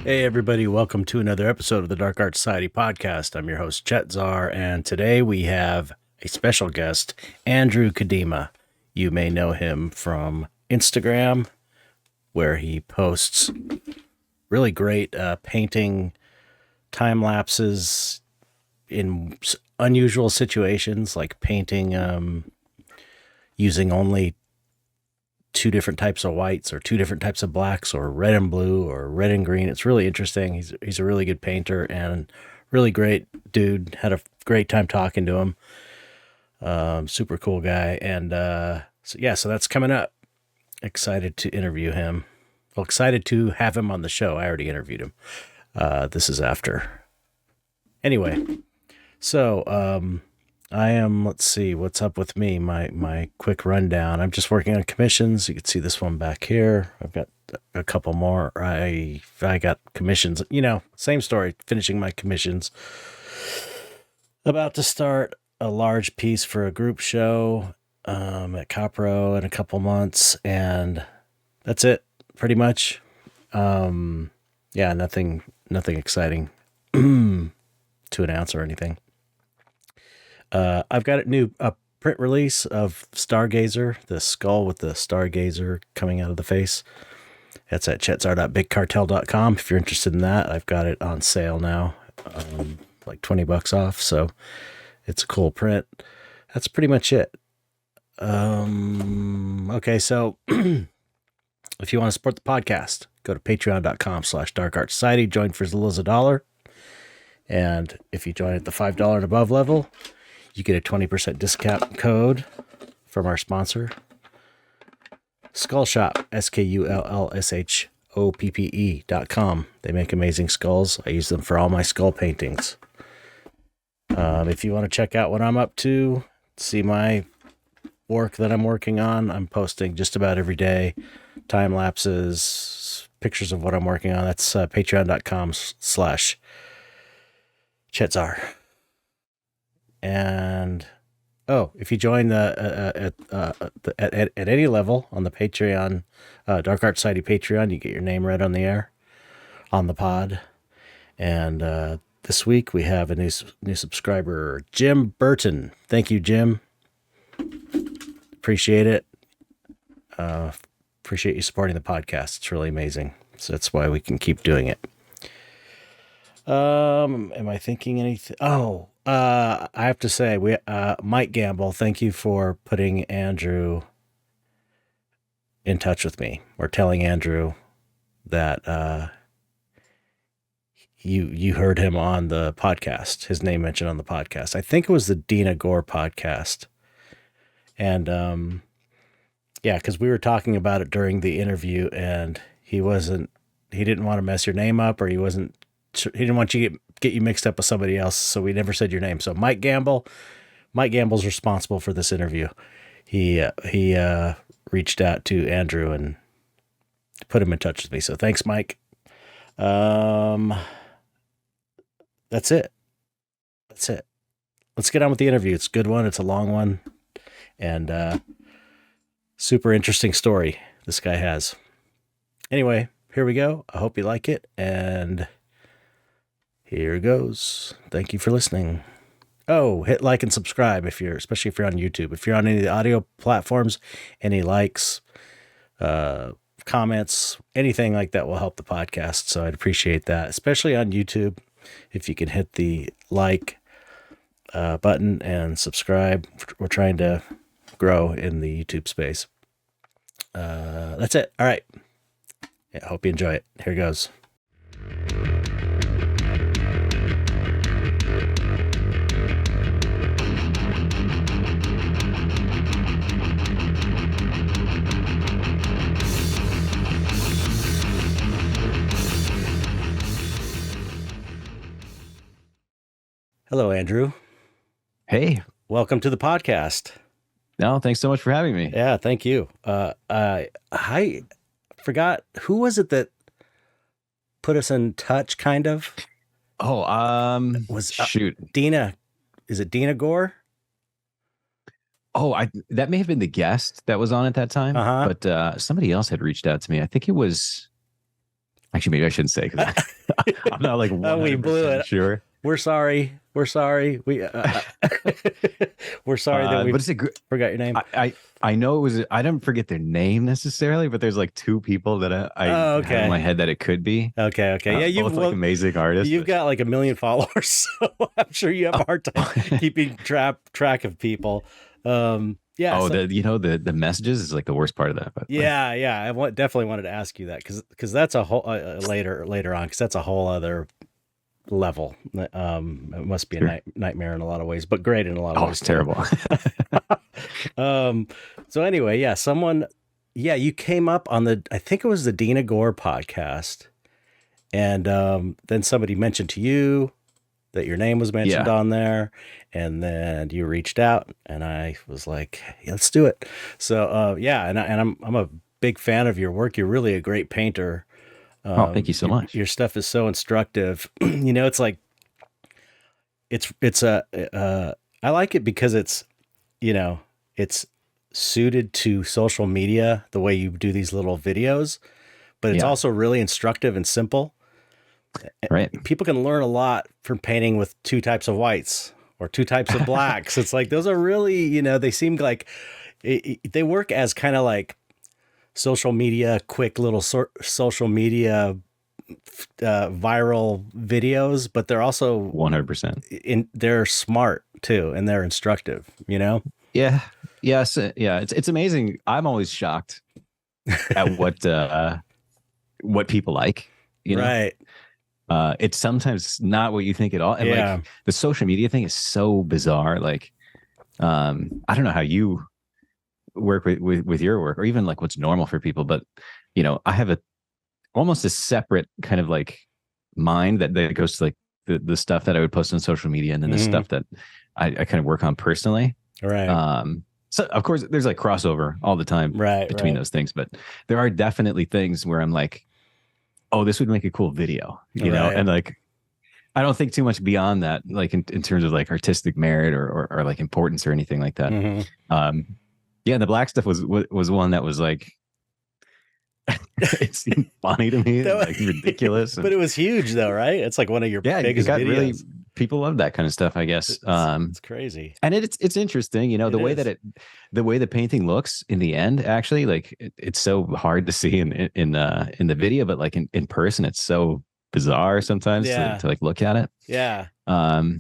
Hey everybody, welcome to another episode of the Dark Art Society podcast. I'm your host, Chet, and today we have a special guest, Andrew Cadima. You may know him from Instagram, where he posts really great painting time lapses in unusual situations, like painting using only two different types of whites or two different types of blacks or red and blue or red and green. It's really interesting. He's a really good painter and really great dude. Had a great time talking to him. Super cool guy. And so that's coming up. Excited to interview him. Well, excited to have him on the show. I already interviewed him. This is after. Anyway, so let's see, what's up with me, my quick rundown. I'm just working on commissions. You can see this one back here. I've got a couple more. I got commissions, same story, finishing my commissions. About to start a large piece for a group show at Copro in a couple months, and that's it, pretty much. Nothing exciting to announce or anything. I've got a print release of Stargazer, the skull with the Stargazer coming out of the face. That's at chetsar.bigcartel.com. If you're interested in that, I've got it on sale now, like $20 off. So it's a cool print. That's pretty much it. Okay. So if you want to support the podcast, go to patreon.com/darkartsociety, join for as little as $1. And if you join at the $5 and above level, you get a 20% discount code from our Skull Shop, SkullShoppe.com. They make amazing skulls. I use them for all my skull paintings. If you want to check out what I'm up to, see my work that I'm working on, I'm posting just about every day, time lapses, pictures of what I'm working on. That's patreon.com/Chetzar. And if you join at any level on the Patreon, Dark Art Society Patreon, you get your name read on the air, on the pod. And this week we have a new subscriber, Jim Burton. Thank you, Jim. Appreciate it. Appreciate you supporting the podcast. It's really amazing. So that's why we can keep doing it. Am I thinking anything? I have to say, Mike Gamble, thank you for putting Andrew in touch with me, or telling Andrew that you heard him on the podcast, his name mentioned on the podcast. I think it was the Dina Gore podcast. And because we were talking about it during the interview, and he didn't want to mess your name up, or he didn't want you to get you mixed up with somebody else, so we never said your name. So Mike Gamble's responsible for this interview. He reached out to Andrew and put him in touch with me. So thanks, Mike. That's it. Let's get on with the interview. It's a good one. It's a long one, and super interesting story this guy has. Anyway, here we go. I hope you like it, and here goes. Thank you for listening. Oh, hit like and subscribe especially if you're on YouTube. If you're on any of the audio platforms, any likes, comments, anything like that will help the podcast. So I'd appreciate that, especially on YouTube. If you can hit the like button and subscribe. We're trying to grow in the YouTube space. That's it. All right. I hope you enjoy it. Here goes. Hello, Andrew. Hey. Welcome to the podcast. No, thanks so much for having me. Yeah, thank you. I forgot, who was it that put us in touch, kind of? Shoot. Dina. Is it Dina Gore? That may have been the guest that was on at that time, but somebody else had reached out to me. I think it was Actually, maybe I shouldn't say because I'm not like 100% we blew it. sure. We're sorry. We're sorry. We're sorry that we forgot your name. I know it was. I don't forget their name necessarily, but there's like two people that I have in my head that it could be. Okay. Yeah, you've like amazing artists. You've got like 1 million followers, so I'm sure you have a hard time keeping track of people. Yeah. Oh, the messages is like the worst part of that. But yeah. I definitely wanted to ask you that because that's a whole later on because that's a whole other level. It must be a nightmare in a lot of ways, but great in a lot of ways. Oh, it's terrible. So anyway, you came up on I think it was the Dina Gore podcast, and then somebody mentioned to you that your name was mentioned on there, and then you reached out, and I was like, hey, let's do it. So and I'm a big fan of your work. You're really a great painter. Thank you so much. Your stuff is so instructive. It's like I like it because it's it's suited to social media the way you do these little videos, but it's also really instructive and simple. Right. People can learn a lot from painting with 2 types of whites or 2 types of blacks. It's like those are really, they seem like they work as kind of like social media, quick little social media viral videos, but they're also 100%. They're smart too, and they're instructive. Yeah. Yes. Yeah. It's amazing. I'm always shocked at what people like. Right. It's sometimes not what you think at all. And like the social media thing is so bizarre. Like, I don't know how you work with your work or even like what's normal for people, but I have almost a separate kind of like mind that goes to like the stuff that I would post on social media and then the stuff that I kind of work on personally. Right. So of course there's like crossover all the time between those things, but there are definitely things where I'm like, oh, this would make a cool video, you know? And like, I don't think too much beyond that, like in terms of like artistic merit or like importance or anything like that. The black stuff was one that was like, it seemed funny to me, like ridiculous. But it was huge though, right? It's like one of your biggest videos. Really, people love that kind of stuff, I guess. It's crazy. And it's interesting, the way that the way the painting looks in the end, actually, like it's so hard to see in the video, but like in person, it's so bizarre sometimes to like look at it. Yeah. But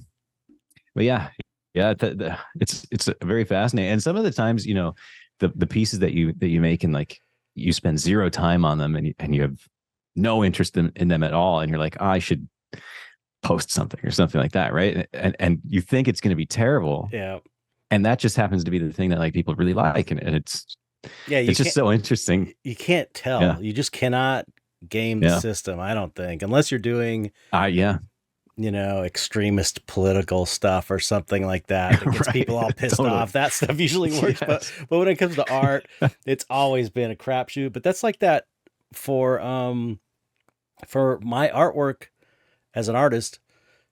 it's very fascinating. And some of the times, the pieces that you make and like you spend zero time on them and you have no interest in them at all. And you're like, I should post something or something like that. Right. And you think it's going to be terrible. Yeah. And that just happens to be the thing that like people really like. And it's just so interesting. You can't tell. Yeah. You just cannot game the system. I don't think, unless you're doing, extremist political stuff or something like that gets people all pissed off. That stuff usually works. But when it comes to art, it's always been a crapshoot. But that's like that for my artwork as an artist.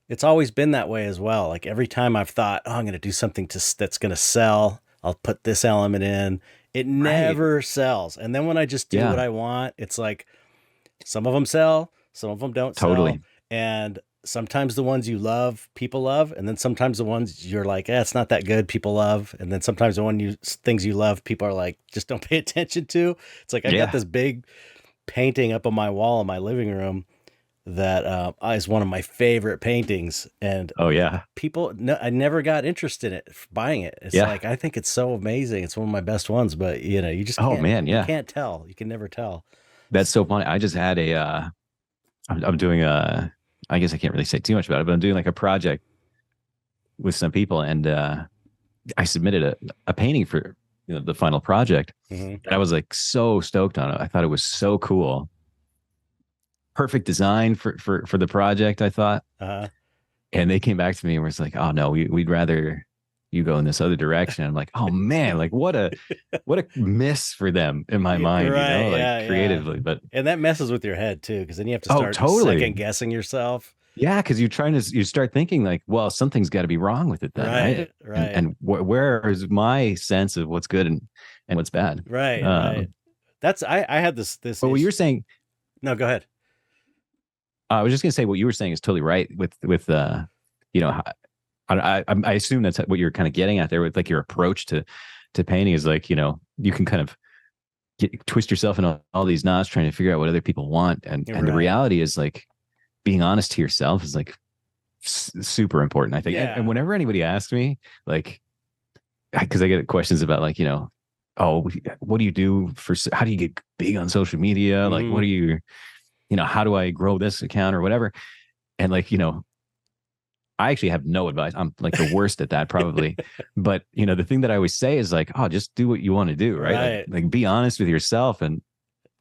It's always been that way as well. Like every time I've thought, I'm going to do something that's going to sell, I'll put this element in. It never sells. And then when I just do what I want, it's like some of them sell, some of them don't sell. And sometimes the ones you love, people love. And then sometimes the ones you're like, it's not that good, people love. And then sometimes the things you love, people are like, just don't pay attention to. It's like, I got this big painting up on my wall in my living room that is one of my favorite paintings. And people, I never got interested in buying it. It's like, I think it's so amazing. It's one of my best ones, but you just can't, you can't tell. You can never tell. That's so funny. I just had I'm doing I guess I can't really say too much about it, but I'm doing like a project with some people, and I submitted a painting for the final project. And I was like so stoked on it. I thought it was so cool. Perfect design for the project, I thought. And they came back to me and was like, "Oh no, we'd rather you go in this other direction." I'm like, "Oh man, like what a miss for them in my mind, creatively." But and that messes with your head too, because then you have to start second guessing yourself. Yeah, because you start thinking like, well, something's got to be wrong with it then, right? And where is my sense of what's good and what's bad? Right. That's I had this. But what you're saying? No, go ahead. I was just gonna say what you were saying is totally right with you know, I assume that's what you're kind of getting at there with like your approach to painting is like, you know, you can kind of twist yourself in all these knots trying to figure out what other people want, and the reality is like being honest to yourself is like super important, I think. And whenever anybody asks me, like, because I get questions about like, you know, oh, what do you do for, how do you get big on social media? Like, what do you, you know, how do I grow this account or whatever? And like, you know, I actually have no advice. I'm like the worst at that probably. But, you know, the thing that I always say is like, oh, just do what you want to do. Right. Like be honest with yourself. And,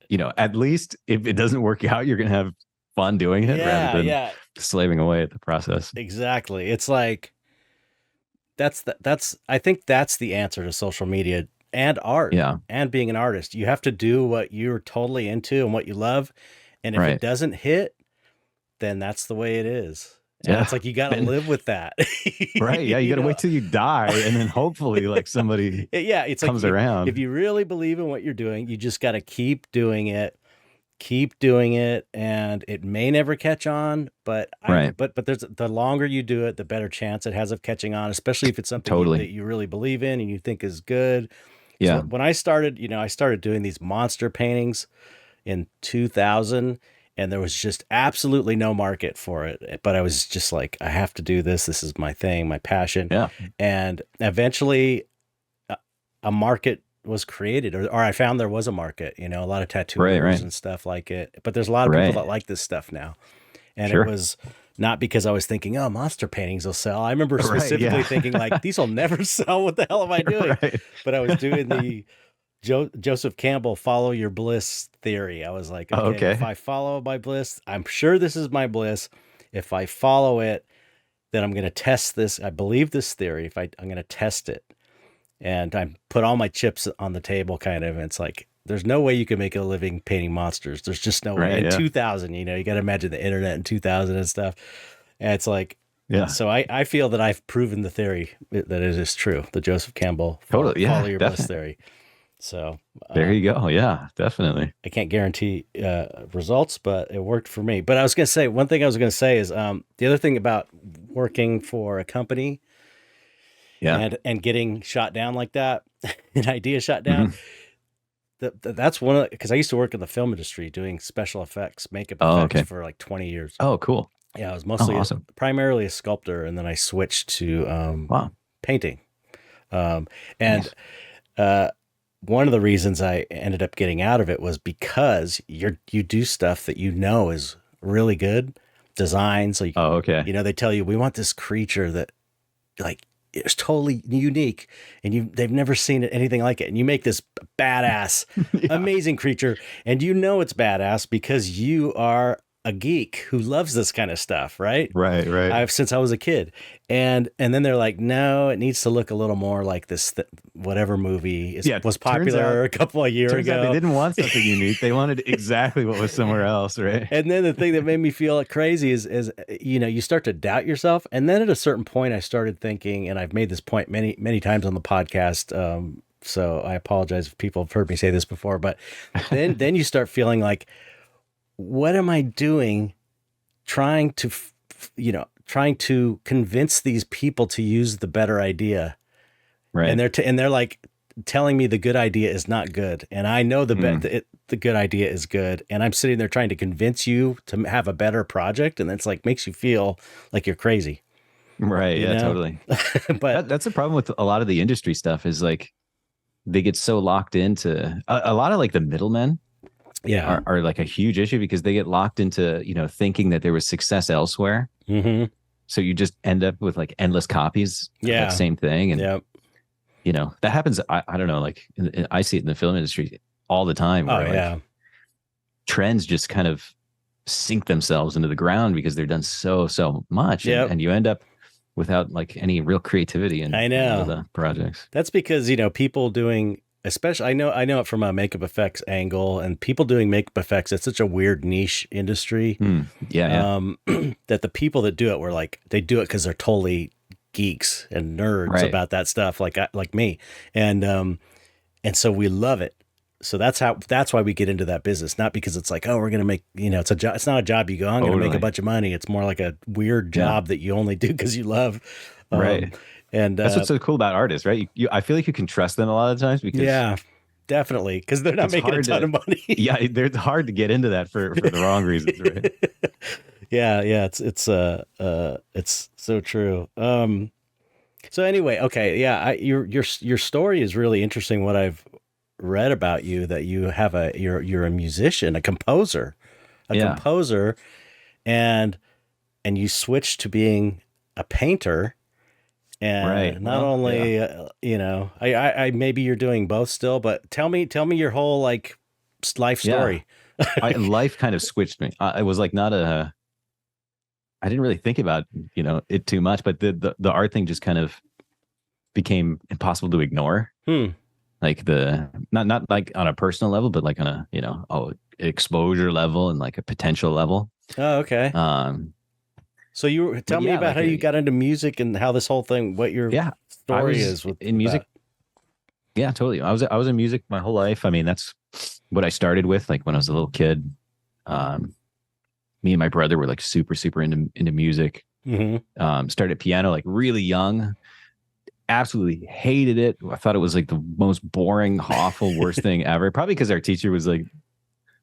you know, at least if it doesn't work out, you're going to have fun doing it rather than slaving away at the process. Exactly. It's like, I think that's the answer to social media and art and being an artist. You have to do what you're totally into and what you love. And if it doesn't hit, then that's the way it is. And it's like, you got to live with that. Right. Yeah. You got to wait till you die. And then hopefully like somebody it's comes like, around. If you really believe in what you're doing, you just got to keep doing it. And it may never catch on, but there's the longer you do it, the better chance it has of catching on, especially if it's something that you really believe in and you think is good. Yeah. So when I started doing these monster paintings in 2000, and there was just absolutely no market for it. But I was just like, I have to do this. This is my thing, my passion. Yeah. And eventually a market was created, or I found there was a market, you know, a lot of tattooers and stuff like it. But there's a lot of people that like this stuff now. And it was not because I was thinking, oh, monster paintings will sell. I remember specifically thinking like, these will never sell. What the hell am I doing? But I was doing the Joseph Campbell, follow your bliss theory. I was like, okay, if I follow my bliss, I'm sure this is my bliss. If I follow it, then I'm going to test this. I believe this theory. I'm going to test it. And I put all my chips on the table kind of, and it's like, there's no way you can make a living painting monsters. There's just no way. In 2000, you know, you got to imagine the internet in 2000 and stuff. And it's like, so I feel that I've proven the theory that it is true. The Joseph Campbell, follow your bliss theory. So there you go. Yeah, definitely. I can't guarantee results, but it worked for me. But I was going to say, one thing I was going to say is the other thing about working for a company and getting shot down like that, an idea shot down. That's one of, because I used to work in the film industry doing special effects, makeup effects for like 20 years. Oh, cool. Yeah, I was mostly primarily a sculptor, and then I switched to painting. One of the reasons I ended up getting out of it was because you do stuff that you know is really good design. So you know, they tell you, we want this creature that like it's totally unique, and they've never seen anything like it, and you make this badass, amazing creature, and you know it's badass because you are a geek who loves this kind of stuff, right? Right. Since I was a kid, and then they're like, no, it needs to look a little more like this whatever movie was popular a couple of years ago. They didn't want something unique; they wanted exactly what was somewhere else, right? And then the thing that made me feel crazy is you know, you start to doubt yourself, and then at a certain point, I started thinking, and I've made this point many times on the podcast. So I apologize if people have heard me say this before, but then you start feeling like, what am I doing trying to convince these people to use the better idea? Right. And they're like telling me the good idea is not good. And I know the good idea is good. And I'm sitting there trying to convince you to have a better project. And it's like, makes you feel like you're crazy. Right. Yeah, totally. But that's the problem with a lot of the industry stuff is like, they get so locked into a lot of like the middlemen. Are like a huge issue because they get locked into, you know, thinking that there was success elsewhere. So you just end up with like endless copies of that same thing. And, you know, that happens. I don't know, like I see it in the film industry all the time. Where, trends just kind of sink themselves into the ground because they're done so much. And you end up without like any real creativity in the projects. That's because, you know, people doing, especially, I know it from a makeup effects angle, and people doing makeup effects, it's such a weird niche industry. That the people that do it were like, they do it because they're totally geeks and nerds about that stuff, like me. And so we love it. so that's why we get into that business, not because it's like, oh, we're going to make, it's a job. It's not a job you go, I'm going to make a bunch of money. It's more like a weird job that you only do because you love. Right. And that's what's so cool about artists, right? I feel like you can trust them a lot of times because definitely, because they're not making a ton of money. They're hard to get into that for the wrong reasons, right? It's so true. So anyway, okay, your story is really interesting. What I've read about you, that you have you're a musician, a composer, and you switched to being a painter. And not only, I maybe you're doing both still, but tell me your whole like life story. Life kind of switched me. It was like I didn't really think about, it too much, but the art thing just kind of became impossible to ignore. Like not like on a personal level, but like on a, exposure level and like a potential level. Oh, okay. So tell me about how you got into music and how this whole thing, what your story is with in music. That. Yeah, totally. I was in music my whole life. I mean, that's what I started with. Like when I was a little kid, me and my brother were like super, super into music. Mm-hmm. Started piano like really young. Absolutely hated it. I thought it was like the most boring, awful, worst thing ever. Probably because our teacher was like,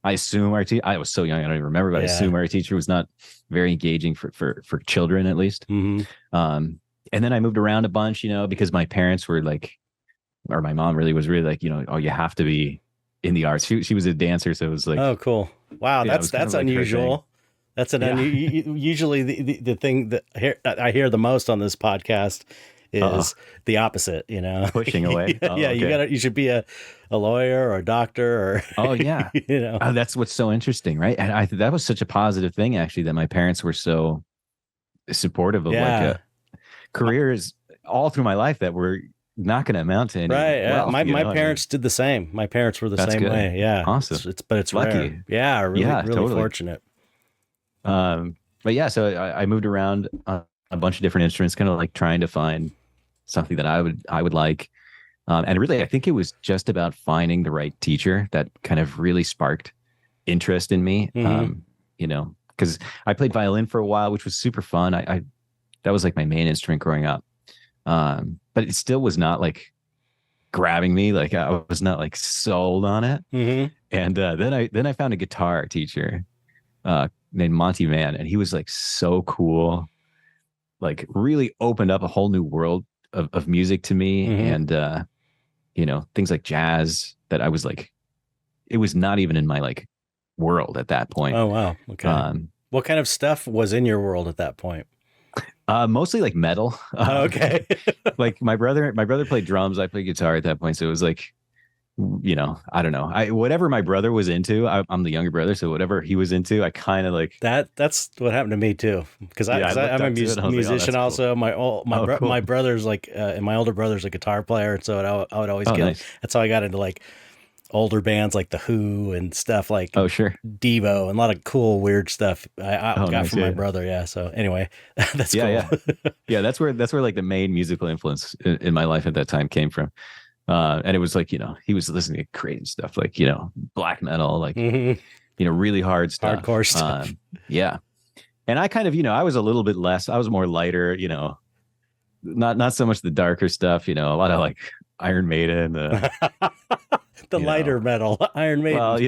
I assume our teacher, I was so young, I don't even remember, but I assume our teacher was not very engaging for children, at least. Mm-hmm. And then I moved around a bunch, because my parents were like, or my mom really was really like, oh, you have to be in the arts. She was a dancer. So it was like, oh, cool. Wow. That's unusual. That's usually the thing that I hear the most on this podcast is the opposite, pushing away. You should be a lawyer or a doctor or that's what's so interesting, right? And that was such a positive thing, actually, that my parents were so supportive of like careers all through my life that were not going to amount to any wealth, my parents did the same. My parents were the same way. Yeah, awesome. It's lucky. Rare. Yeah, really totally. Fortunate. But so I moved around a bunch of different instruments, kind of like trying to find something that I would like. And really, I think it was just about finding the right teacher that kind of really sparked interest in me. Mm-hmm. Because I played violin for a while, which was super fun. I that was like my main instrument growing up. But it still was not like grabbing me. Like I was not like sold on it. Mm-hmm. And then I found a guitar teacher named Monty Mann, and he was like so cool. Like really opened up a whole new world of music to me. Mm-hmm. And things like jazz that I was like, it was not even in my like world at that point. Oh wow. Okay. What kind of stuff was in your world at that point? Mostly like metal. Okay. Like my brother played drums, I played guitar at that point, so it was like, I don't know. Whatever my brother was into, I'm the younger brother, so whatever he was into, I kind of like that. That's what happened to me too, because I'm a musician also. Cool. My brother's like, and my older brother's a guitar player, so I would always get. Nice. That's how I got into like older bands like the Who and stuff like Devo and a lot of cool weird stuff I got from my brother. Yeah. So anyway, that's cool. Yeah. That's where like the main musical influence in my life at that time came from. And it was like, he was listening to crazy stuff, like, black metal, like, really hard stuff. Hardcore stuff. Yeah. And I kind of, I was a little bit less, I was more lighter, not so much the darker stuff, a lot of like Iron Maiden, the lighter metal Iron Maiden. Well,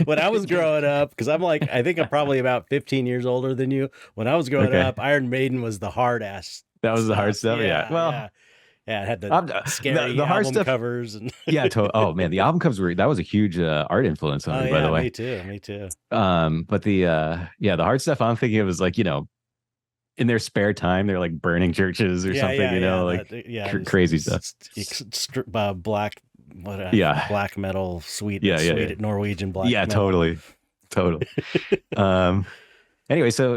when I was growing up, because I think I'm probably about 15 years older than you. When I was growing up, Iron Maiden was the hard ass. That was the hard stuff. Yeah. Well, yeah, it had the scary the hard album stuff, covers and oh man, the album covers that was a huge art influence on me, by the way. Me too. But the hard stuff I'm thinking of is like, in their spare time, they're like burning churches or something, crazy stuff. Black metal, sweet Norwegian black metal. Totally. Anyway, so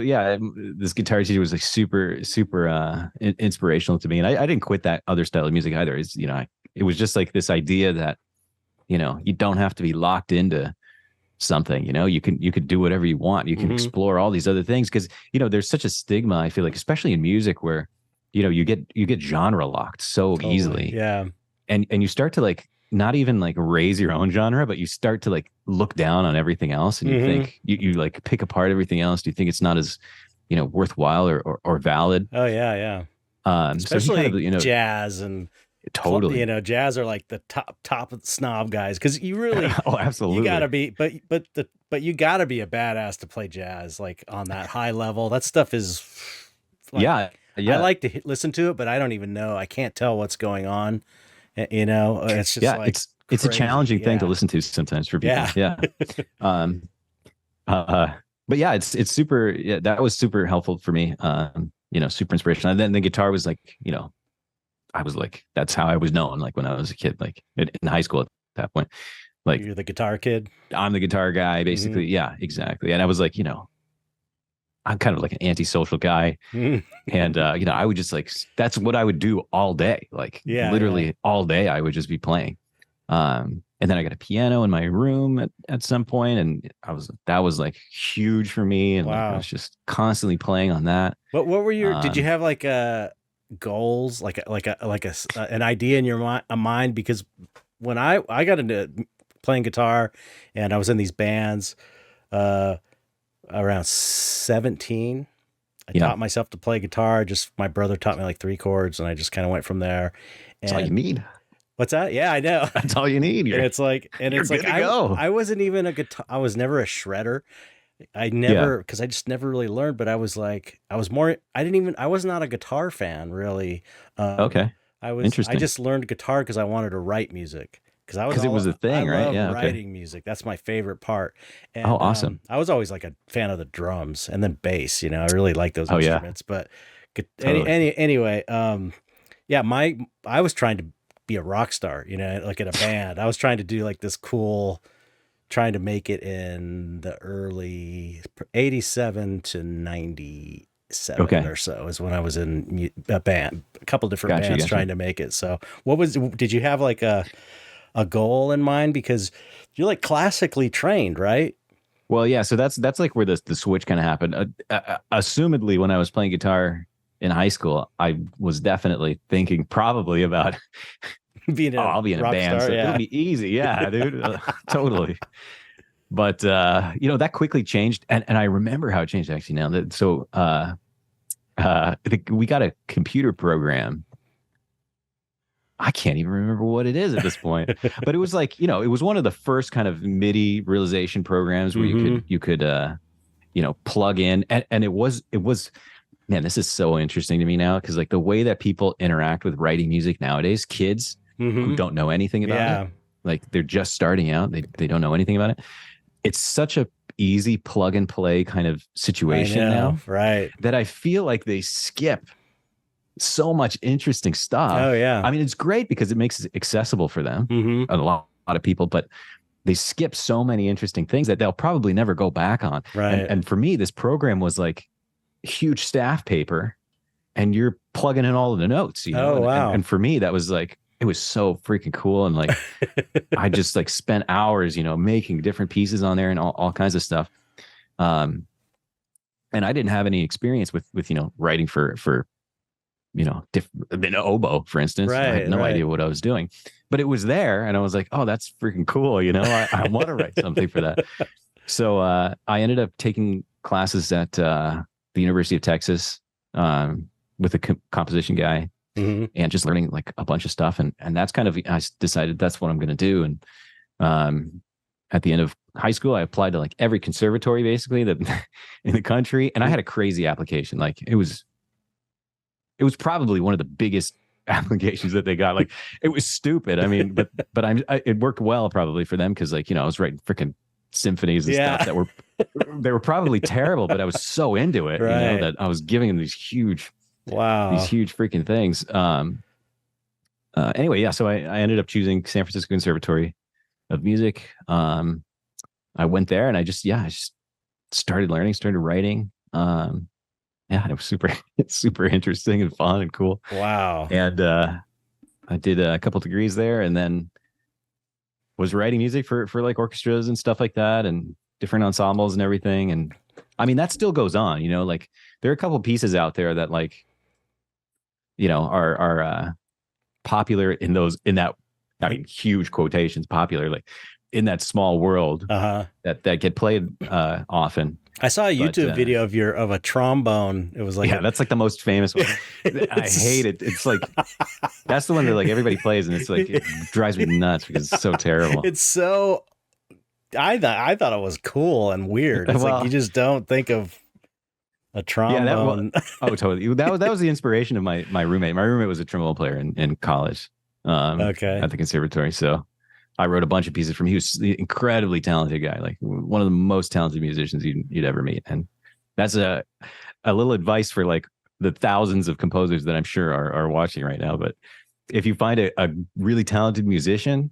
this guitar teacher was like super, super inspirational to me, and I didn't quit that other style of music either. It's it was just like this idea that you don't have to be locked into something. You could do whatever you want. You can explore all these other things because there's such a stigma, I feel like, especially in music, where you get genre locked so easily. Yeah, and you start to like not even like raise your own genre, but you start to like look down on everything else, and you think you like pick apart everything else. Do you think it's not as, worthwhile or valid? Oh yeah, yeah. So he kind Especially of, jazz and totally. jazz are like the top of the snob guys because you really Oh, you absolutely. gotta be, but you gotta be a badass to play jazz like on that high level. That stuff is like Yeah. I Yeah. like to listen to it, but I don't even know. I can't tell what's going on. It's just Yeah. like It's a challenging crazy. thing to Yeah, listen to sometimes for people. yeah. Yeah. Um, but yeah, it's super. Yeah, that was super helpful for me. Super inspirational. And then the guitar was like, I was like, that's how I was known. Like when I was a kid, like in high school at that point, like You're the guitar kid. I'm the guitar guy, Hmm. basically. Yeah, exactly. And I was like, I'm kind of like an antisocial guy. And, I would just like, that's what I would do all day. Like Yeah, yeah. literally all day, I would just be playing. And then I got a piano in my room at some point, and that was like huge for me. And like, I Wow. was just constantly playing on that. What were your? Did you Um, have like goals, an idea in your mind? Because when I got into playing guitar, and I was in these bands, uh, around 17, I yeah, taught myself to play guitar. Just my brother taught me like three chords, and I just kind of went from there. that's all you And need. what's that? Yeah, I know. That's all you need. And You're it's like good to go. I wasn't even a guitar. I was never a shredder. I Yeah. never, because I just never really learned, but I was like, I was not a guitar fan really. Um, Okay. I Interesting. just learned guitar because I wanted to write music because Because it was a I thing, right? love Yeah. Okay. writing music. That's my favorite part. Oh, And awesome. I was always like a fan of the drums and then bass, I really like those Oh, yeah. instruments, but Totally. anyway, yeah, I was trying to be a rock star, like in a band. I was trying to do like this cool trying to make it in the early 87 to 97 Okay. or so is when I was in a band, a couple different Gotcha. bands Gotcha. trying to make it. So did you have like a goal in mind? Because you're like classically trained, right? Well, yeah. So that's like where the switch kind of happened. Assumedly, when I was playing guitar in high school, I was definitely thinking probably about, Being oh, a I'll be in a rock band, star. so it'll Yeah. be easy. Yeah, dude. Totally. But that quickly changed, and I remember how it changed actually now. We got a computer program. I can't even remember what it is at this point, but it was like, it was one of the first kind of MIDI realization programs where Hmm. you could plug in, and it was man, this is so interesting to me now because like the way that people interact with writing music nowadays, kids who Hmm. don't know anything about it, Yeah, like they're just starting out, they don't know anything about it. It's such a easy plug and play kind of I situation know. now Right. that I feel like they skip so much interesting Oh stuff. yeah. I mean, it's great because it makes it accessible for them, Hmm. a lot of people, but they skip so many interesting things that they'll probably never go back on. And Right. and for me, this program was like huge staff paper, and you're plugging in all of the notes, Oh and wow. for me, that was like it was so freaking cool. And like I just like spent hours, making different pieces on there and all kinds of stuff. Um, and I didn't have any experience with writing for an oboe, for instance. I had Right. no Right. idea what I was doing, but it was there, and I was like, oh, that's freaking cool. I want to write something for that. So I ended up taking classes at the University of Texas with a composition guy, Hmm. and just learning like a bunch of stuff, and that's kind of I decided that's what I'm going to do. And um, at the end of high school, I applied to like every conservatory basically that in the country, and I had a crazy application. Like it was probably one of the biggest applications that they got. Like it was stupid. I mean, but it worked well probably for them because like I was writing freaking symphonies and stuff Yeah. that were they were probably terrible, but I was so into it, Right. that I was giving them these Wow. huge freaking things. Anyway, yeah, so I ended up choosing San Francisco Conservatory of Music. I went there and I just started learning, started writing. Yeah, it was super interesting and fun and cool. Wow. And I did a couple degrees there, and then was writing music for like orchestras and stuff like that, and different ensembles and everything. And I mean, that still goes on. Like there are a couple pieces out there that like are popular in that I mean, huge quotations, popular, like in that small world that get played often. I saw a YouTube video of a trombone. It was like, that's like the most famous one. I hate it. It's like, that's the one that like everybody plays, and it's like, it drives me nuts because it's so terrible. It's so, I thought it was cool and weird. It's like, you just don't think of a trombone. Oh, totally. That was the inspiration of my roommate. My roommate was a trombone player in college. At the conservatory. So I wrote a bunch of pieces from him. He was an incredibly talented guy, like one of the most talented musicians you'd ever meet. And that's a little advice for like the thousands of composers that I'm sure are watching right now. But if you find a really talented musician,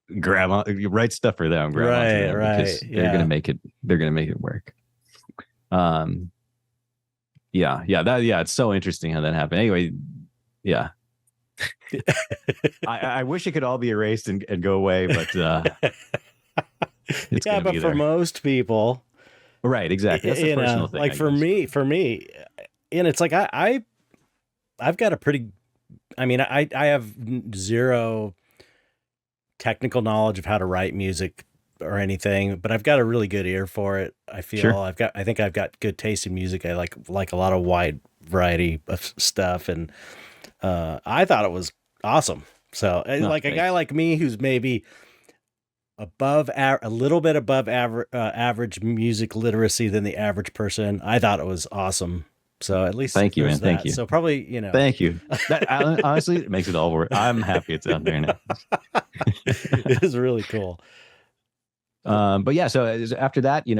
you write stuff for them, grab onto them, because they're gonna make it. They're gonna make it work. It's so interesting how that happened. Anyway, yeah. I wish it could all be erased and go away, but it's but for most people, right? Exactly. That's a personal thing. Like for me, and it's like I've got a pretty. I mean, I have zero technical knowledge of how to write music or anything, but I've got a really good ear for it. I feel sure. I think I've got good taste in music. I like a lot of wide variety of stuff, and I thought it was awesome. So a guy like me who's maybe a little bit above average music literacy than the average person, I thought it was awesome. So at least thank you, man. Thank you. So probably, thank you. That honestly, it makes it all worth. I'm happy it's out there now. It is really cool. But yeah, so after that, I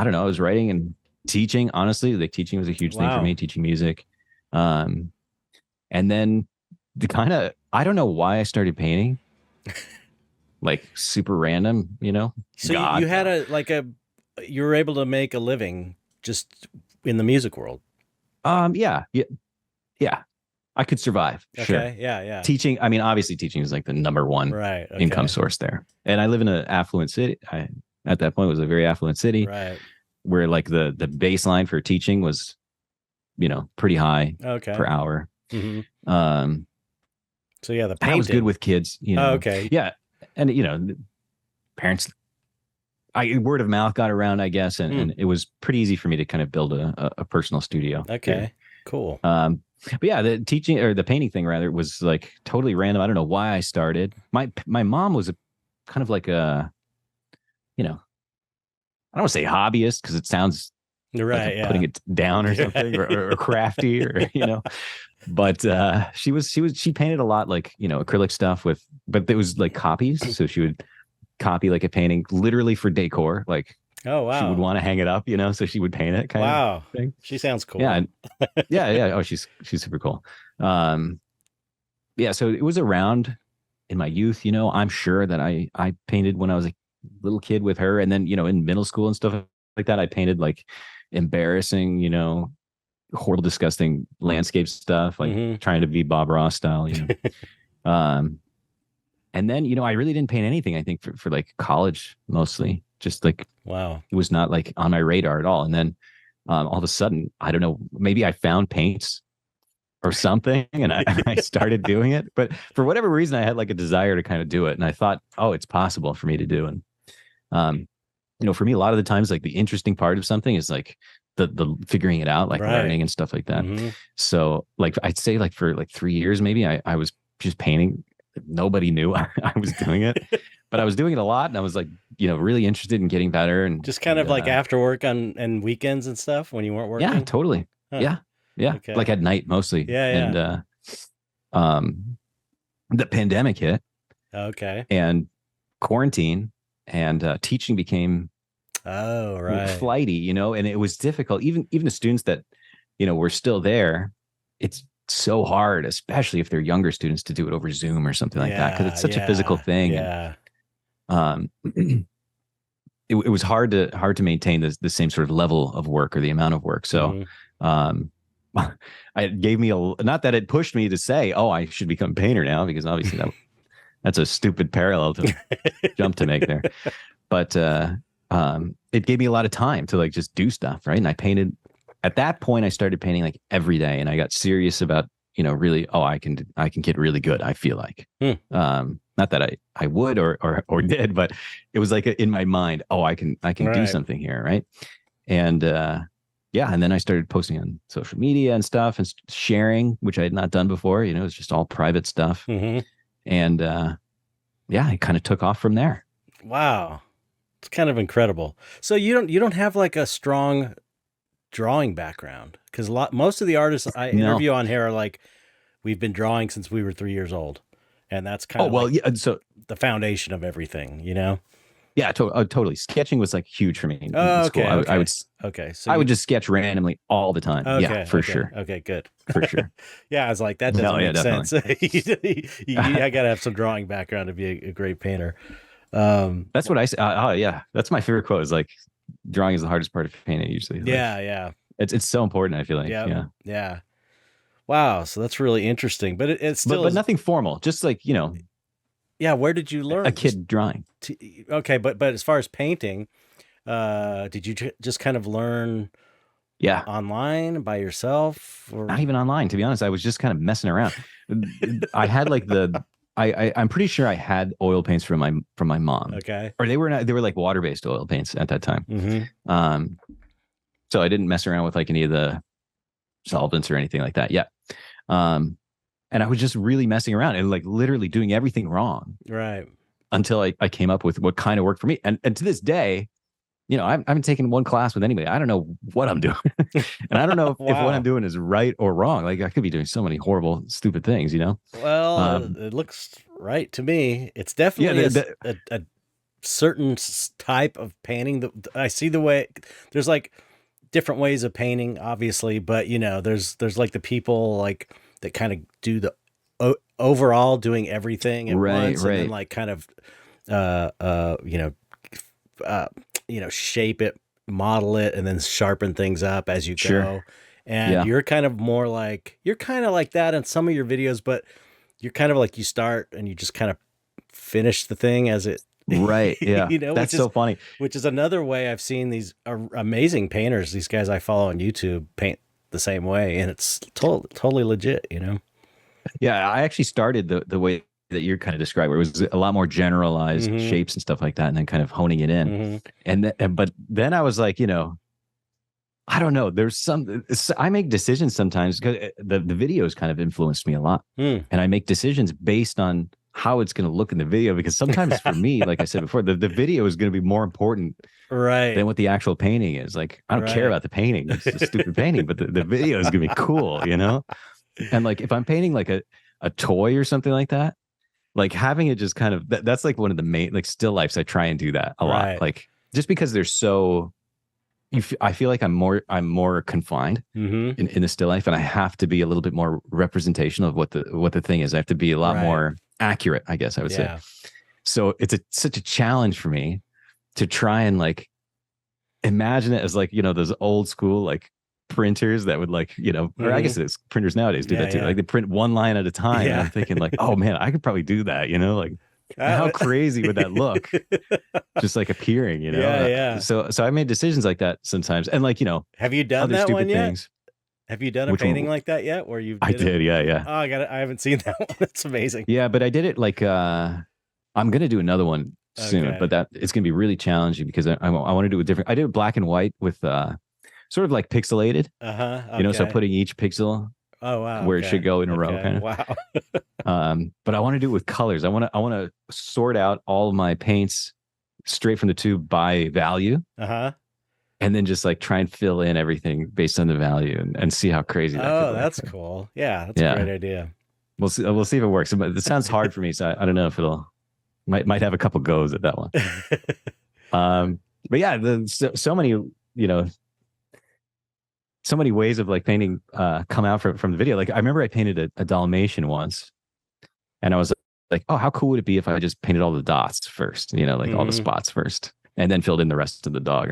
don't know, I was writing and teaching. Honestly, like teaching was a huge thing for me, teaching music. And then I don't know why I started painting, like super random, So you had you were able to make a living just in the music world. Yeah. I could survive. Okay. Sure. Yeah. Teaching. I mean, obviously teaching is like the number one income source there. And I live in an affluent city. At that point, it was a very affluent city, right? Where like the baseline for teaching was, pretty high per hour. Mm-hmm. So yeah, the painting. I was good with kids, Yeah. And, parents, word of mouth got around, I guess. And it was pretty easy for me to kind of build a personal studio. Okay, here. Cool. But yeah, the teaching or the painting thing rather was like totally random. I don't know why I started. My mom was a kind of like a, I don't want to say hobbyist because it sounds right, like putting it down or something or crafty or but she painted a lot like acrylic stuff but it was like copies. So she would copy like a painting literally for decor, like. Oh wow! She would want to hang it up, so she would paint it. Kind of thing. She sounds cool. Yeah, yeah. Oh, she's super cool. Yeah. So it was around in my youth. I'm sure that I painted when I was a little kid with her, and then in middle school and stuff like that, I painted like embarrassing, horrible, disgusting landscape stuff, like trying to be Bob Ross style. And then I really didn't paint anything. I think for like college mostly. Just like, wow, it was not like on my radar at all. And then all of a sudden, I don't know, maybe I found paints or something and I started doing it. But for whatever reason, I had like a desire to kind of do it. And I thought, oh, it's possible for me to do. And, for me, a lot of the times, like the interesting part of something is like the figuring it out, like learning and stuff like that. Mm-hmm. So like, I'd say like for like 3 years, maybe I was just painting. Nobody knew I was doing it. But I was doing it a lot, and I was like, really interested in getting better, and just kind of like after work and weekends and stuff when you weren't working. Yeah, totally. Huh. Yeah. Okay. Like at night mostly. Yeah. And the pandemic hit. Okay. And quarantine and teaching became flighty, and it was difficult. Even the students that were still there, it's so hard, especially if they're younger students, to do it over Zoom or something like that, because it's such a physical thing. Yeah. It was hard to maintain the same sort of level of work or the amount of work. So, it gave me not that it pushed me to say, oh, I should become a painter now, because obviously that's a stupid parallel to jump to make there. But it gave me a lot of time to like just do stuff, right? And I painted. At that point, I started painting like every day, and I got serious about really, I can get really good. I feel like, not that I would or did, but it was like in my mind, I can do something here. Right. And, and then I started posting on social media and stuff and sharing, which I had not done before. It's just all private stuff. Mm-hmm. And, it kind of took off from there. Wow. It's kind of incredible. So you don't have like a strong drawing background, because most of the artists I interview on here are like, we've been drawing since we were 3 years old, and that's kind of so the foundation of everything, Yeah, totally. Sketching was like huge for me in okay, school. Okay. So I would just sketch randomly all the time. Okay, yeah, for sure. Okay, good. For sure. Yeah, I was like, that doesn't make sense. I gotta have some drawing background to be a great painter. That's what I say. Yeah, that's my favorite quote. Is like, drawing is the hardest part of painting. Usually, yeah. It's so important. I feel like, yeah. Wow, so that's really interesting. But it's still, but nothing formal. Just like Yeah, where did you learn? A kid drawing. Okay, but as far as painting, did you just kind of learn? Yeah, online by yourself, or not even online? To be honest, I was just kind of messing around. I had like I'm pretty sure I had oil paints from my mom. Okay, or they were like water-based oil paints at that time. Mm-hmm. So I didn't mess around with like any of the solvents or anything like that. Yeah. And I was just really messing around and like literally doing everything wrong. Right. Until I came up with what kind of worked for me. And to this day, I haven't taken one class with anybody. I don't know what I'm doing. And I don't know if what I'm doing is right or wrong. Like, I could be doing so many horrible, stupid things, Well, it looks right to me. It's definitely a certain type of painting that I see the way there's like different ways of painting, obviously, but there's like the people like that kind of do the overall doing everything at once, and then like kind of shape it, model it, and then sharpen things up as you go. And you're kind of like that in some of your videos, but you're kind of like, you start and you just kind of finish the thing as it. Right. Yeah. That's so funny. Which is another way I've seen these amazing painters, these guys I follow on YouTube, paint the same way, and it's totally legit, Yeah, I actually started the way that you're kind of describing, where it was a lot more generalized shapes and stuff like that, and then kind of honing it in. But then I was like, I don't know. I make decisions sometimes because the videos kind of influenced me a lot, and I make decisions based on how it's going to look in the video, because sometimes for me, like I said before, the video is going to be more important than what the actual painting is. Like, I don't care about the painting. It's a stupid painting, but the video is going to be cool, And like, if I'm painting like a toy or something like that, like having it just kind of, that's like one of the main, like, still lifes. I try and do that a lot. Like, just because they're so, I feel like I'm more confined in the still life, and I have to be a little bit more representational of what the thing is. I have to be a lot more accurate, I guess I would say. So it's such a challenge for me to try and like imagine it as like, those old school like printers that would like, or I guess it's printers nowadays do that too. Like, they print one line at a time. And I'm thinking like, oh man, I could probably do that, like how crazy would that look? Just like appearing, So I made decisions like that sometimes. And like, have you done that one yet? Things. Have you done a painting like that yet? Where you I did, yeah. Oh, I haven't seen that one. That's amazing. Yeah, but I did it like I'm gonna do another one soon, but that it's gonna be really challenging because I want to do it different. I did it black and white with sort of like pixelated. So putting each pixel where it should go in a row, kind of. Wow. But I want to do it with colors. I want to sort out all of my paints straight from the tube by value. And then just like try and fill in everything based on the value and see how crazy that could look. That's cool. Yeah, that's a great idea. We'll see if it works. But it sounds hard for me, so I don't know if might have a couple goes at that one. But yeah, so many, so many ways of like painting come out from the video. Like, I remember I painted a Dalmatian once, and I was like, oh, how cool would it be if I just painted all the dots first, like all the spots first, and then filled in the rest of the dog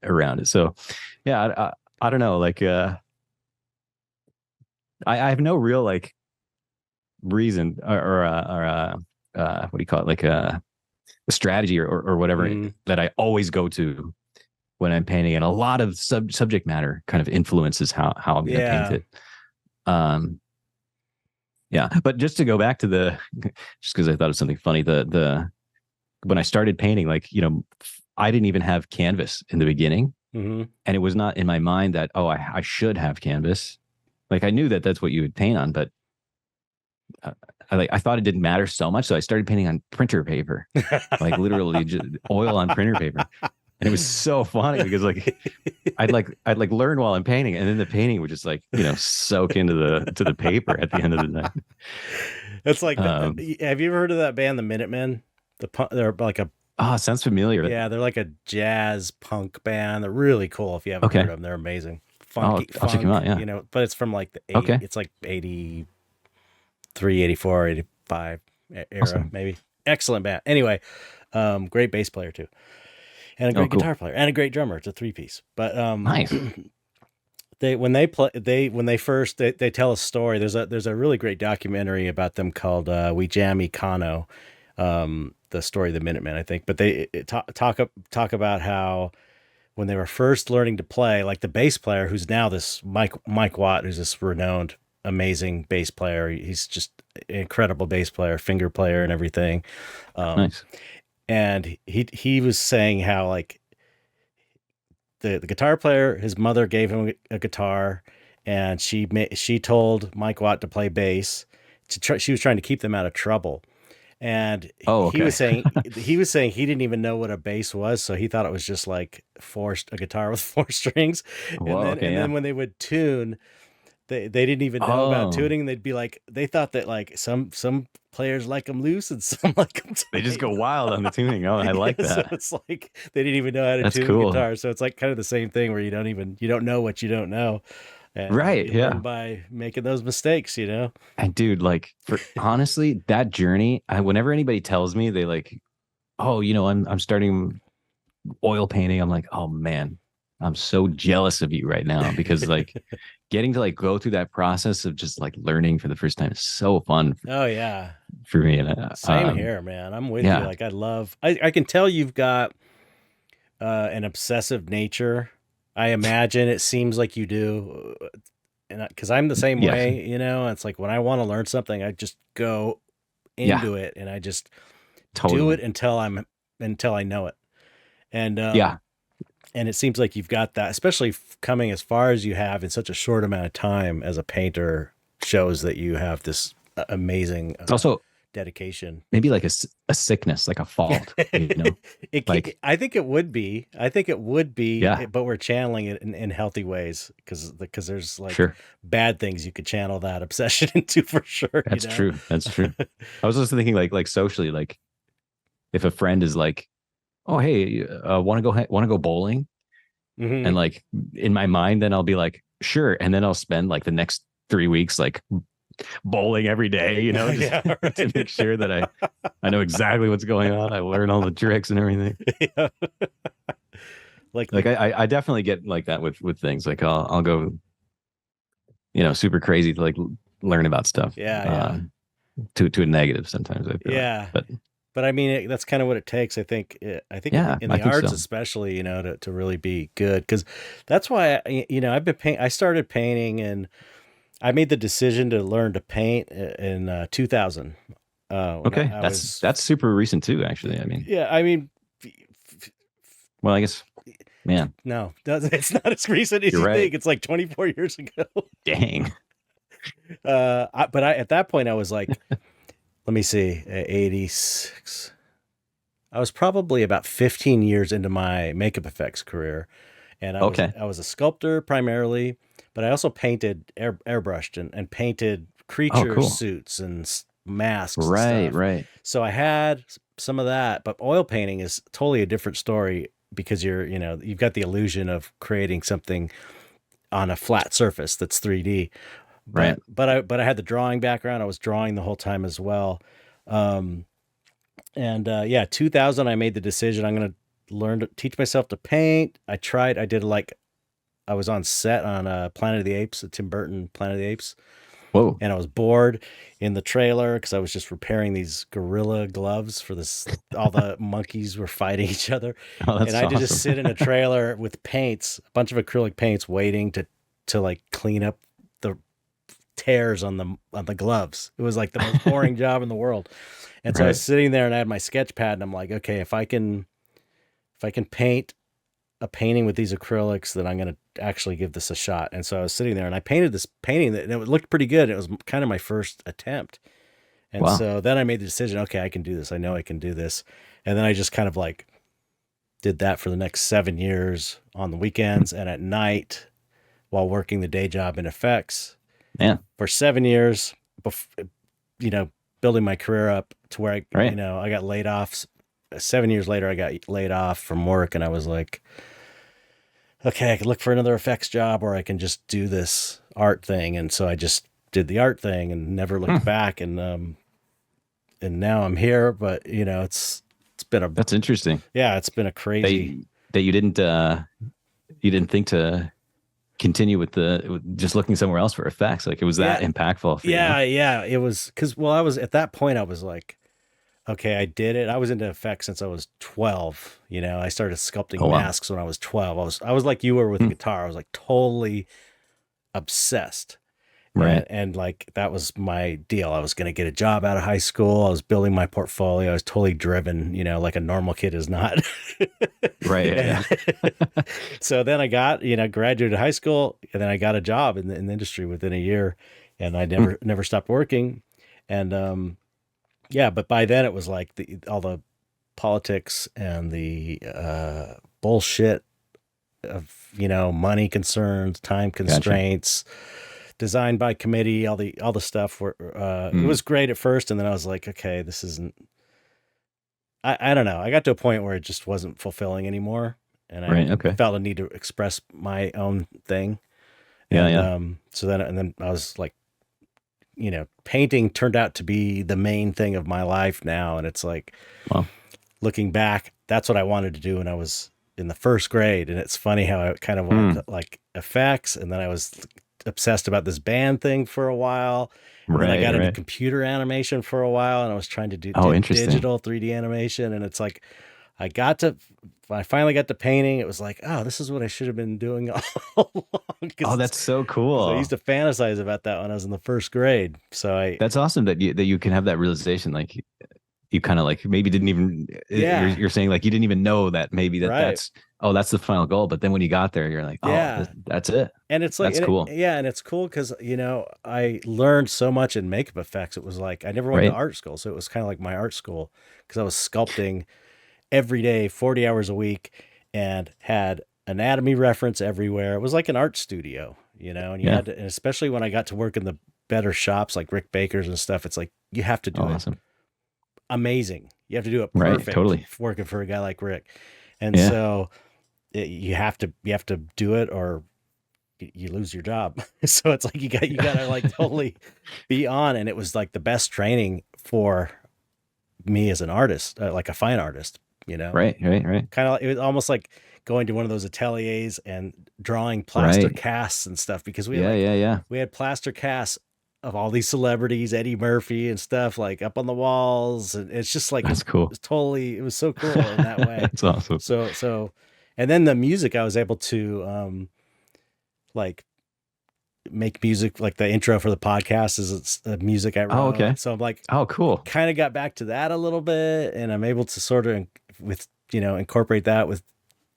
around it. So yeah, I don't know, like I have no real like reason or what do you call it, like a strategy or whatever that I always go to when I'm painting, and a lot of subject matter kind of influences how I'm going to paint it. Yeah. But just to go back to just because I thought of something funny, when I started painting, like, I didn't even have canvas in the beginning. Mm-hmm. And it was not in my mind that, oh, I should have canvas. Like, I knew that that's what you would paint on, but I thought it didn't matter so much. So I started painting on printer paper, like literally just oil on printer paper. And it was so funny because like I'd learn while I'm painting, and then the painting would just like, soak into the paper at the end of the night. It's like, have you ever heard of that band, the Minutemen? They're like sounds familiar. Yeah, they're like a jazz punk band. They're really cool. If you haven't heard of them, they're amazing. Funky, I'll check them out. Yeah, but it's from like it's like 83, 84, 85 era, awesome. Maybe. Excellent band. Anyway, great bass player too, and a great guitar player, and a great drummer. It's a 3-piece. But nice. They tell a story. There's a really great documentary about them called We Jam Econo. The story of the Minutemen, I think. But they talk about how when they were first learning to play, like the bass player, who's now this Mike Watt, who's this renowned, amazing bass player. He's just an incredible bass player, finger player, and everything. Nice. And he was saying how like the guitar player, his mother gave him a guitar, and she told Mike Watt to play bass. She was trying to keep them out of trouble. And he was saying he didn't even know what a bass was, so he thought it was just like a guitar with 4 strings. And then when they would tune, they didn't even know about tuning. They'd be like, they thought that like some players like them loose and some like them tight. They just go wild on the tuning. Oh, I like that. So it's like they didn't even know how to tune a guitar. So it's like kind of the same thing where you don't know what you don't know. And right. Yeah. By making those mistakes, And dude, like honestly, that journey, whenever anybody tells me they like, oh, I'm starting oil painting. I'm like, oh man, I'm so jealous of you right now because like getting to like go through that process of just like learning for the first time is so fun. Oh yeah. For me. And same here, man. I'm with you. Like I can tell you've got an obsessive nature. I imagine it seems like you do, and because I'm the same way, It's like when I want to learn something, I just go into it, and I just do it until I know it. And and it seems like you've got that, especially coming as far as you have in such a short amount of time as a painter, shows that you have this amazing. It's also dedication, maybe like a sickness, like a fault. I think it would be. But we're channeling it in healthy ways because there's like bad things you could channel that obsession into for sure. That's true. I was also thinking like socially, like if a friend is like, oh hey, want to go bowling, and like in my mind, then I'll be like sure, and then I'll spend like the next 3 weeks like bowling every day, to make sure that I know exactly what's going on. I learn all the tricks and everything. Yeah. like I definitely get like that with things. Like I'll go, super crazy to like learn about stuff. To a negative sometimes. I feel but I mean that's kind of what it takes. I think in the arts especially, to really be good, because that's why I started painting and I made the decision to learn to paint in 2000. Okay, that's super recent too, actually. I mean, well, I guess, man, no, it's not as recent as you think. It's like 24 years ago. Dang. But at that point, I was like, let me see, 86. I was probably about 15 years into my makeup effects career, and I was a sculptor primarily. But I also painted, airbrushed and painted creature suits and masks. Right, and stuff. Right. So I had some of that, but oil painting is totally a different story because you've got the illusion of creating something on a flat surface that's 3D. Right. But I had the drawing background. I was drawing the whole time as well. 2000, I made the decision I'm going to learn to teach myself to paint. I was on set on Planet of the Apes, Tim Burton Planet of the Apes. Whoa. And I was bored in the trailer because I was just repairing these gorilla gloves for this. All the monkeys were fighting each other. Oh, that's and I just sit in a trailer with paints, a bunch of acrylic paints, waiting to like clean up tears on the gloves. It was like the most boring job in the world. And so I Right. was sitting there and I had my sketch pad and I'm like, okay, if I can paint a painting with these acrylics, then I'm going to actually give this a shot. And so I was sitting there and I painted this painting and it looked pretty good. It was kind of my first attempt. And Wow. so then I made the decision, okay, I can do this. I know I can do this. And then I just kind of like did that for the next 7 years on the weekends and at night while working the day job in effects. Yeah. For 7 years, you know, building my career up to where I, Right. you know, I got laid off. 7 years later, I got laid off from work and I was like, okay, I could look for another effects job or I can just do this art thing. And so I just did the art thing and never looked back. And now I'm here, but you know, it's been That's interesting. it's been a crazy, That you didn't think to continue with just looking somewhere else for effects. Like it was that impactful for you. yeah, it was because, well, I was at that point, I was like, okay, I did it. I was into effects since I was 12. You know, I started sculpting masks when I was 12. I was like you were with the guitar. I was like totally obsessed. Right. And like, that was my deal. I was going to get a job out of high school. I was building my portfolio. I was totally driven, you know, like a normal kid is not. Right. Yeah. So then I got, you know, graduated high school and then I got a job in the industry within a year and I never stopped working. And, yeah, but by then it was like all the politics and the bullshit of, you know, money concerns, time constraints, designed by committee, all the stuff where it was great at first. And then I was like, okay, this isn't, I don't know. I got to a point where it just wasn't fulfilling anymore. And I felt a need to express my own thing. And, so then I was like, you know, painting turned out to be the main thing of my life now. And it's like, looking back, that's what I wanted to do when I was in the first grade. And it's funny how I kind of went to, like, effects. And then I was obsessed about this band thing for a while. And then I got into computer animation for a while and I was trying to do digital 3D animation. And it's like, when I finally got to painting, it was like, oh, this is what I should have been doing all along. Oh, that's so cool. I used to fantasize about that when I was in the first grade. So that's awesome that you can have that realization. Like you kind of like maybe didn't even, you're saying like you didn't even know that maybe that's the final goal. But then when you got there, you're like, oh, that's it. And it's like, that's cool. And it's cool because, you know, I learned so much in makeup effects. It was like, I never went to art school. So it was kind of like my art school because I was sculpting every day, 40 hours a week, and had anatomy reference everywhere. It was like an art studio, you know, and you had to, and especially when I got to work in the better shops like Rick Baker's and stuff, it's like, you have to do it amazing. You have to do it perfect. Right, totally. Working for a guy like Rick. And so you have to do it or you lose your job. So it's like, you gotta like totally be on. And it was like the best training for me as an artist, like a fine artist, you know? Right. Kind of, it was almost like going to one of those ateliers and drawing plaster casts and stuff because we had plaster casts of all these celebrities, Eddie Murphy and stuff, like up on the walls. And it's just like, that's cool. It was so cool in that way. That's awesome. So, and then the music, I was able to, like make music, like the intro for the podcast is the music I wrote. Oh, okay. So I'm like, oh, cool. Kind of got back to that a little bit, and I'm able to sort of incorporate that with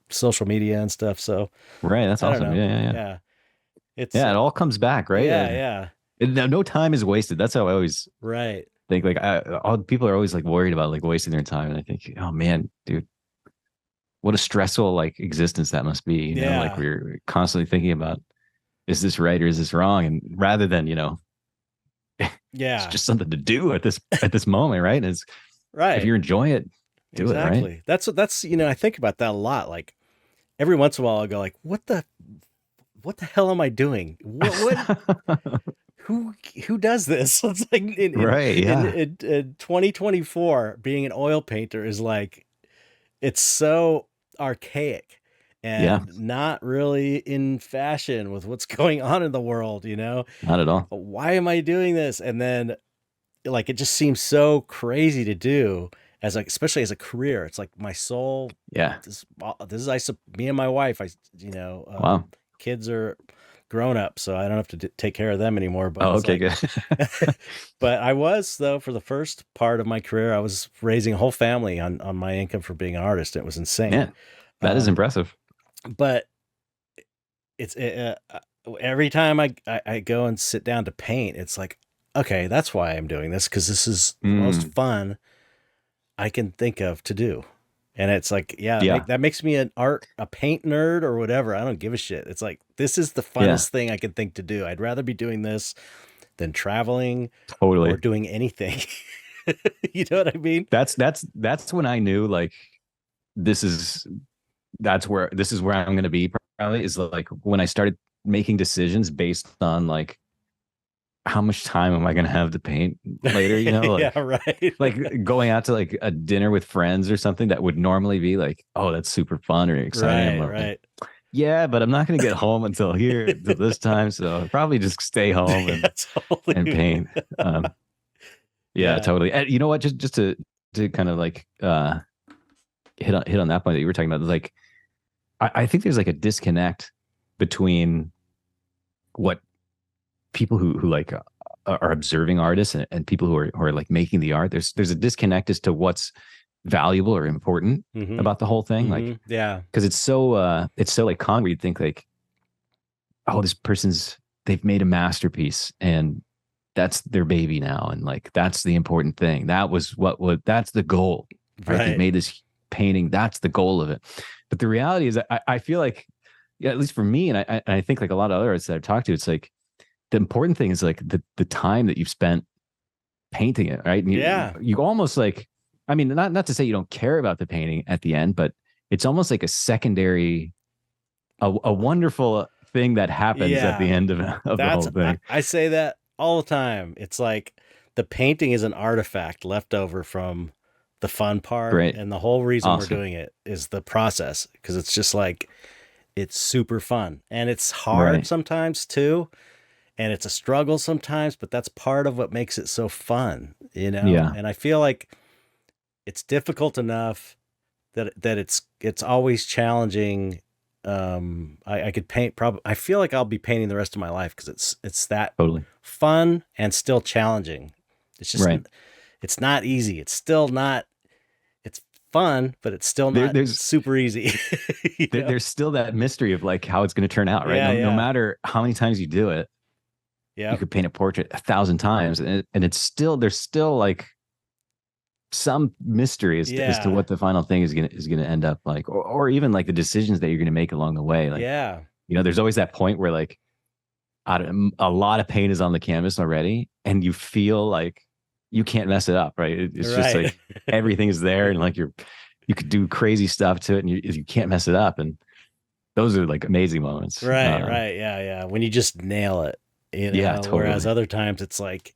social media and stuff. So that's awesome. Yeah. It's it all comes back, right? Yeah. No time is wasted. That's how I always think. Like all people are always like worried about like wasting their time, and I think, oh man, dude, what a stressful like existence that must be. You know, like we're constantly thinking about, is this right or is this wrong? And rather than, you know, it's just something to do at this moment, right? And it's if you're enjoying it, do it, right? That's you know, I think about that a lot. Like every once in a while I'll go like, what the hell am I doing? What who does this? It's like in 2024, being an oil painter is like, it's so archaic and not really in fashion with what's going on in the world, you know? Not at all. Why am I doing this? And then like, it just seems so crazy to do as like, especially as a career. It's like my soul. Yeah. This is me and my wife, kids are grown up, so I don't have to take care of them anymore. But Oh, it's okay, like, good. but I was though for the first part of my career, I was raising a whole family on my income for being an artist. It was insane. Man, that is impressive. But it's every time I go and sit down to paint, it's like, okay, that's why I'm doing this, because this is the most fun I can think of to do. And it's like, yeah, that makes me a paint nerd or whatever. I don't give a shit. It's like, this is the funnest thing I can think to do. I'd rather be doing this than traveling or doing anything. You know what I mean? That's when I knew like this is where I'm going to be, probably, is like when I started making decisions based on like how much time am I going to have to paint later, you know? Like, yeah, right. Like going out to like a dinner with friends or something that would normally be like, oh, that's super fun or exciting. Right. Yeah, but I'm not going to get home until this time, so I'll probably just stay home and paint. Yeah, totally. And you know what? Just to kind of like hit on that point that you were talking about, like I think there's like a disconnect between what people who like are observing artists and people who are like making the art. There's a disconnect as to what's valuable or important about the whole thing. Like, because it's so like concrete. You think like, oh, this person's, they've made a masterpiece and that's their baby now, and like that's the important thing. That was that's the goal, right? They made this painting. That's the goal of it. But the reality is, I feel like, yeah, at least for me, and I think like a lot of other artists that I've talked to, it's like the important thing is like the time that you've spent painting it, right? And you almost like, I mean, not to say you don't care about the painting at the end, but it's almost like a secondary, a wonderful thing that happens at the end of the whole thing. I say that all the time. It's like the painting is an artifact left over from the fun part. Great. And the whole reason we're doing it is the process, because it's just like, it's super fun and it's hard sometimes too. And it's a struggle sometimes, but that's part of what makes it so fun, you know? Yeah. And I feel like it's difficult enough that it's always challenging. I could paint I feel like I'll be painting the rest of my life, because it's that fun and still challenging. It's just, it's not easy. It's still not, it's fun, but it's still not super easy. There's still that mystery of like how it's going to turn out, right? No matter how many times you do it, you could paint a portrait 1,000 times and it's still, there's still like some mystery as to what the final thing is gonna end up like, or even like the decisions that you're gonna make along the way. Like, you know, there's always that point where like a lot of paint is on the canvas already, and you feel like you can't mess it up, right? It's just like everything is there, and like you could do crazy stuff to it, and you can't mess it up, and those are like amazing moments, right, when you just nail it, you know. Totally. Whereas other times it's like,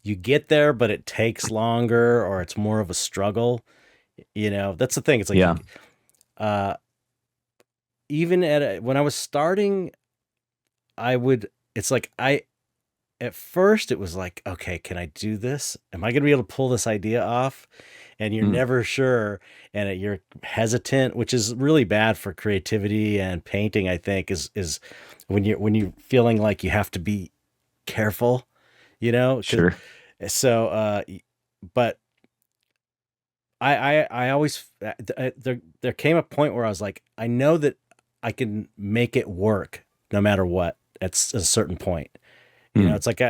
you get there, but it takes longer, or it's more of a struggle. You know, that's the thing. It's like, even when I was starting, at first it was like, okay, can I do this? Am I going to be able to pull this idea off? And you're never sure. And you're hesitant, which is really bad for creativity and painting, I think, is when you're feeling like you have to be careful, you know? Sure. So, but I always, there came a point where I was like, I know that I can make it work no matter what at a certain point. You know, it's like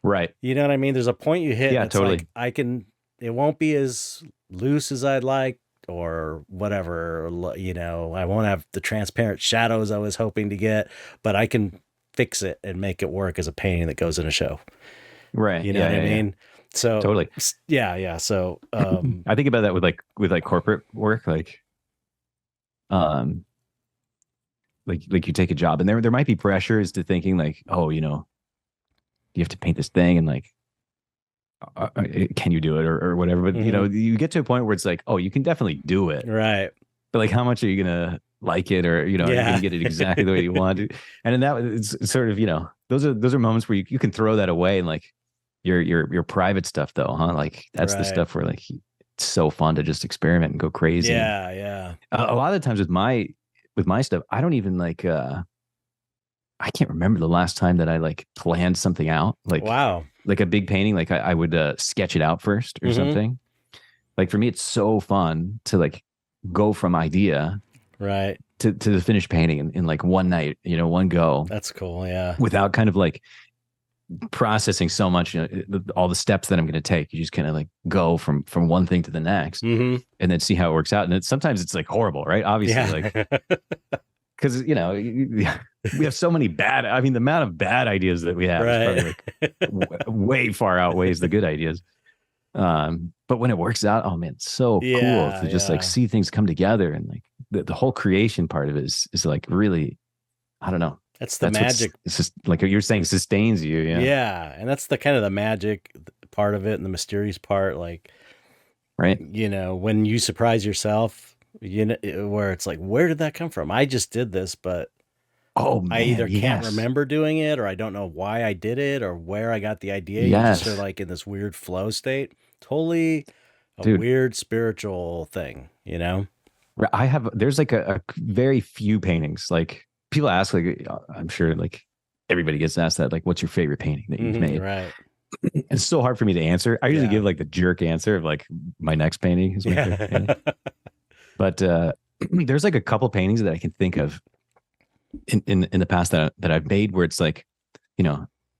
right. You know what I mean? There's a point you hit. Yeah, totally. Like it won't be as loose as I'd like or whatever, you know, I won't have the transparent shadows I was hoping to get, but I can fix it and make it work as a painting that goes in a show. Right. You know what I mean? So totally. Yeah. So, I think about that with like corporate work, like you take a job and there might be pressures to thinking like, oh, you know, you have to paint this thing and like, can you do it or whatever? But you know, you get to a point where it's like, oh, you can definitely do it. Right. But like, how much are you going to like it? Or, you know, are you going to get it exactly the way you want to? And in that, it's sort of, you know, those are moments where you can throw that away and like your private stuff though, huh? Like that's the stuff where like, it's so fun to just experiment and go crazy. Yeah. A lot of the times with my stuff, I don't even like, I can't remember the last time that I like planned something out. Wow. Like a big painting. Like I would sketch it out first or something. Like for me, it's so fun to like go from idea Right. to the finished painting in like one night, one go. That's cool. Yeah. Without kind of like processing so much, all the steps that I'm going to take. You just kind of like go from one thing to the next and then see how it works out. And sometimes it's like horrible, right? Obviously, like, because, we have so many the amount of bad ideas that we have is probably like way far outweighs the good ideas. But when it works out, oh man, it's so cool to just like see things come together, and like the whole creation part of it is like really, I don't know. That's magic. It's just like you're saying, sustains you. Yeah. Yeah. And that's the kind of the magic part of it and the mysterious part. Like, right. When you surprise yourself, where it's like, where did that come from? I just did this, but I either can't remember doing it, or I don't know why I did it, or where I got the idea. You just are like in this weird flow state. Totally weird spiritual thing, there's like a very few paintings. Like people ask, like, I'm sure like everybody gets asked that, like, what's your favorite painting that you've made? Right. It's so hard for me to answer. I usually give like the jerk answer of like my next painting is my favorite painting. But there's like a couple paintings that I can think of in the past that I've made where it's like,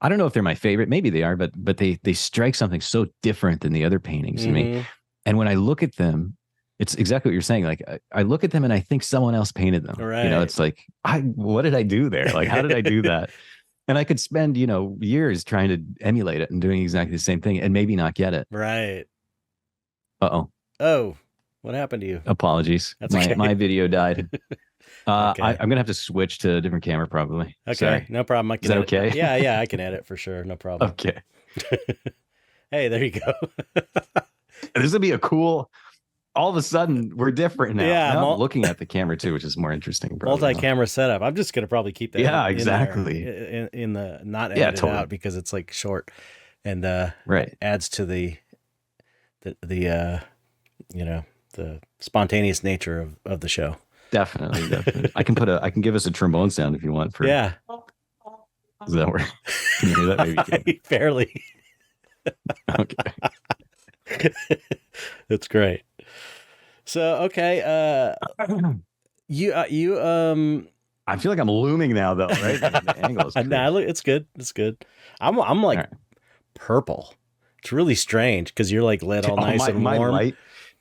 I don't know if they're my favorite. Maybe they are, but they strike something so different than the other paintings to me. And when I look at them, it's exactly what you're saying. Like I look at them and I think someone else painted them. Right. It's like, what did I do there? Like, how did I do that? And I could spend, years trying to emulate it and doing exactly the same thing and maybe not get it. Right. Uh-oh. Oh, what happened to you? Apologies. That's okay. My video died. Okay. I'm going to have to switch to a different camera probably. Okay. Sorry. No problem. Is that okay? Yeah, I can edit for sure. No problem. Okay. Hey, there you go. This would be a cool, all of a sudden we're different now. Yeah. Now I'm looking at the camera too, which is more interesting. Multi-camera setup. I'm just going to probably keep that. Yeah, exactly. In the not edit it out because it's like short and adds to the spontaneous nature of the show. Definitely. I can give us a trombone sound if you want. Yeah. Does that work? Can you hear that? Maybe you can. Barely. Okay. That's great. So, okay. You I feel like I'm looming now though, right? The angle is nah, it's good. It's good. I'm like purple. It's really strange because you're like lit all nice and warm.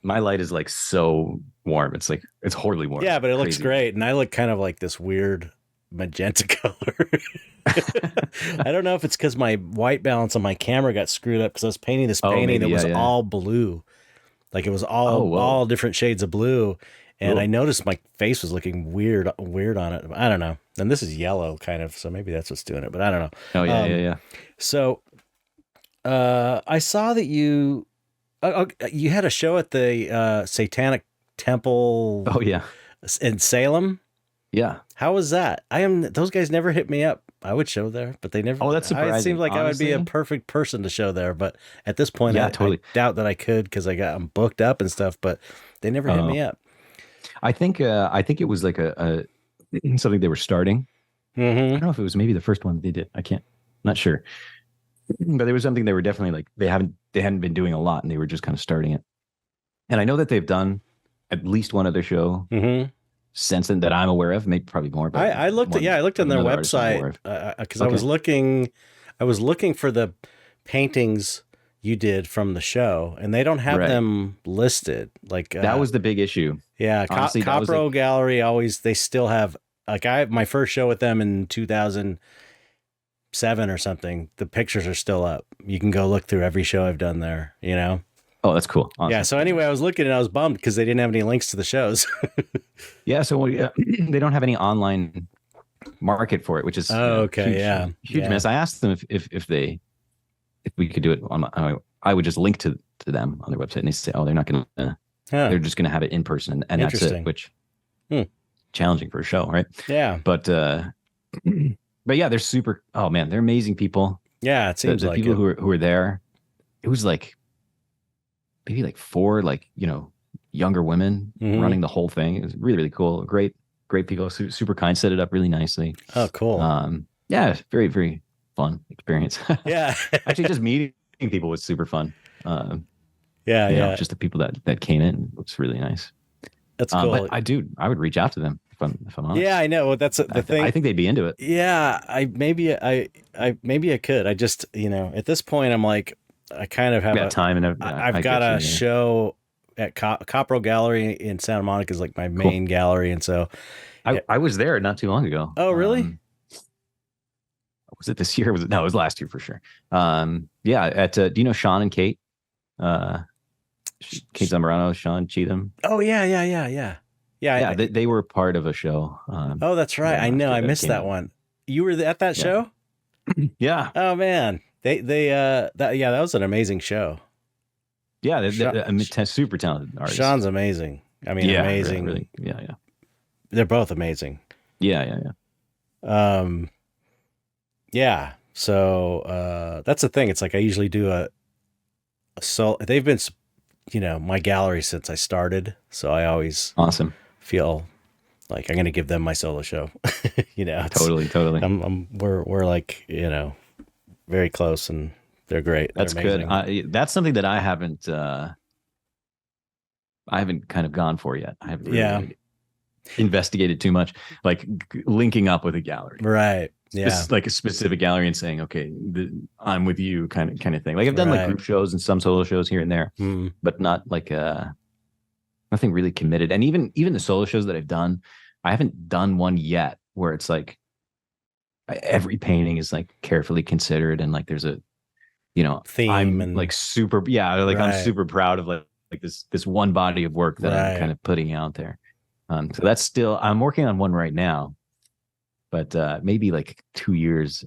My light is like so warm. It's like, it's horribly warm. Yeah, but it looks great. And I look kind of like this weird magenta color. I don't know if it's because my white balance on my camera got screwed up because I was painting this painting that was all blue. Like it was all different shades of blue. And I noticed my face was looking weird on it. I don't know. And this is yellow kind of, so maybe that's what's doing it, but I don't know. Oh, yeah. So I saw that you had a show at the Satanic Temple. Oh, yeah. In Salem. Yeah. How was that? Those guys never hit me up. I would show there, but they never. Oh, that's surprising. It seemed like honestly, I would be a perfect person to show there, but at this point, I doubt that I could because I'm booked up and stuff. But they never hit me up. I think it was like a something they were starting. Mm-hmm. I don't know if it was maybe the first one that they did. Not sure. But there was something they were definitely like they hadn't been doing a lot, and they were just kind of starting it. And I know that they've done at least one other show since then that I'm aware of, maybe probably more. But I looked on their website because I was looking for the paintings you did from the show, and they don't have them listed. Like that was the big issue. Yeah, honestly, Copro Gallery they still have my first show with them in 2007 or something. The pictures are still up. You can go look through every show I've done there. Oh, that's cool. Awesome. Yeah. So anyway, I was looking and I was bummed because they didn't have any links to the shows. Yeah. So they don't have any online market for it, which is huge miss. I asked them if we could do it on I would just link to them on their website, and they say, oh, they're not going to. They're just going to have it in person, and that's it. Which challenging for a show, right? Yeah. But yeah, they're super. Oh man, they're amazing people. Yeah, it seems the like people who are there. It was like maybe like 4 younger women running the whole thing. It was really, really cool. Great people, super kind. Set it up really nicely. Oh, cool. Yeah, very, very fun experience. Yeah. Actually, just meeting people was super fun. Um, Yeah, yeah. just the people that came in was really nice. That's But cool. I would reach out to them if I'm Yeah, honest. I know. Well, that's the I thing. think they'd be into it. Yeah, maybe I could. I just, at this point I'm like I kind of have Yeah, time and I've I got get you. a Yeah. show at Copro Gallery in Santa Monica is like my Cool. main gallery, and so yeah. I was there not too long ago. Oh, really? Was it this year? Was it? No, it was last year for sure. Yeah. At do you know Sean and Kate? Uh, Kate Zamorano, Sean Cheatham. Oh, yeah, yeah, yeah, yeah. Yeah, Yeah, they were part of a show. oh, that's right. I know. Last year I that missed came that out. one. You were at that Yeah, show? yeah, Oh man. That was an amazing show. yeah. Sean, I mean, super talented artists. Sean's amazing. I mean, Yeah, really, amazing. really. Yeah, yeah, They're both amazing. yeah, yeah, yeah. Um, yeah. So that's the thing. It's like I usually do a solo. They've been, my gallery since I started, so I always Awesome. feel like I'm going to give them my solo show. It's Totally, totally. we're like very close, and they're great. They're That's good. amazing. That's something that I haven't kind of gone for yet. I haven't really, Yeah. really investigated too much, like linking up with a gallery. Right. Yeah. Like a specific gallery and saying, okay, I'm with you kind of thing. Like I've done like group shows and some solo shows here and there, but not like nothing really committed. And even the solo shows that I've done, I haven't done one yet where it's like every painting is like carefully considered and like there's a theme I'm and like super like right. I'm super proud of like this one body of work that I'm kind of putting out there. So that's still I'm working on one right now, but maybe like 2 years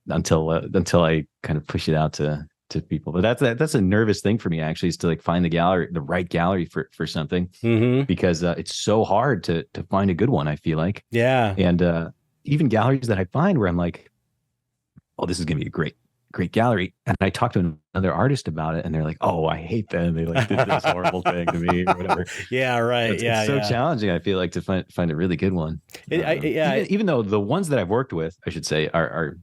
until I kind of push it out to people. But that's a nervous thing for me actually, is to like find the right gallery for something, because it's so hard to find a good one. I feel like, yeah, and even galleries that I find where I'm like, oh, this is gonna be a great gallery, and I talk to another artist about it, and they're like, oh, I hate them. They like did this horrible thing to me or whatever. Yeah, right. It's so challenging. I feel like to find a really good one. Even though the ones that I've worked with, I should say, are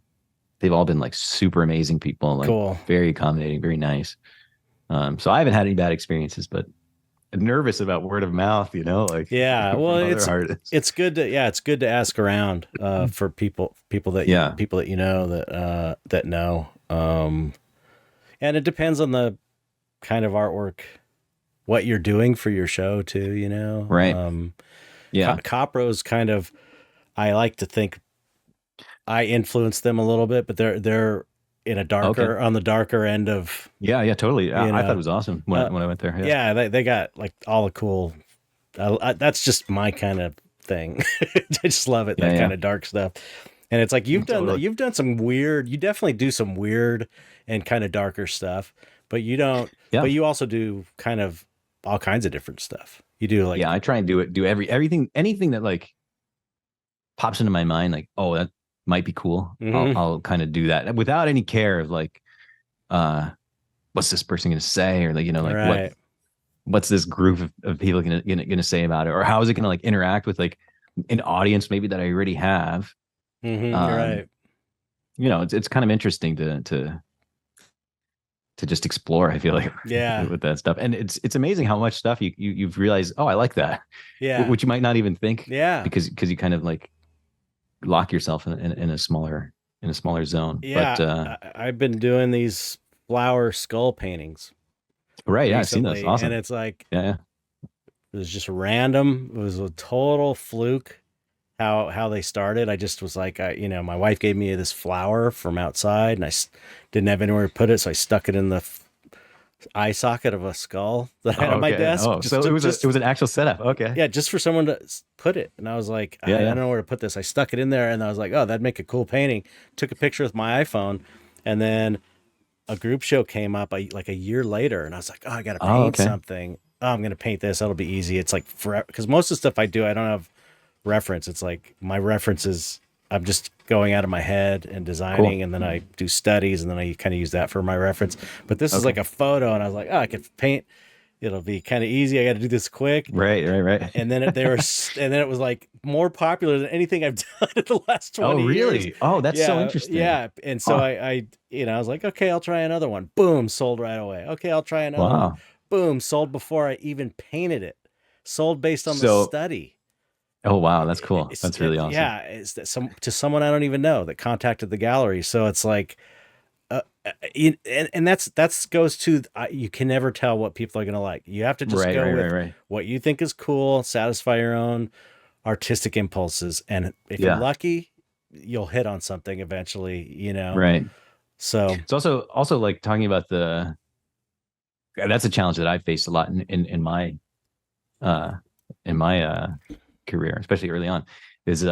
they've all been like super amazing people, like cool, very accommodating, very nice. So I haven't had any bad experiences, but I'm nervous about word of mouth, like well, it's good to ask around for people that know. And it depends on the kind of artwork, what you're doing for your show too, right. Copro's kind of, I like to think I influenced them a little bit, but they're in a darker on the darker end of. Yeah, totally. I thought it was awesome when I went there. Yeah, they got like all the cool. That's just my kind of thing. I just love it, that kind of dark stuff. And it's like you've done some weird. You definitely do some weird and kind of darker stuff, but you don't. Yeah. But you also do kind of all kinds of different stuff. You do like I try and do anything that like pops into my mind, like, oh, that might be cool. I'll kind of do that without any care of like, what's this person going to say, or like like what's this group of people going to say about it, or how is it going to like interact with like an audience maybe that I already have. Right. It's kind of interesting to just explore. I feel like with that stuff, and it's amazing how much stuff you've realized. Oh, I like that. Yeah, which you might not even think. Yeah, because you kind of like lock yourself in a smaller zone. Yeah, but I've been doing these flower skull paintings. Right. Yeah, I've seen those. Awesome. And it's like it was just random. It was a total fluke. How they started. I just was like, my wife gave me this flower from outside, and I didn't have anywhere to put it, so I stuck it in the eye socket of a skull that I had on my desk. Oh, so it was an actual setup. Okay. Yeah, just for someone to put it. And I was like, I don't know where to put this. I stuck it in there, and I was like, oh, that'd make a cool painting. Took a picture with my iPhone, and then a group show came up like a year later, and I was like, oh, I got to paint something. Oh, I'm going to paint this. That'll be easy. It's like forever, because most of the stuff I do, I don't have reference. It's like my references, I'm just going out of my head and designing, and then I do studies, and then I kind of use that for my reference. But this is like a photo, and I was like, oh, I could paint it'll be kind of easy. I got to do this quick. Right. And then it was like more popular than anything I've done in the last 20 Oh, really? years. Oh, that's so Yeah, interesting. yeah. And so Huh. I was like, okay, I'll try another one. Boom, sold right away. Okay, I'll try another one. Wow. Boom, sold before I even painted it. Sold based on the So, study. oh, wow. That's cool. That's really awesome. Yeah, it's that to someone I don't even know that contacted the gallery. So it's like, and that's goes to you can never tell what people are gonna like. You have to just go with what you think is cool, satisfy your own artistic impulses, and if you're lucky, you'll hit on something eventually. You know, right? So it's also like talking about that's a challenge that I faced a lot in my career, especially early on, is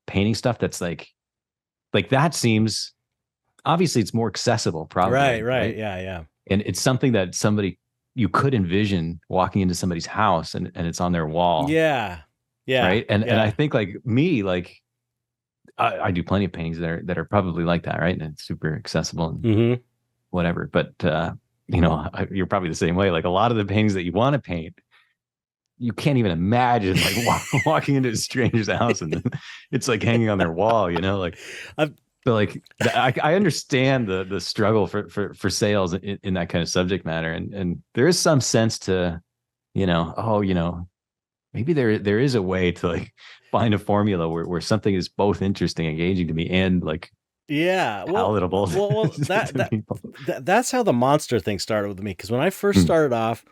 painting stuff that's like that seems obviously it's more accessible, probably. Right. Yeah. And it's something that you could envision walking into somebody's house and it's on their wall. Yeah. Right. And I think like me, like I do plenty of paintings that are probably like that, right? And it's super accessible and whatever. But you're probably the same way. Like a lot of the paintings that you want to paint, you can't even imagine like walking into a stranger's house and it's like hanging on their wall, like. So like I understand the struggle for sales in that kind of subject matter, and there is some sense to, maybe there is a way to like find a formula where something is both interesting, engaging to me, and like palatable. Well, that's how the monster thing started with me. Because when I first started off,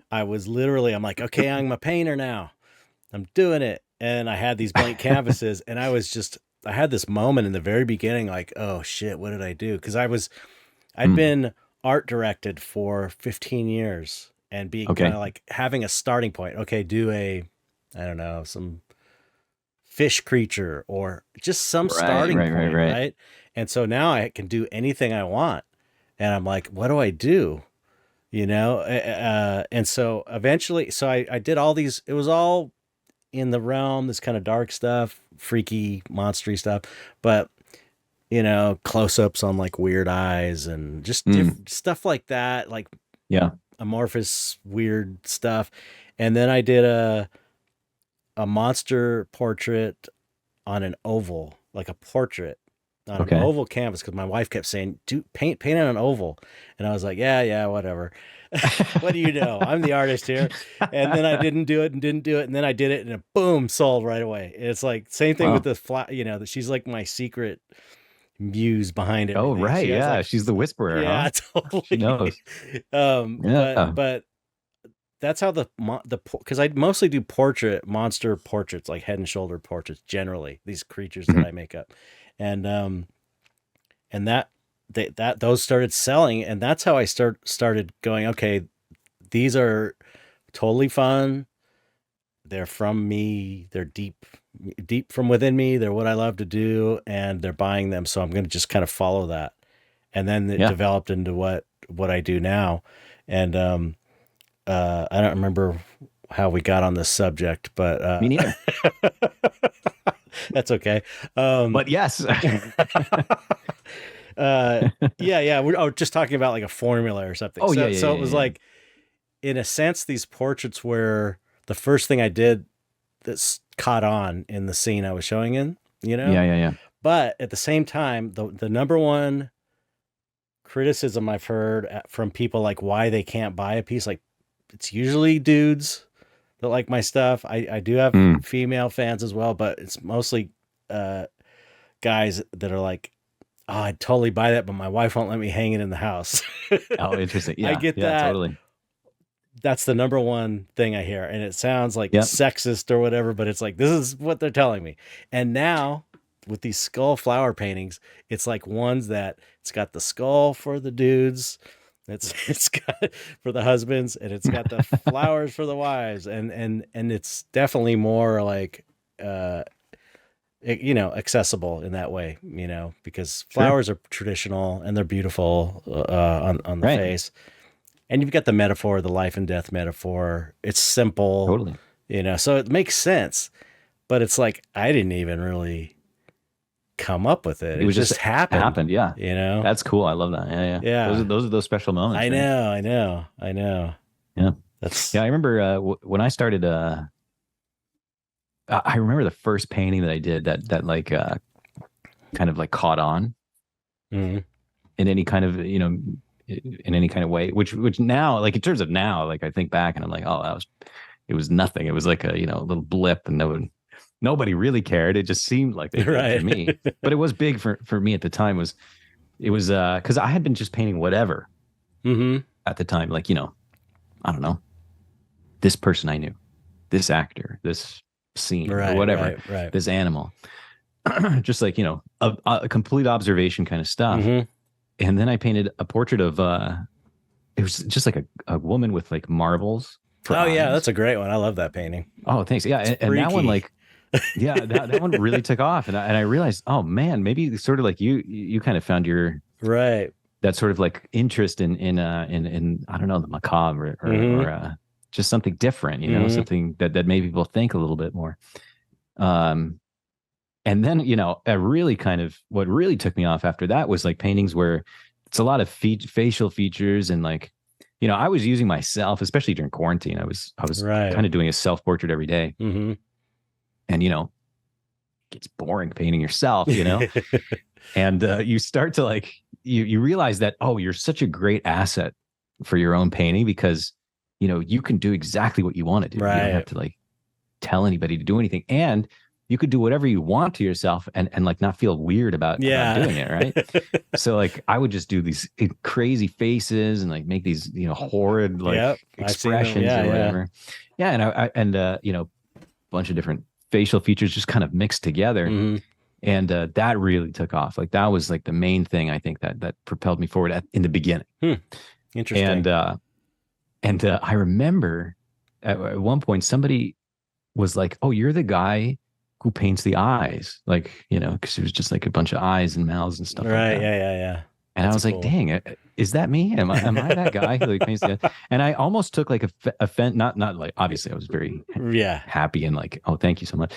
I was I'm like, okay, I'm a painter now, I'm doing it, and I had these blank canvases, and I had this moment in the very beginning, like, oh shit, what did I do? Because I'd been art directed for 15 years and being kind of like having a starting point. Okay, do I don't know, some fish creature or just some starting point, right? And so now I can do anything I want. And I'm like, what do I do? And so eventually, I did all these, it was all in the realm, this kind of dark stuff, freaky, monstery stuff, but close-ups on like weird eyes and just stuff like that, like amorphous, weird stuff. And then I did a monster portrait on an oval, like a portrait on an oval canvas, because my wife kept saying, paint on an oval, and I was like, yeah, whatever. What do you know? I'm the artist here. And then I didn't do it, and then I did it, and it boom, sold right away. It's like same thing with the flat. That she's like my secret muse behind it. Oh right, she's the whisperer. Yeah, totally. She knows. But that's how because I mostly do monster portraits, like head and shoulder portraits. Generally, these creatures that I make up, and those started selling, and that's how I started going, okay, these are totally fun. They're from me. They're deep from within me. They're what I love to do, and they're buying them. So I'm going to just kind of follow that. And then it developed into what I do now. And I don't remember how we got on this subject, but me neither. That's okay. But yes. We're just talking about like a formula or something. So it was like, in a sense, these portraits were the first thing I did that's caught on in the scene I was showing in, Yeah. But at the same time, the number one criticism I've heard from people, like why they can't buy a piece, like it's usually dudes that like my stuff. I do have female fans as well, but it's mostly guys that are like, oh, I'd totally buy that, but my wife won't let me hang it in the house. Oh, interesting. Yeah, I get that. Totally. That's the number one thing I hear. And it sounds like sexist or whatever, but it's like, this is what they're telling me. And now with these skull flower paintings, it's like ones that it's got the skull for the dudes, it's got for the husbands, and it's got the flowers for the wives. And it's definitely more like, accessible in that way, because flowers are traditional and they're beautiful on the face. And you've got the metaphor, the life and death metaphor. It's simple, totally. So it makes sense. But it's like I didn't even really come up with it. It was just happened. It happened, yeah. That's cool. I love that. Yeah. Those are those special moments. I know. Yeah. That's Yeah, I remember when I started. I remember the first painting that I did that like kind of like caught on mhm. in any kind of in any kind of way. Which now, like in terms of now, like I think back and I'm like, oh, it was nothing. It was like a a little blip, and nobody really cared. It just seemed like they did to Right. me, but it was big for me at the time. It was because I had been just painting whatever Hmm. at the time, like I don't know, this person I knew, this actor, this scene or Right, whatever, right, right. this animal, just like a complete observation kind of stuff. Hmm. And then I painted a portrait of it was just like a woman with like marbles for Oh yeah, eyes. that's a great one. I love that painting. Oh, thanks. Yeah, It's and that one, freaky. like, yeah, that one really took off, and I realized, oh man, maybe sort of like you kind of found your Right. that sort of like interest in I don't know, the macabre Hmm. or just something different, Hmm. something that made people think a little bit more. Um, and then a really kind of what really took me off after that was like paintings where it's a lot of facial features and like I was using myself, especially during quarantine. I was Right. kind of doing a self portrait every day, Hmm. and it gets boring painting yourself, and you start to like you realize that, oh, you're such a great asset for your own painting because you can do exactly what you want to do. You don't have Right. to like tell anybody to do anything, and you could do whatever you want to yourself and like not feel weird about Yeah. doing it, right? So like I would just do these crazy faces and like make these horrid like Yep. I've seen them. expressions Yeah, or yeah. whatever. Yeah, and a bunch of different facial features just kind of mixed together, Hmm. and that really took off. Like that was like the main thing I think that propelled me forward in the beginning. Hmm. Interesting. And I remember at one point somebody was like, "Oh, you're the guy who paints the eyes," like because it was just like a bunch of eyes and mouths and stuff like Right. that. Yeah, yeah, yeah. And I That's a was like, cool. "Dang, is that me? Am I that guy who like paints the?" And I almost took like not like obviously I was very Yeah. happy and like, "Oh, thank you so much,"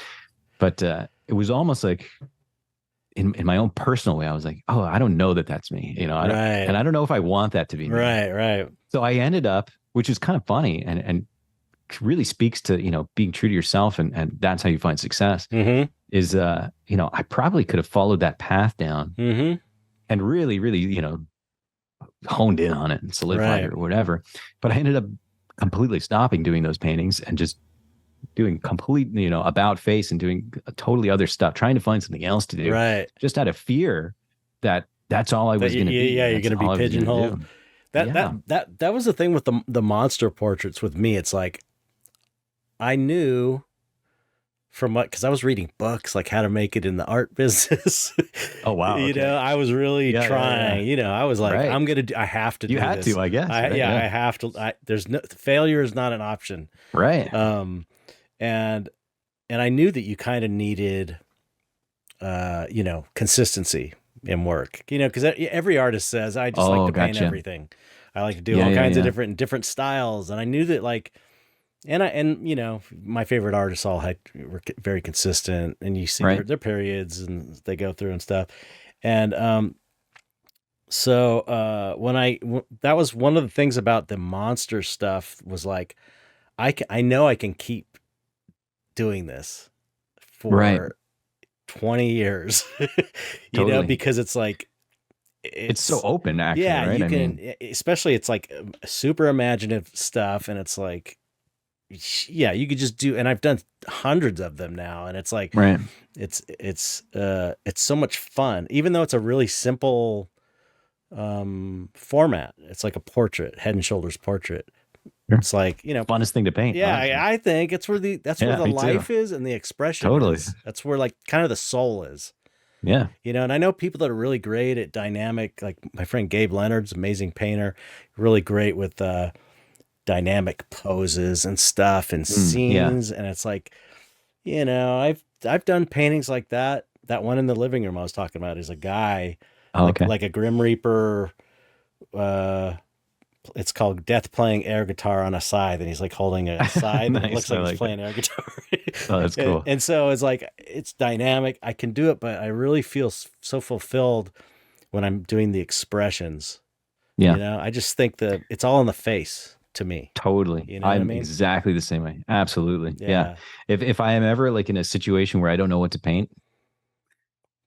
but it was almost like in my own personal way, I was like, "Oh, I don't know that that's me," Right. and I don't know if I want that to be me. Right. Right. So I ended up, which is kind of funny and really speaks to being true to yourself, and that's how you find success. Hmm. Is I probably could have followed that path down Hmm. and really really honed in on it and solidified Right. it or whatever, but I ended up completely stopping doing those paintings and just doing complete about face and doing totally other stuff, trying to find something else to do, Right. just out of fear that that's all I That was going to be, yeah, and you're that's going to be all I was going to pigeonholed. do. That that Yeah. that was the thing with the monster portraits with me. It's like I knew from what, because I was reading books like how to make it in the art business. Oh wow. Okay. I was really Yeah. Yeah. Yeah. trying. I was like, Right. I have to You do had this. to, I guess. Right. I Yeah. have to. There's no failure is not an option. Right. Um, and I knew that you kind of needed, consistency in work. Because every artist says, I just like Oh, to paint gotcha. everything. I like to do Yeah. all Yeah. kinds of Yeah. different styles, and I knew that like my favorite artists all were very consistent, and you see Right. their periods and they go through and stuff. And so that was one of the things about the monster stuff was like I know I can keep doing this Right. for 20 years, Totally. because it's like It's so it's open, actually. yeah, Right. you I can, mean, especially it's like super imaginative stuff, and it's like yeah, you could just do, and I've done hundreds of them now, and it's like right. it's so much fun, even though it's a really simple format. It's like a portrait, head and shoulders portrait. Sure. It's like, Funnest thing to paint, yeah, honestly. I think it's where that's where Yeah, the me too. life is and the expression Totally. is. That's where like kind of the soul is. Yeah. And I know people that are really great at dynamic, like my friend Gabe Leonard's amazing painter, really great with dynamic poses and stuff and Yeah. scenes. And it's like, I've done paintings like that. That one in the living room I was talking about is a guy Oh, okay. like a Grim Reaper. Uh, it's called Death playing air guitar on a scythe, and he's like holding a scythe, and it Nice. looks I like he's like playing it. air guitar. Oh, that's cool. And so it's like it's dynamic. I can do it, but I really feel so fulfilled when I'm doing the expressions. Yeah. I just think that it's all in the face. to me. Totally. You know what I I'm mean? exactly the same way. Absolutely. Yeah. Yeah. If I am ever like in a situation where I don't know what to paint,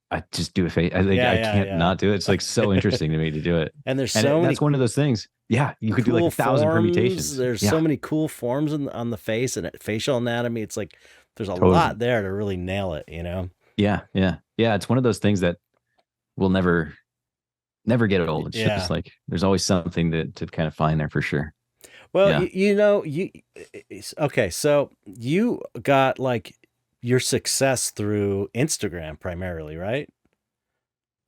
I just do a face. I think Yeah, I yeah, can't yeah. not do it. It's like so interesting to me to do it. And there's And so many that's one of those things. Yeah. You could do like cool 1,000 forms. permutations. There's Yeah. so many cool forms on the face and facial anatomy. It's like there's a Totally. lot there to really nail it, you know? Yeah. Yeah. Yeah. It's one of those things that will never get old. It's Yeah. just like there's always something to kind of find there for sure. Well, Yeah. you know, okay, so you got like your success through Instagram primarily, right?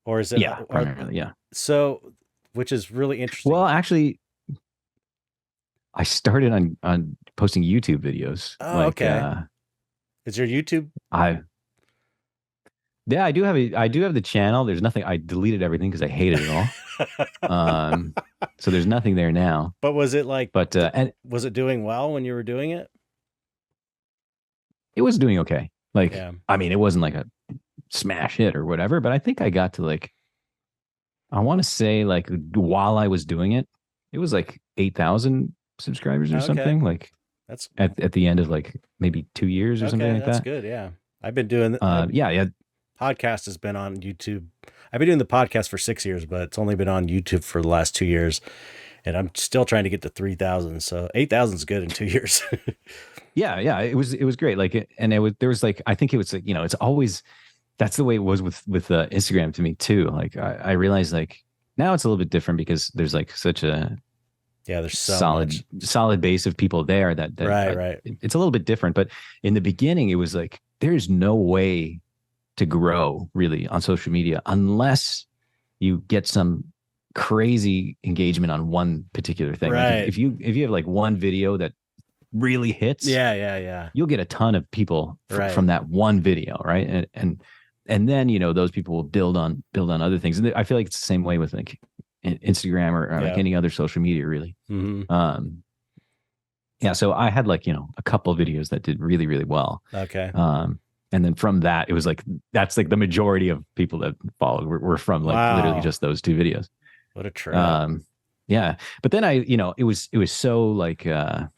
Or is it Yeah. Primarily. Yeah. so which is really interesting. Well, actually, I started on posting YouTube videos. Oh, Like okay. Is your YouTube? I yeah, I do have the channel. There's nothing. I deleted everything because I hated it all. So there's nothing there now. But was it like But and was it doing well when you were doing it? it was doing okay. Like Yeah. I mean, it wasn't like a smash hit or whatever, but I think I got to like I want to say like while I was doing it, it was like 8,000 subscribers or Okay. something. Like That's at the end of like maybe 2 years or something like that's that. good, yeah. I've been doing Yeah. podcast has been on YouTube. I've been doing the podcast for 6 years, but it's only been on YouTube for the last 2 years. And I'm still trying to get to 3,000. So 8,000 is good in 2 years. Yeah. It was great. Like, and there was like, I think it was like, it's always, that's the way it was with Instagram to me too. Like I realized like now it's a little bit different because there's like such a there's so solid base of people there that right. It's a little bit different. But in the beginning, it was like, there's no way to grow really on social media unless you get some crazy engagement on one particular thing. Right. Like if you have like one video that really hits, yeah, you'll get a ton of people from that one video, right? And then those people will build on other things. And I feel like it's the same way with like Instagram or like any other social media, really. Mm-hmm. Yeah. So I had like a couple of videos that did really, really well. Okay. And then from that, it was like that's like the majority of people that followed were from like literally just those two videos. What a trip. Yeah. But then it was so like there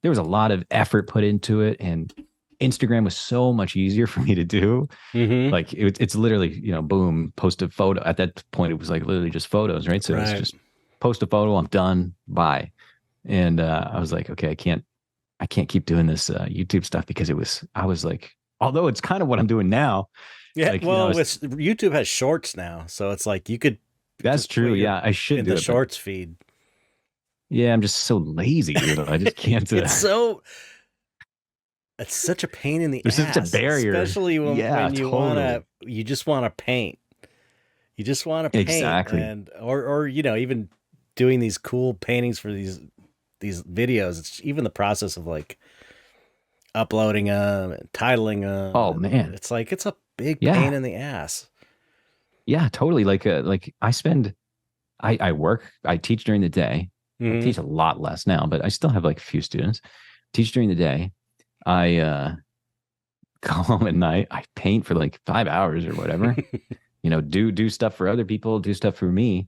was a lot of effort put into it, and Instagram was so much easier for me to do. Mm-hmm. Like it's literally, boom, post a photo. At that point, it was like literally just photos, right? So it's just post a photo, I'm done, bye. And I was like, okay, I can't keep doing this YouTube stuff because I was like, although it's kind of what I'm doing now. Yeah, like, well, YouTube has shorts now, so it's like you could. That's true. Yeah, I should in do the it, shorts feed. Yeah, I'm just so lazy, dude. I just can't. It's such a pain in the ass. There's such a barrier, especially when you just want to paint. You just want to paint, exactly, and or even doing these cool paintings for these videos. It's even the process of like uploading them and titling them. Oh man, it's like it's a big pain in the ass. Yeah, totally. Like I work, I teach during the day. Mm-hmm. I teach a lot less now, but I still have like a few students. Teach during the day. I go home at night. I paint for like 5 hours or whatever. Do stuff for other people, do stuff for me.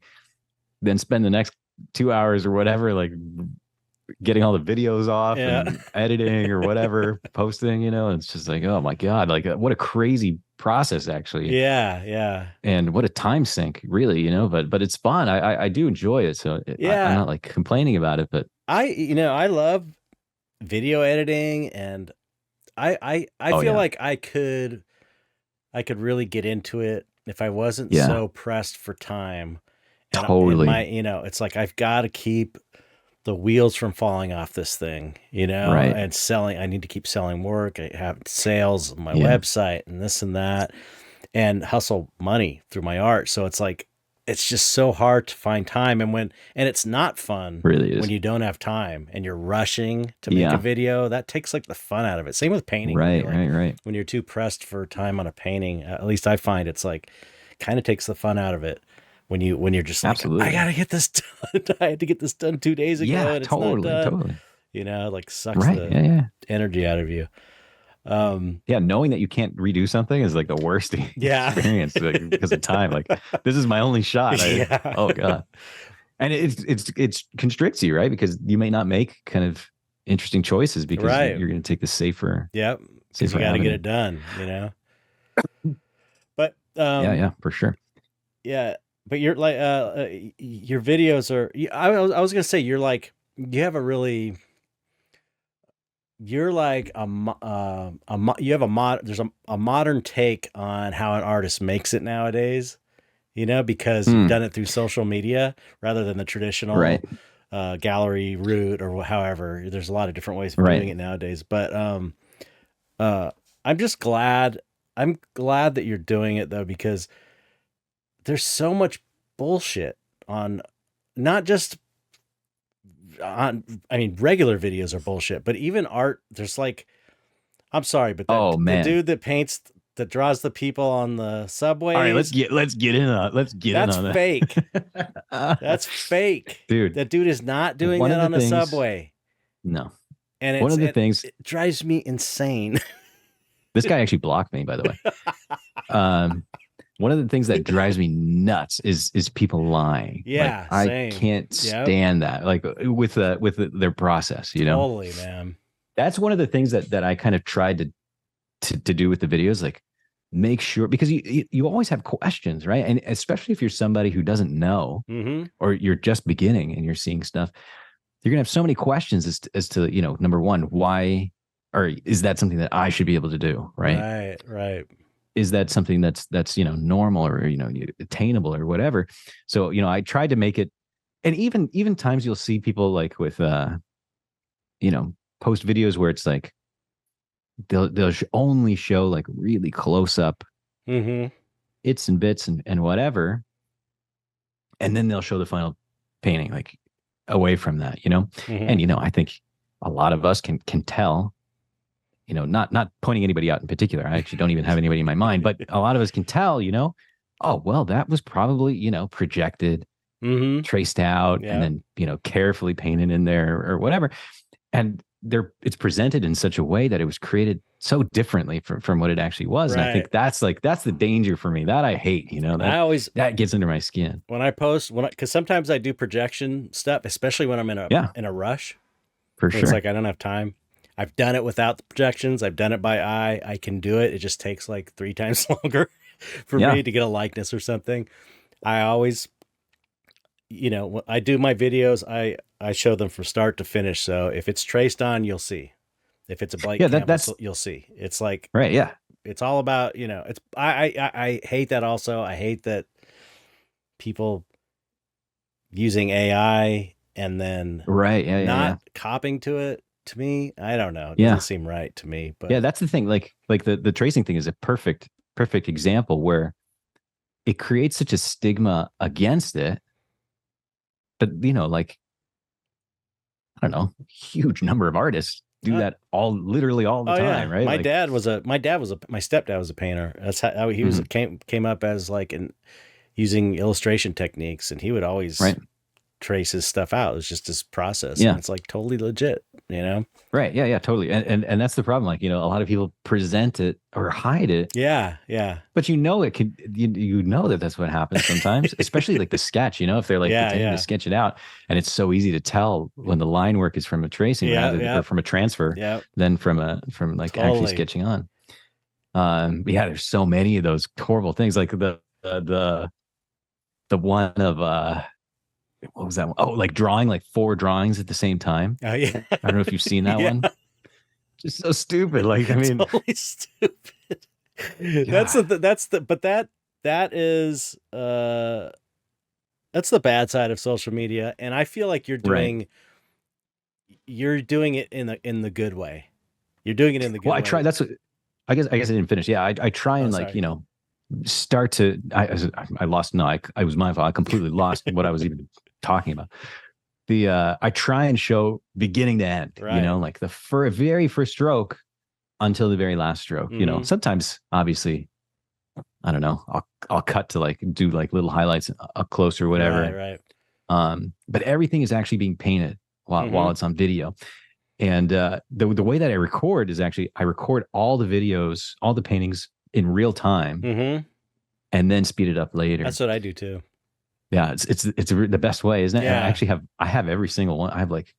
Then spend the next 2 hours or whatever, like getting all the videos off and editing or whatever, posting. It's just like, oh my god, like what a crazy process actually. Yeah. And what a time sink, really. But it's fun. I do enjoy it. So I'm not like complaining about it. But I love video editing, and I feel like I could really get into it if I wasn't so pressed for time. And totally. It's like I've got to keep the wheels from falling off this thing, right. And selling. I need to keep selling work. I have sales on my website and this and that, and hustle money through my art. So it's like, it's just so hard to find time. And it's not fun really is. When you don't have time and you're rushing to make a video, that takes like the fun out of it. Same with painting. Right. When you're too pressed for time on a painting, at least I find it's like kind of takes the fun out of it. When you're just like, absolutely, I gotta get this done. I had to get this done 2 days ago. Yeah, and it's not done. Totally. Like sucks energy out of you. Knowing that you can't redo something is like the worst experience because of time. Like, this is my only shot. Oh god. And it constricts you, right? Because you may not make kind of interesting choices because Right. you're going to take the safer. Yep. Because you got to get it done, you know. But Yeah, for sure. yeah. But you're like your videos are. I was gonna say you're like you have a really. You're like you have a there's a modern take on how an artist makes it nowadays, you know, because you've done it through social media rather than the traditional Right. gallery route or however. There's a lot of different ways of doing it nowadays. But I'm just glad. I'm glad that you're doing it though, because there's so much bullshit on not just on, I mean, regular videos are bullshit, but even art, there's like, I'm sorry, but the dude that paints, that draws the people on the subways. All right, let's get in on that. Fake. That's fake, dude. That dude is not doing that on a subway. No. And one of the things it drives me insane. This guy actually blocked me, by the way. One of the things that drives me nuts is people lying. Yeah, like, I can't stand that. Like with their process, you know. Totally, man. That's one of the things that I kind of tried to do with the videos, like make sure, because you always have questions, right? And especially if you're somebody who doesn't know, or you're just beginning and you're seeing stuff, you're gonna have so many questions as to, you know, number one, why, or is that something that I should be able to do, right? Right. Is that something that's you know, normal or, you know, attainable or whatever? So, you know, I tried to make it, and even times you'll see people like with you know, post videos where it's like they'll only show like really close up its and bits and whatever, and then they'll show the final painting like away from that, you know. And you know, I think a lot of us can tell, you know, not pointing anybody out in particular. I actually don't even have anybody in my mind, but a lot of us can tell, you know, oh, well, that was probably, you know, projected, traced out, and then, you know, carefully painted in there or whatever. And it's presented in such a way that it was created so differently from what it actually was. Right. And I think that's the danger for me, that I hate, you know, that gets under my skin. When I post, because sometimes I do projection stuff, especially when I'm in a rush. For sure. It's like, I don't have time. I've done it without the projections. I've done it by eye. I can do it. It just takes like 3 times longer for me to get a likeness or something. I always, you know, when I do my videos, I show them from start to finish. So if it's traced on, you'll see. If it's a blank canvas, you'll see. It's like, right. Yeah. It's all about, you know, it's, I hate that also. I hate that people using AI and then not copying to it. To me, I don't know. It doesn't seem right to me. But yeah, that's the thing. Like the tracing thing is a perfect example where it creates such a stigma against it. But, you know, like, I don't know, huge number of artists do that literally all the time, right? My stepdad was a painter. That's how he was came up as like using illustration techniques, and he would always trace his stuff out. It's just his process. Yeah. And it's like totally legit, you know? Right. Yeah, totally. And that's the problem. Like, you know, a lot of people present it or hide it. Yeah. But you know, it could, you know, that's what happens sometimes, especially like the sketch, you know, if they're like pretending to sketch it out, and it's so easy to tell when the line work is from a tracing or from a transfer than from actually sketching on. There's so many of those horrible things. Like the one of, what was that one? Oh, like drawing like 4 drawings at the same time. Oh yeah. I don't know if you've seen that one. Just so stupid. Like, I mean, totally stupid. That's the bad side of social media. And I feel like you're doing it in the good way. You're doing it in the good way. Well, I try. That's what, I guess I didn't finish. Yeah. I try and like, you know, start to, I lost. No, I was my fault. I completely lost what I was even talking about. I try and show beginning to end, you know, like the very first stroke until the very last stroke. You know, sometimes obviously, I don't know, I'll cut to like do like little highlights up close or whatever. Right. But everything is actually being painted while it's on video. And the way that I record is actually I record all the videos, all the paintings in real time, and then speed it up later. That's what I do too. Yeah, it's the best way, isn't it? And Yeah. I have every single one. I have like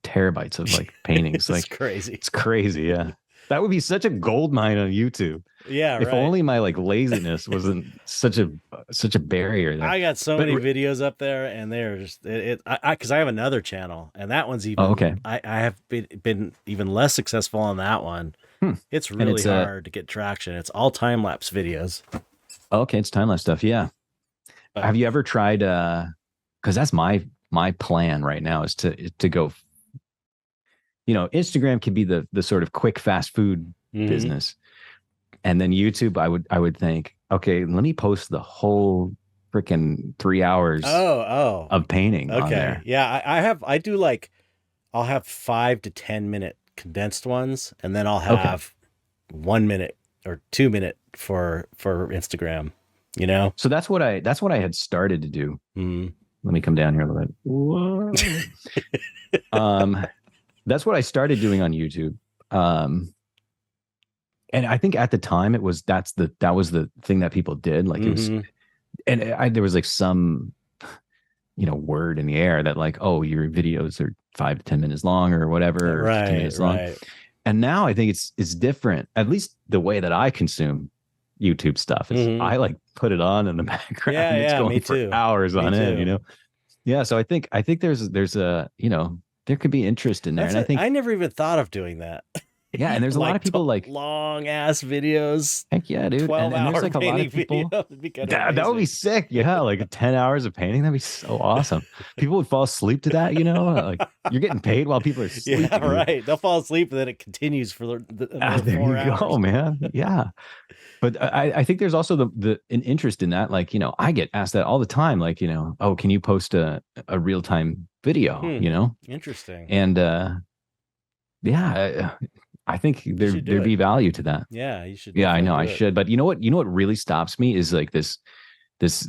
terabytes of like paintings. It's Like crazy. it's crazy. Yeah. That would be such a gold mine on YouTube. Yeah, If right. only my like laziness wasn't such a barrier there. I got so But many videos up there, and they're just because I have another channel, and that one's oh, even okay. I have been even less successful on that one. Hmm. It's And really hard to get traction. It's all time lapse videos. okay, it's time lapse stuff. Yeah. But Have you ever tried because that's my plan right now is to go, Instagram can be the sort of quick fast food business. And then YouTube, I would think, okay, let me post the whole freaking 3 hours of painting on okay. there. Yeah, I do like I'll have 5 to 10 minute condensed ones, and then I'll have 1 minute or 2 minute for Instagram. So that's what I had started to do. Mm. Let me come down here a little bit. Whoa. That's what I started doing on YouTube. And I think at the time that was the thing that people did. Like it was, and there was like some, word in the air that like, oh, your videos are 5 to 10 minutes long or whatever, or 15 minutes long. And now I think it's different. At least the way that I consume YouTube stuff is I like put it on in the background. Yeah, it's going me for too. hours on end, Yeah. So I think there's a, there could be interest in there. And I think I never even thought of doing that. Yeah, and there's a lot of people like long ass videos. Heck yeah, dude. And there's like a lot of people. That would be sick. Yeah, like 10 hours of painting. That'd be so awesome. People would fall asleep to that, Like you're getting paid while people are sleeping. Yeah, right. They'll fall asleep and then it continues for the there 4 you hours. go, man. Yeah. But I think there's also an interest in that. Like, I get asked that all the time. Like, oh, can you post a real-time video, Interesting. And yeah, I think there'd be value to that. Yeah, you should. Yeah, I know I should. But you know what really stops me is like this,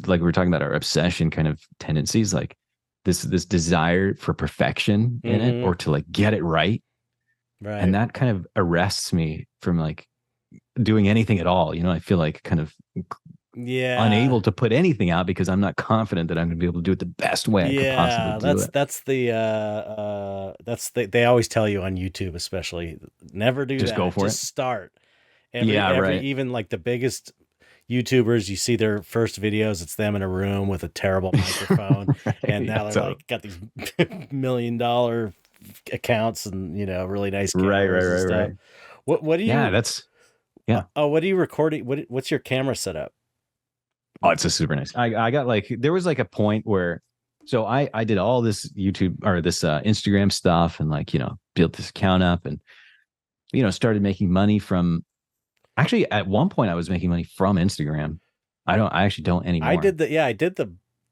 like we were talking about our obsession kind of tendencies, like this desire for perfection in it, or to like get it right. Right. And that kind of arrests me from like doing anything at all. I feel like kind of unable to put anything out because I'm not confident that I'm going to be able to do it the best way I could possibly do it. They always tell you on YouTube, especially, never do just that. Go for just it. Start. Right. Even like the biggest YouTubers, you see their first videos, it's them in a room with a terrible microphone, right. And now they're like got these $1 million accounts and really nice cameras and stuff. Right. What do you? Yeah, that's what are you recording? What's your camera setup? Oh, it's a super nice. I got like, there was like a point where, so I did all this YouTube or this Instagram stuff and like, built this account up and, started making money from, actually at one point I was making money from Instagram. I actually don't anymore.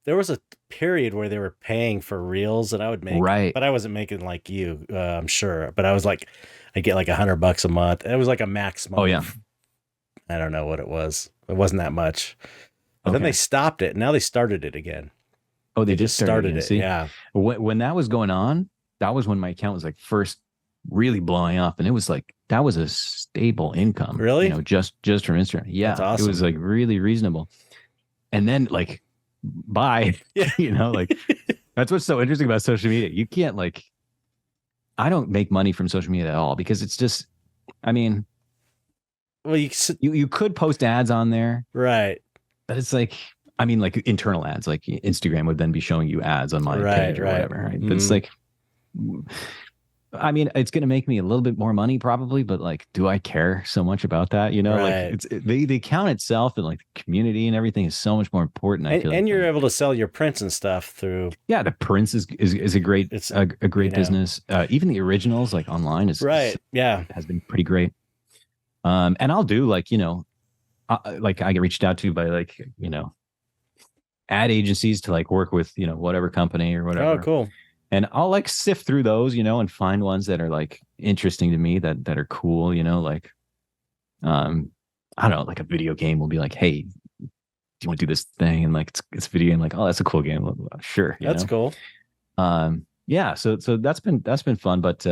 There was a period where they were paying for reels and I would make, right. But I wasn't making like you, I'm sure. But I was like, I get like $100 a month. It was like a maximum. Oh yeah. I don't know what it was. It wasn't that much. But then they stopped it. And now they started it again. Oh, they just started it. See? Yeah. When that was going on, that was when my account was like first really blowing up. And it was like, that was a stable income. Really? Just from Instagram. Yeah. That's awesome. It was like really reasonable. And then like, bye. Yeah. Like that's what's so interesting about social media. You can't like, I don't make money from social media at all because it's just, I mean, well, you could post ads on there. Right. But it's like, I mean, like internal ads, like Instagram would then be showing you ads on my page or whatever. Right. But it's like, I mean, it's going to make me a little bit more money probably, but like, do I care so much about that? Right. Like the account itself and like the community and everything is so much more important. I feel and you're able to sell your prints and stuff through. Yeah. The prints is a great, a great business. Even the originals like online is right. Yeah. Has been pretty great. And I'll do like, like I get reached out to by like, ad agencies to like work with, whatever company or whatever. Oh, cool. And I'll like sift through those, and find ones that are like interesting to me that are cool, like, I don't know, like a video game will be like, hey, do you want to do this thing? And like, it's video game, like, oh, that's a cool game. Sure. That's cool. Yeah. So that's been fun, but,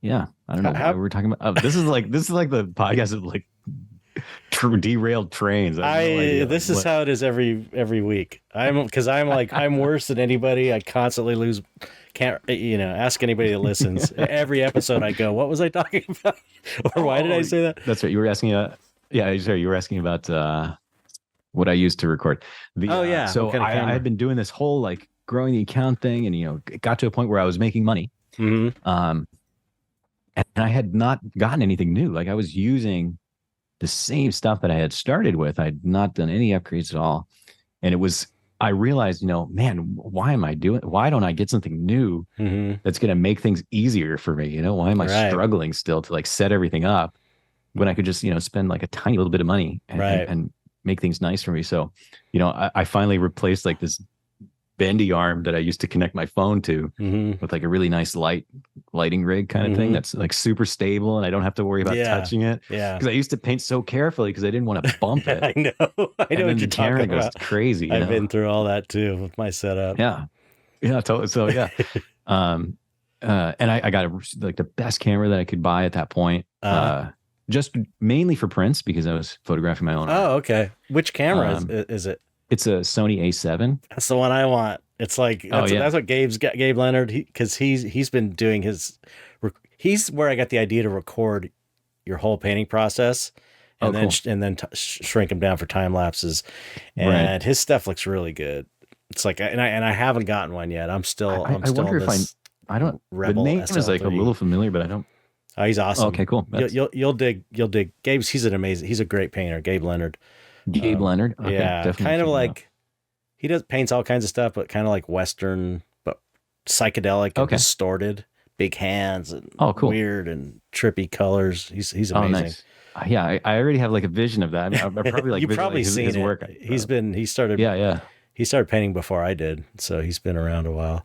yeah, I don't know what we're talking about. Oh, this is like the podcast of like Derailed trains. I have no idea. This is how it is every week. I'm worse than anybody. I constantly lose. Can't ask anybody that listens. Every episode I go, what was I talking about? Or why did I say that? That's right. You were asking. Sorry. You were asking about what I used to record. So I had been doing this whole like growing the account thing, and it got to a point where I was making money. And I had not gotten anything new. Like I was using the same stuff that I had started with. I had not done any upgrades at all. And I realized, man, why don't I get something new that's going to make things easier for me? Why am I struggling still to like set everything up when I could just, spend like a tiny little bit of money and make things nice for me. So, I finally replaced like this bendy arm that I used to connect my phone to with like a really nice lighting rig kind of thing that's like super stable, and I don't have to worry about touching it. Yeah. Because I used to paint so carefully because I didn't want to bump it. I know what you're talking about. Goes crazy. I've been through all that too with my setup. Yeah. Yeah. Totally. So yeah. And I got like the best camera that I could buy at that point. Just mainly for prints because I was photographing my own art. Oh, okay. Which camera is it? It's a Sony A7. That's the one I want. It's like that's what Gabe Leonard, because he's been doing he's where I got the idea to record your whole painting process and then shrink them down for time lapses, and his stuff looks really good. It's like and I haven't gotten one yet. I wonder if I don't. Rebel the name SL3. Is like a little familiar, but I don't. Oh, he's awesome. Okay, cool. You'll dig. Gabe's he's a great painter. Gabe Leonard. Leonard. Okay, yeah, kind of like he paints all kinds of stuff, but kind of like Western, but psychedelic and distorted, big hands and weird and trippy colors. He's amazing. Nice. Yeah, I already have like a vision of that. I probably like you've probably seen his work. He started. Yeah. He started painting before I did, so he's been around a while.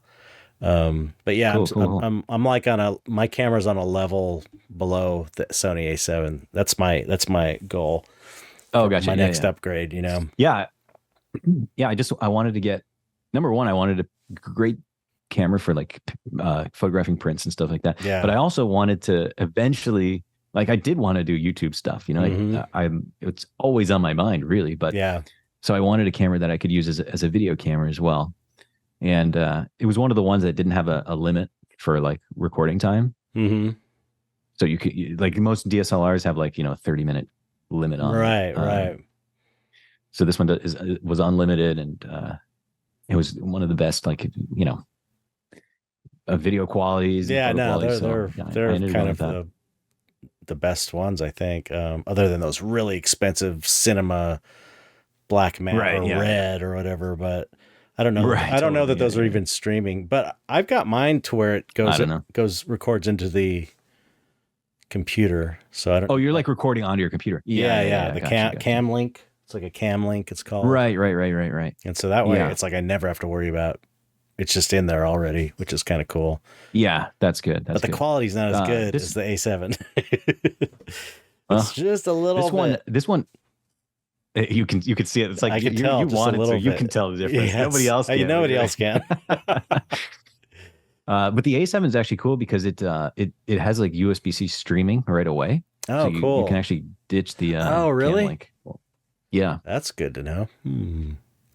But yeah, cool. I'm like my camera's on a level below the Sony A7. That's my goal. Oh, gotcha. My next upgrade, Yeah. Yeah. I wanted to get, number one, I wanted a great camera for like photographing prints and stuff like that. Yeah. But I also wanted to eventually, like I did want to do YouTube stuff, it's always on my mind really, but yeah. So I wanted a camera that I could use as a video camera as well. And it was one of the ones that didn't have a limit for like recording time. So you could, like most DSLRs have like, 30-minute limit on right. So this one was unlimited, and it was one of the best, like video qualities. Yeah, no, they're kind of the best ones, I think. Other than those really expensive cinema black matte red or whatever, but I don't know. I don't know that those are even streaming. But I've got mine to where it records into the computer. So I don't. Oh, you're like recording onto your computer. Yeah. The cam link. It's like a cam link. It's called. Right. And so that way, it's like I never have to worry about. It's just in there already, which is kind of cool. Yeah, that's good. But the quality's not as good as the A7. It's just a little. This one. You can see it. It's like I can tell. You want it, so you can tell the difference. Yeah, nobody else can. Nobody else can. But the A7 is actually cool because it has like USB-C streaming right away. Oh, so cool. You can actually ditch the oh, really? cam link. Yeah, that's good to know.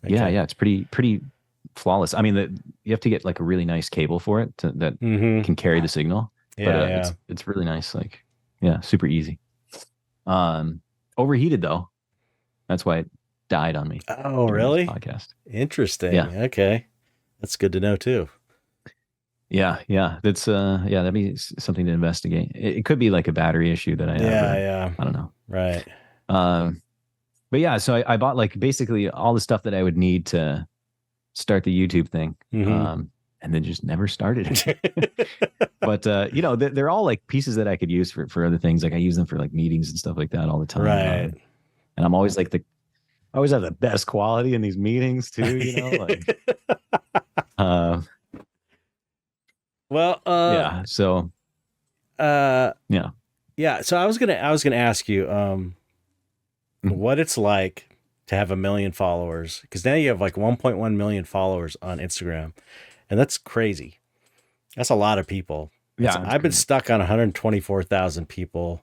Okay. Yeah, it's pretty flawless. I mean, you have to get like a really nice cable for it that can carry the signal. Yeah, but it's really nice. Like, super easy. Overheated though. That's why it died on me. Oh, really? Podcast. Interesting. Yeah. Okay. That's good to know too. Yeah. That's that'd be something to investigate. It could be like a battery issue that I have. Yeah. I don't know. Right. But yeah, so I bought like basically all the stuff that I would need to start the YouTube thing. And then just never started it. But they're all like pieces that I could use for other things. Like I use them for like meetings and stuff like that all the time. Right. And I'm always like I always have the best quality in these meetings too, like well, yeah. So yeah. So I was gonna ask you what it's like to have 1 million followers, because now you have like 1.1 million followers on Instagram, and that's crazy. That's a lot of people. Yeah, I've been stuck on 124,000 people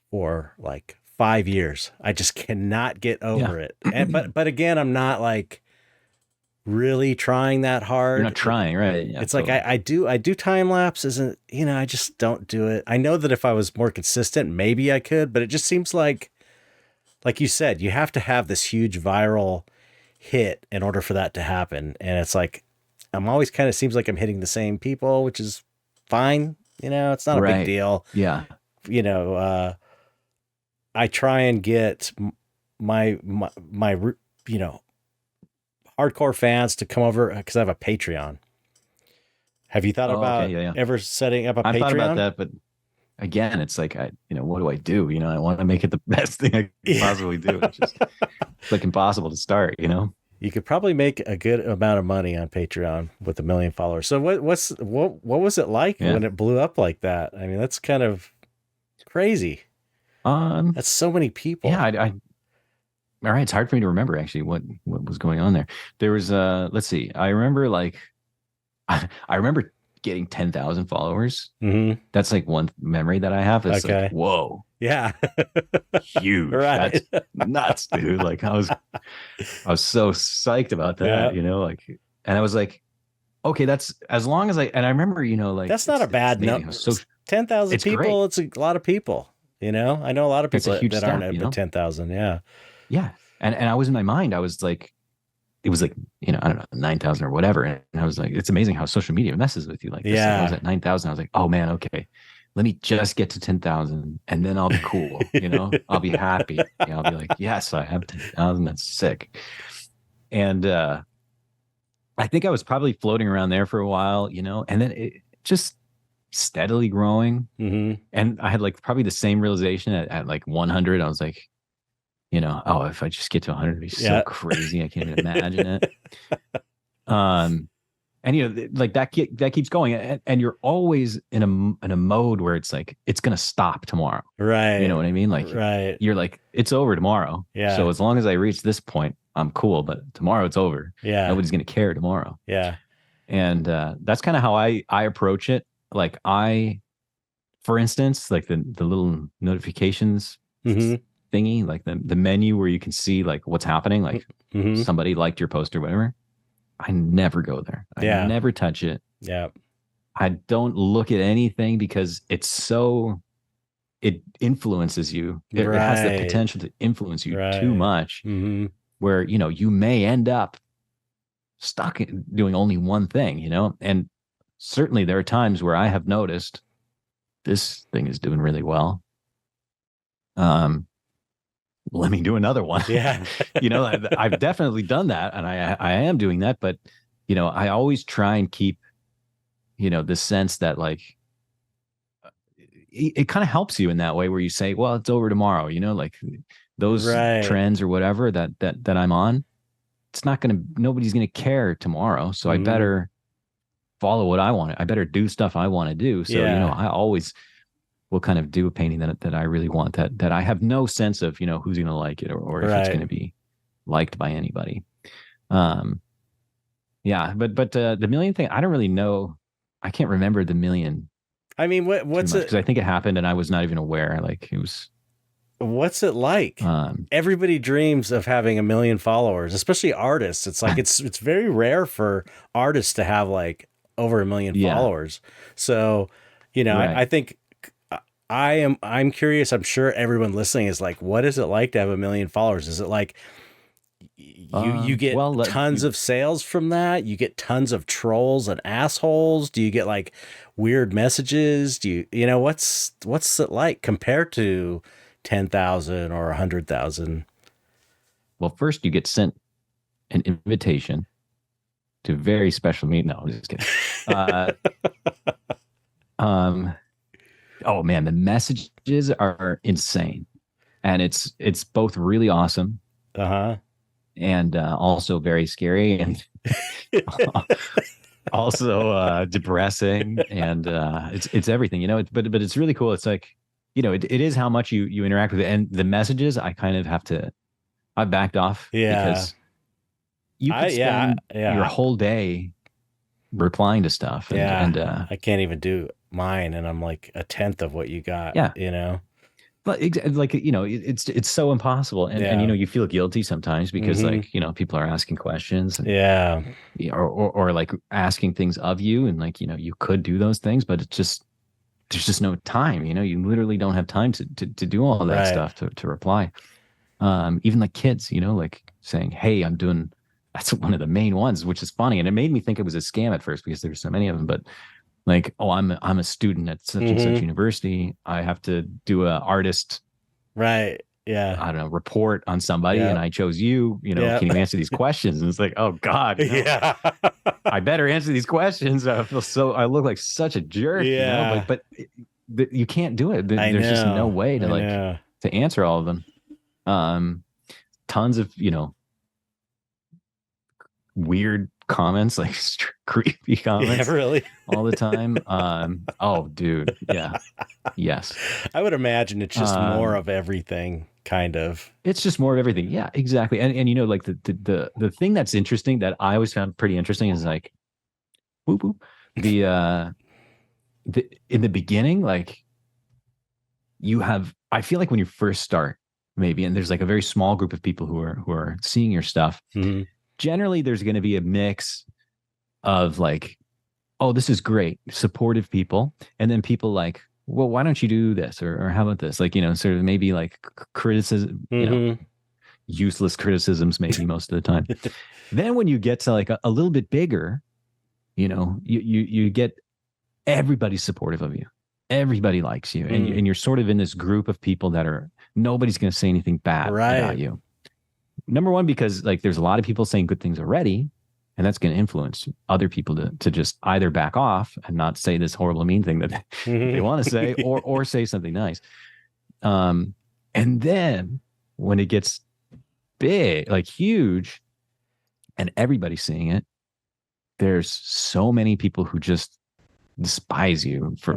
for like 5 years. I just cannot get over it. And but again, I'm not like really trying that hard. You're not trying, right? Yeah, It's like I do time lapses, and I just don't do it. I know that if I was more consistent, maybe I could, but it just seems like you said, you have to have this huge viral hit in order for that to happen. And it's like I'm always kind of seems like I'm hitting the same people, which is fine. It's not a big deal. Yeah. I try and get my hardcore fans to come over because I have a Patreon. Have you thought about ever setting up a Patreon? I thought about that, but again, it's like, what do I do? I want to make it the best thing I can possibly do. It's just like impossible to start, You could probably make a good amount of money on Patreon with 1 million followers. So what was it like when it blew up like that? I mean, that's kind of crazy. That's so many people. Yeah, all right. It's hard for me to remember actually what was going on there. There was let's see. I remember I remember getting 10,000 followers. Mm-hmm. That's like one memory that I have. It's okay. Like, whoa. Yeah. Huge. Right. That's nuts, dude. Like I was so psyched about that, and I was like, okay, that's as long as and I remember, that's not a bad number. So 10,000 people, great. It's a lot of people, I know a lot of people that aren't at 10,000. Yeah. Yeah. And I was in my mind, I was like, it was like, I don't know, 9,000 or whatever. And I was like, it's amazing how social media messes with you like this. Yeah. I was at 9,000. I was like, oh man, okay. Let me just get to 10,000 and then I'll be cool. I'll be happy. I'll be like, yes, I have 10,000. That's sick. And I think I was probably floating around there for a while, and then it just steadily growing. Mm-hmm. And I had like probably the same realization at like 100. I was like, if I just get to 100, it'd be so crazy. I can't even imagine it. And like that keeps going, and you're always in a mode where it's like it's gonna stop tomorrow, right? You know what I mean? Like, right? You're like, it's over tomorrow. Yeah. So as long as I reach this point, I'm cool. But tomorrow it's over. Yeah. Nobody's gonna care tomorrow. Yeah. And that's kind of how I approach it. Like for instance, like the little notifications thingy, like the menu where you can see like what's happening, like somebody liked your post or whatever. I never go there. I never touch it. Yeah. I don't look at anything because it influences you. It has the potential to influence you too much, where, you may end up stuck doing only one thing, and certainly there are times where I have noticed this thing is doing really well. Let me do another one. Yeah. I've definitely done that, and I am doing that, but I always try and keep the sense that like it kind of helps you in that way where you say, well, it's over tomorrow, like those trends or whatever that I'm on, nobody's gonna care tomorrow, so I better follow what I want. I better do stuff I want to do. So I always will kind of do a painting that I really want, that I have no sense of, who's going to like it or if it's going to be liked by anybody. Yeah, but the million thing, I don't really know. I can't remember the million. I mean, what's it? Because I think it happened and I was not even aware. Like it was. What's it like? Everybody dreams of having 1 million followers, especially artists. It's like it's very rare for artists to have like over 1 million followers. So, I think. I'm curious. I'm sure everyone listening is like, what is it like to have 1 million followers? Is it like you get tons of sales from that? You get tons of trolls and assholes? Do you get like weird messages? Do you what's it like compared to 10,000 or 100,000? Well, first you get sent an invitation to a very special meeting. No, I'm just kidding. Oh man, the messages are insane, and it's both really awesome, and also very scary, and also depressing, and it's everything, But it's really cool. It's like, it is how much you interact with it, and the messages. I kind of I backed off, because you could spend your whole day replying to stuff, and I can't even do mine, and I'm like 1/10 of what you got. But like, it's so impossible. And, you feel guilty sometimes because like, people are asking questions and, or like asking things of you. And like, you could do those things, but there's just no time, you literally don't have time to do all of that stuff to reply. Even like kids, like saying, hey, that's one of the main ones, which is funny. And it made me think it was a scam at first because there's so many of them, but like, oh, I'm a student at such and such university. I have to do a artist, right? Yeah, I don't know, report on somebody, and I chose you. Can you answer these questions? And it's like, oh God, yeah, I better answer these questions. I look like such a jerk. But you can't do it. There's just no way to to answer all of them. Tons of weird comments, like creepy comments, really, all the time. Oh, dude, yeah, yes. I would imagine it's just more of everything, kind of. It's just more of everything, yeah, exactly. And like the thing that's interesting that I always found pretty interesting is like, whoop, whoop, in the beginning, like I feel like when you first start, maybe, and there's like a very small group of people who are seeing your stuff. Generally, there's going to be a mix of like, oh, this is great, supportive people, and then people like, well, why don't you do this, or how about this? Like, sort of maybe like criticism, useless criticisms, maybe most of the time. Then when you get to like a little bit bigger, you get everybody supportive of you, everybody likes you, and you're sort of in this group of people that nobody's going to say anything bad about you. Number one, because like there's a lot of people saying good things already, and that's going to influence other people to just either back off and not say this horrible, mean thing that they want to say, or say something nice. And then when it gets big, like huge, and everybody's seeing it, there's so many people who just despise you for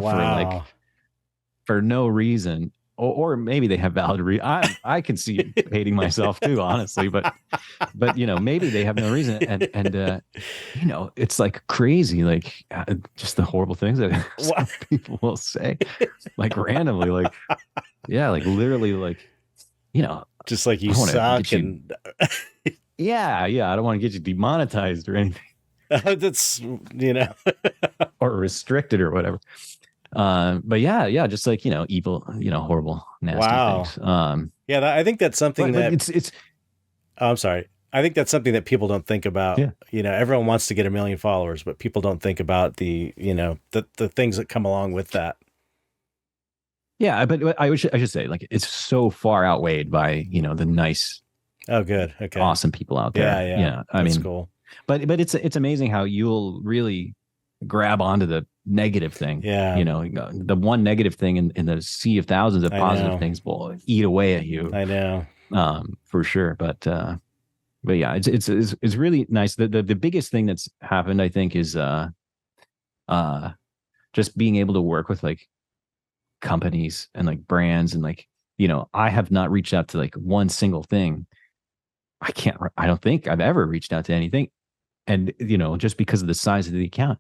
no reason. Or maybe they have valid reason. I can see hating myself too, honestly. But maybe they have no reason, and it's like crazy, like just the horrible things that some people will say, like randomly, like like literally, like just like you suck, and yeah. I don't want to get you demonetized or anything. That's or restricted or whatever. But just like evil, horrible, nasty things. I think that's something that it's I'm sorry. I think that's something that people don't think about. Everyone wants to get 1 million followers, but people don't think about the things that come along with that. Yeah, but I should say, like, it's so far outweighed by the nice, good, okay, awesome people out there. Yeah. I mean, cool. But it's amazing how you'll really grab onto the negative thing. The one negative thing in the sea of thousands of positive things will eat away at you. I know, for sure. But yeah, it's really nice. The biggest thing that's happened, I think, is just being able to work with like companies and like brands, and like I have not reached out to like one single thing. I don't think I've ever reached out to anything, and just because of the size of the account,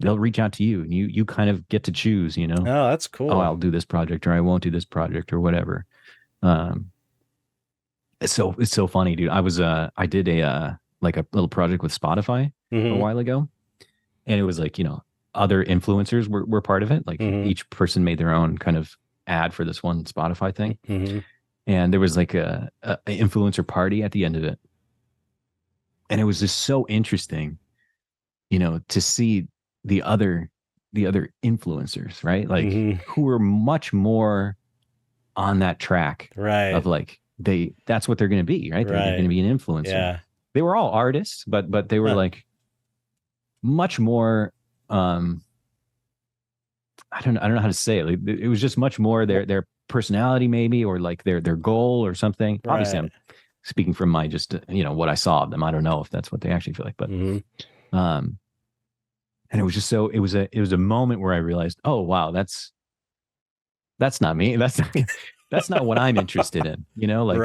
they'll reach out to you, and you kind of get to choose, Oh, that's cool. Oh, I'll do this project, or I won't do this project, or whatever. It's so funny, dude. I did a like a little project with Spotify a while ago, and it was like, other influencers were part of it. Like each person made their own kind of ad for this one Spotify thing. And there was like a influencer party at the end of it. And it was just so interesting, to see the other influencers, right? Like who were much more on that track, right? Of like, that's what they're going to be, right? They're going to be an influencer. Yeah. They were all artists, but they were like much more, I don't know how to say it. Like, it was just much more their personality, maybe, or like their goal or something. Right. Obviously, I'm speaking from my just what I saw of them. I don't know if that's what they actually feel like, but and it was just it was a moment where I realized, oh wow, that's not me. That's not what I'm interested in. Like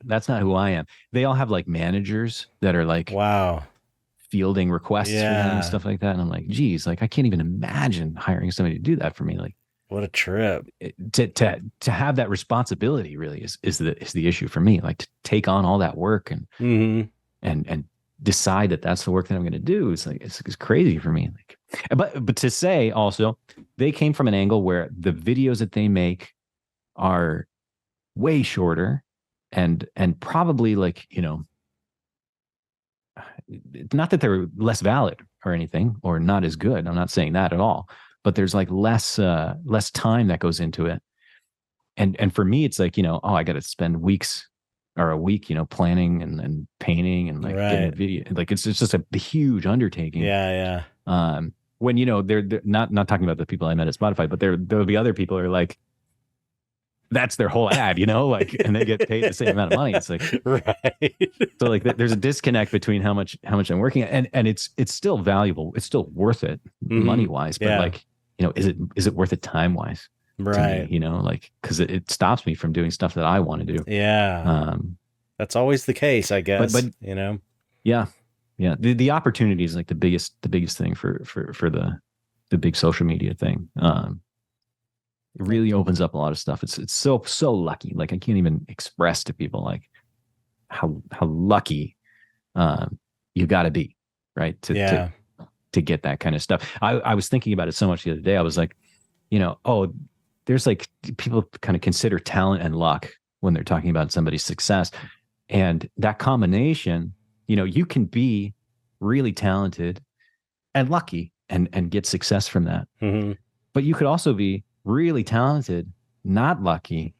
that's not who I am. They all have like managers that are like, wow, fielding requests for them and stuff like that. And I'm like, geez, like I can't even imagine hiring somebody to do that for me. Like, What a trip. To have that responsibility really is the issue for me. Like to take on all that work and decide that that's the work that I'm going to do. It's like, it's crazy for me. Like, but to say also, they came from an angle where the videos that they make are way shorter and probably like, you know, not that they're less valid or anything or not as good. I'm not saying that at all, but there's like less time that goes into it. And for me, it's like, you know, oh, I got to spend weeks or a week, you know, planning and painting and like getting a video. Like it's just a huge undertaking. Yeah. Yeah. When, you know, they're not talking about the people I met at Spotify, but there'll be other people who are like, that's their whole ad, you know, like, and they get paid the same amount of money. It's like, right. So like there's a disconnect between how much I'm working at, and it's still valuable. It's still worth it money wise, but like, you know, is it worth it time wise? Right. To me, you know, like, cause it stops me from doing stuff that I want to do. Yeah. That's always the case, I guess, but you know? Yeah. Yeah. The opportunity is like the biggest thing for the big social media thing. It really opens up a lot of stuff. It's so lucky. Like I can't even express to people like how lucky you got to be, right? To get that kind of stuff. I was thinking about it so much the other day. I was like, you know, oh, there's like people kind of consider talent and luck when they're talking about somebody's success, and that combination, you know, you can be really talented and lucky and get success from that, but you could also be really talented, not lucky,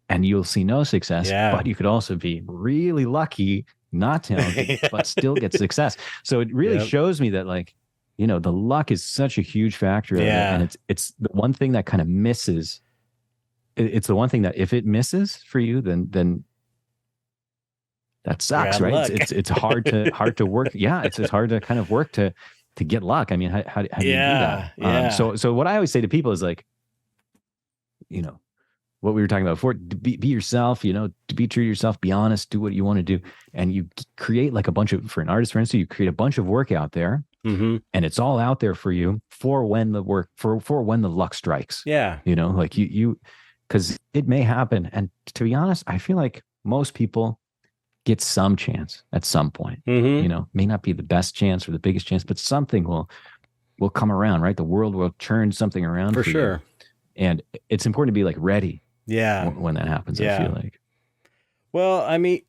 and you'll see no success. But you could also be really lucky, not talented, but still get success. So it really shows me that, like, you know, the luck is such a huge factor of it, and it's the one thing that kind of misses. It's the one thing that if it misses for you, then that sucks, right? It's hard to work. Yeah, it's hard to kind of work to get luck. I mean, how do you do that? So what I always say to people is like, you know, what we were talking about before, be yourself, you know, to be true to yourself, be honest, do what you want to do. And you create like a bunch of, for an artist, for instance, you create a bunch of work out there and it's all out there for you for when the work, for when the luck strikes. Yeah. You know, like you, cause it may happen. And to be honest, I feel like most people get some chance at some point, you know, may not be the best chance or the biggest chance, but something will come around, right? The world will turn something around for sure. You. And it's important to be like ready. Yeah. When that happens, I feel like. Well, I mean,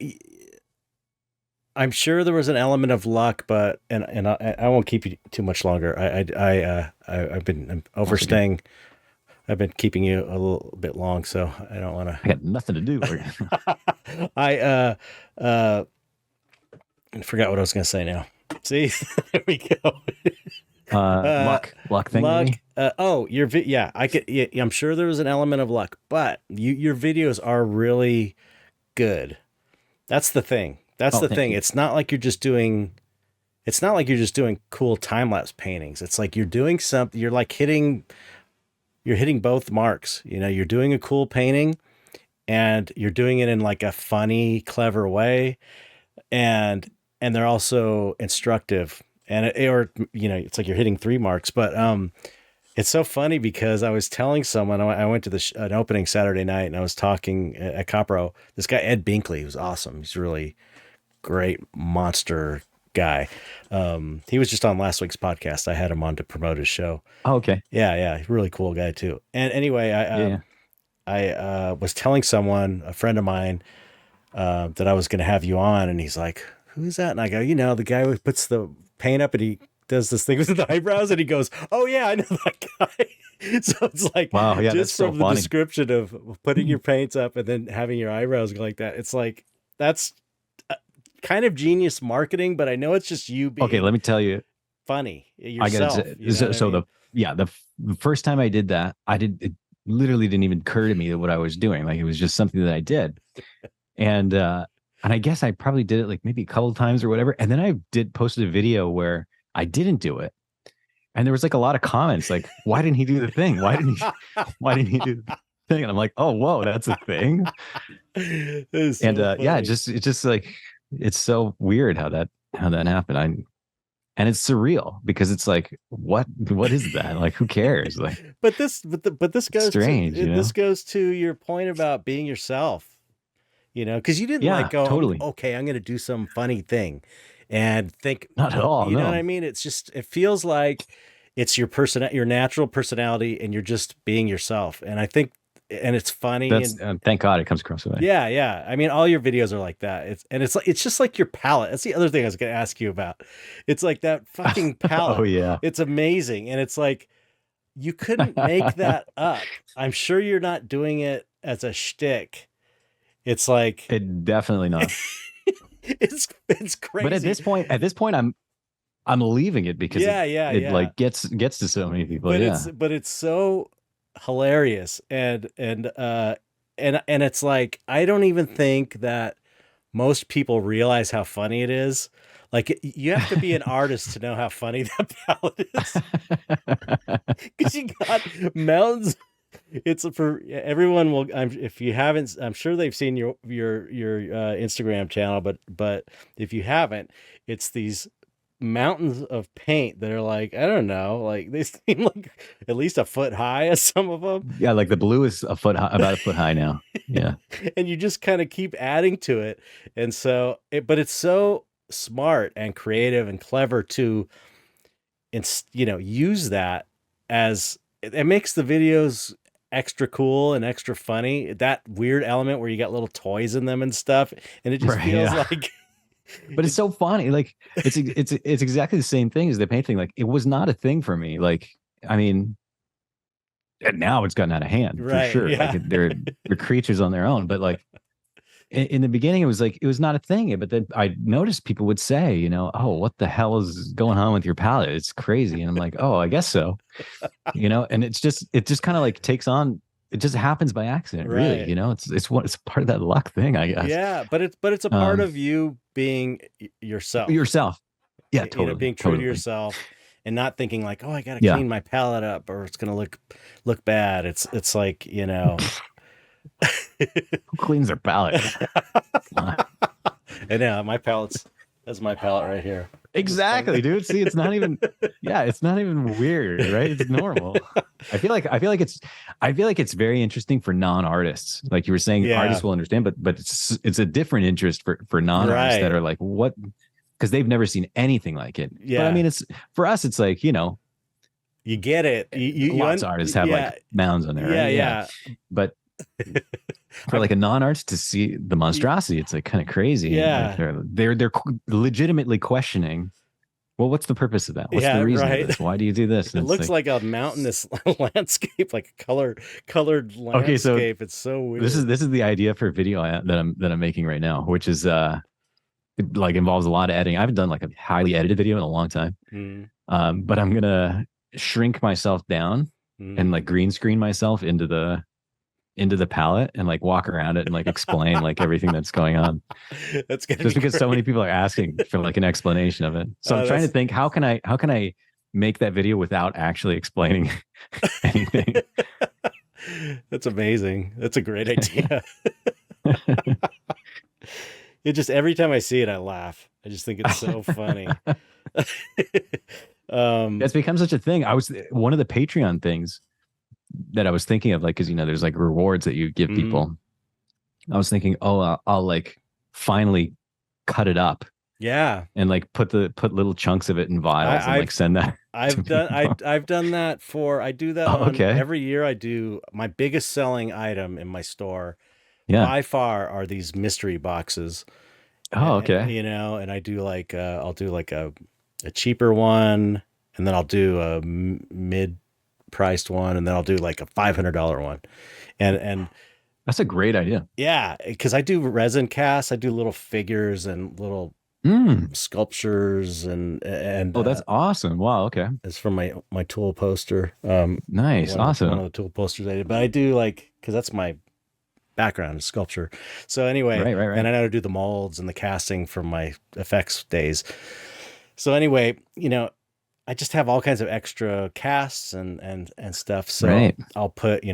I'm sure there was an element of luck, but and I won't keep you too much longer. I've been overstaying. I've been keeping you a little bit long, so I don't want to. I got nothing to do. I forgot what I was going to say now. See, there we go. Luck thing. Luck. I'm sure there was an element of luck, but your videos are really good. That's the thing. That's the thing. It's not like you're just doing cool time-lapse paintings. It's like you're doing something, you're hitting both marks. You know, you're doing a cool painting and you're doing it in like a funny, clever way. And they're also instructive. And it's like you're hitting 3 marks, but it's so funny because I was telling someone, I went to an opening Saturday night and I was talking at Copro. This guy, Ed Binkley, who's awesome. He's a really great monster guy. He was just on last week's podcast. I had him on to promote his show. Oh, okay. Yeah. Really cool guy too. And anyway, I was telling someone, a friend of mine, that I was going to have you on, and he's like, who's that? And I go, you know, the guy who puts the paint up and he does this thing with the eyebrows, and he goes, oh yeah, I know that guy. So it's like, wow, yeah, just from the description of putting your paints up and then having your eyebrows go like that, it's like, that's kind of genius marketing, but I know it's just you being, okay, let me tell you, funny yourself. The first time I did that, it literally didn't even occur to me that what I was doing, like it was just something that I did. And I guess I probably did it like maybe a couple of times or whatever. And then I posted a video where I didn't do it. And there was like a lot of comments like, why didn't he do the thing? Why didn't he do the thing? And I'm like, oh, whoa, that's a thing. And yeah, it's just like, it's so weird how that happened. and it's surreal because it's like, what is that? Like, who cares? Like, but this it's goes to strange, you this know? goes to your point about being yourself. Because you didn't like Yeah, go, totally. I'm going to do some funny thing and think, Not at all. you know what I No. mean? It's just, it feels like it's your natural personality and you're just being yourself. And I think, and it's funny That's and thank God it comes across the way. yeah, yeah. I mean, all your videos are like that. It's just like your palette. That's the other thing I was going to ask you about. It's like that fucking Oh palette. yeah. It's amazing. And it's like, you couldn't make that up. I'm sure you're not doing it as a shtick. It's like, It definitely not. it's But crazy. at this point, I'm leaving it because Yeah, yeah, it yeah. like gets to so many people. But Yeah. it's so hilarious and it's like I don't even think that most people realize how funny it is. Like you have to be an artist to know how funny that palette is because you got mountains. It's for everyone. If you haven't, I'm sure they've seen your Instagram channel, but if you haven't, it's these mountains of paint that are like I don't know, like they seem like at least a foot high as some of them, Yeah, like the blue is a foot high, about a foot high now. Yeah. and you just kind of keep adding to it, and so but it's so smart and creative and clever to, use that as it makes the videos extra cool and extra funny. That weird element where you got little toys in them and stuff, and it just Right. feels Yeah. like But it's so funny. Like it's exactly the same thing as the paint thing. Like it was not a thing for me. Like, I mean, and now it's gotten out of hand for right, sure. Like yeah. they're creatures on their own. But like in the beginning, it was like it was not a thing. But then I noticed people would say, oh, what the hell is going on with your palette? It's crazy. And I'm like, oh, I guess so. And it just kind of like takes on. It just happens by accident, really. Right. It's part of that luck thing, I guess. Yeah, but it's a part Um, of you being yourself. yourself. Yeah, totally, Being true to totally. yourself and not thinking like, "Oh, I got to Yeah. clean my palette up or it's going to look bad." It's like, Who cleans their palate? I know, that's my palette right here. Exactly, dude. See, it's not even weird, right? It's normal. I feel like it's very interesting for non-artists. Like you were saying, Yeah. artists will understand, but it's a different interest for non-artists that Right. are like, what? Because they've never seen anything like it. But I Yeah. mean, it's for us, it's like, You get it. lots of artists have yeah. like mounds on there, Yeah, right? Yeah. yeah. But for like a non-artist to see the monstrosity, it's like kind of crazy. Yeah. Like they're legitimately questioning, well, what's the purpose of that? What's Yeah, the reason of right. this? Why do you do this? It And it's looks like a mountainous landscape, like a colored okay, so landscape. It's so weird. this is the idea for a video that I'm making right now, which is it, like involves a lot of editing. I haven't done like a highly edited video in a long time. Mm, But I'm gonna shrink myself down and like green screen myself into the palette and like walk around it and like explain like everything that's going on. That's gonna Just be because so great. many people are asking for like an explanation of it. So I'm trying to That's think, how can I make that video without actually explaining anything? that's amazing. That's a great idea. It just every time I see it, I laugh. I just think it's so funny. It's become such a thing. I was one of the Patreon things that I was thinking of, like, because there's like rewards that you give Mhm. people. I was thinking, oh, I'll like finally cut it up Yeah, and like put little chunks of it in vials and like send that. I've done I've done that I do that Oh, on okay. every year. I do my biggest selling item in my store Yeah. by far are these mystery boxes. Oh, okay. And I do like I'll do like a cheaper one, and then I'll do a mid-priced one, and then I'll do like a $500 one, and That's a great idea. yeah, because I do resin casts, I do little figures and little sculptures, and Oh, that's awesome. Wow. Okay. it's from my tool poster. Nice. Awesome. One of the tool posters I did, but I do like because that's my background is sculpture. So anyway, Right. and I know how to do the molds and the casting from my effects days. So anyway, I just have all kinds of extra casts and stuff. So Right. I'll put,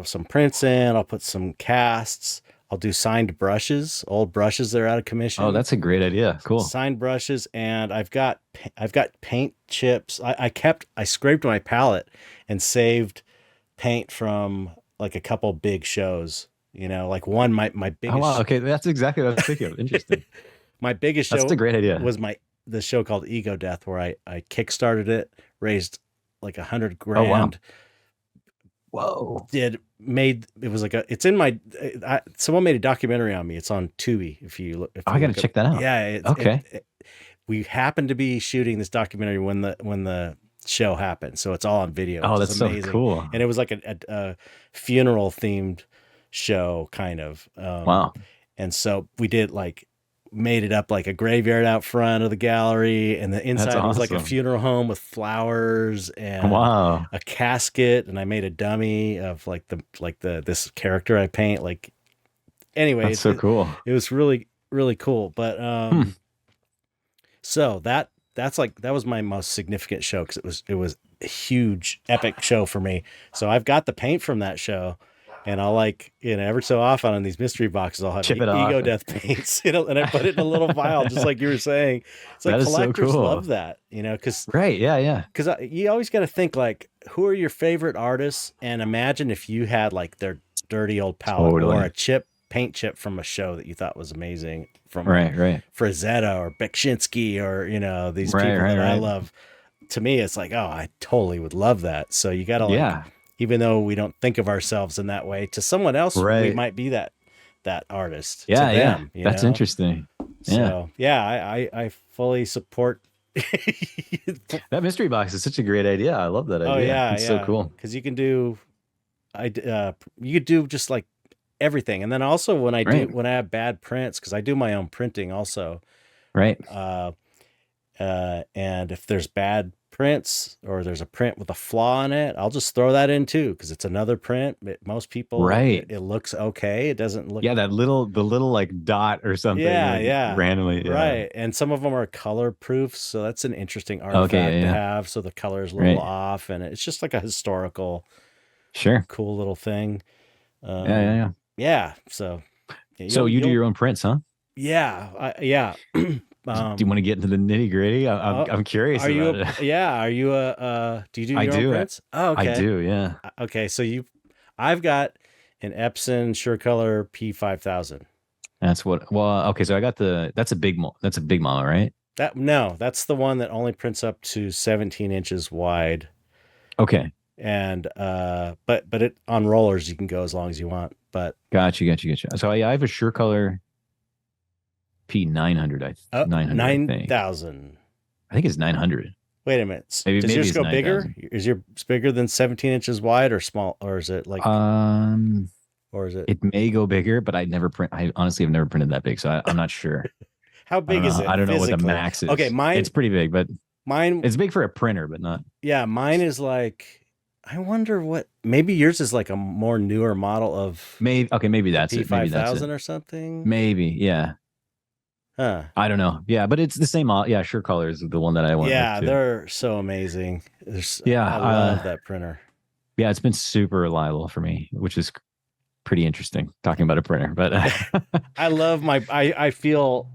some prints in, I'll put some casts, I'll do signed brushes, old brushes that are out of commission. Oh, that's a great idea. Cool. Signed brushes, and I've got paint chips. I scraped my palette and saved paint from like a couple big shows. Like one my Oh biggest wow. Okay, that's exactly what I was thinking of. Interesting. my biggest That's show a great idea. was the show called Ego Death, where I kickstarted it, raised like 100 Oh wow. grand. Whoa. It was like someone made a documentary on me. It's on Tubi. If you look, I gotta check that out. Yeah. Okay. We happened to be shooting this documentary when the show happened, so it's all on video. Oh, which that's is so amazing. cool. And it was like a funeral themed show, kind of. Wow. And so we made it up like a graveyard out front of the gallery, and the inside was like a awesome. funeral home with flowers and Wow. a casket, and I made a dummy of this character I paint. Like, anyway, That's so cool. it was really, really cool. But so that was my most significant show, because it was a huge, epic show for me. So I've got the paint from that show, and I'll every so often on these mystery boxes, I'll have Chip it Ego off. Death paints, and I put it in a little vial, just like you were saying. It's like That is so collectors cool. love that, because Right. Yeah. Yeah. you always got to think, like, who are your favorite artists, and imagine if you had like their dirty old palette Totally. or a paint chip from a show that you thought was amazing, from Right. Frazetta or Beksinski, or these people that I love. To me, it's like, oh, I totally would love that. So you got to even though we don't think of ourselves in that way, to someone else, we might be that artist. Yeah, to them, that's interesting. So I fully support. That mystery box is such a great idea. I love that idea. Oh yeah, it's so cool. Because you can do, you could do just like everything, and then also when I have bad prints, because I do my own printing also. Right. And if there's bad prints, or there's a print with a flaw in it, I'll just throw that in too, because it's another print. Most people, it looks okay. It doesn't look. Yeah, the little like dot or something. Yeah. Randomly. Yeah. Right. And some of them are color proof, so that's an interesting artifact to have. So the color is a little off, and it's just like a historical, cool little thing. Yeah. So. So you do your own prints, huh? Yeah. Do you want to get into the nitty gritty? I'm curious about it. Yeah. Are you do you do your own prints? Oh, okay. I do. Yeah. Okay. So I've got an Epson SureColor P5000. That's what. Well, okay. So I got that's a big model, right? That's the one that only prints up to 17 inches wide. Okay. And but it on rollers you can go as long as you want. But gotcha. So I have a SureColor P900. 9,000. I think it's 900. Wait a minute. Does yours go bigger? Is yours bigger than 17 inches wide, or small, or is it like? Or is it? It may go bigger, but I honestly have never printed that big, so I'm not sure. How big is it? I don't know what the max is. Okay, it's pretty big, but it's big for a printer, but not. Yeah, mine is like. I wonder what. Maybe yours is like a more newer model of. Maybe that's it. Maybe that's P5000 or something. Maybe, yeah. Huh. I don't know. Yeah, but it's the same. Yeah, SureColor is the one that I want. Yeah, they're so amazing. I love that printer. Yeah, it's been super reliable for me, which is pretty interesting talking about a printer. But I love I feel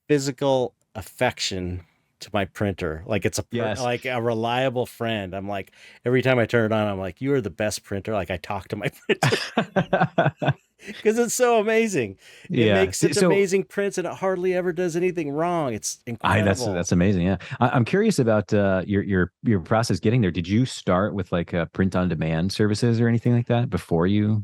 physical affection to my printer. Like it's like a reliable friend. I'm like, every time I turn it on, I'm like, you are the best printer. Like I talk to my printer. Because it's so amazing. It makes such amazing prints, and it hardly ever does anything wrong. It's incredible. That's amazing. Yeah, I'm curious about your process getting there. Did you start with like print on demand services or anything like that before you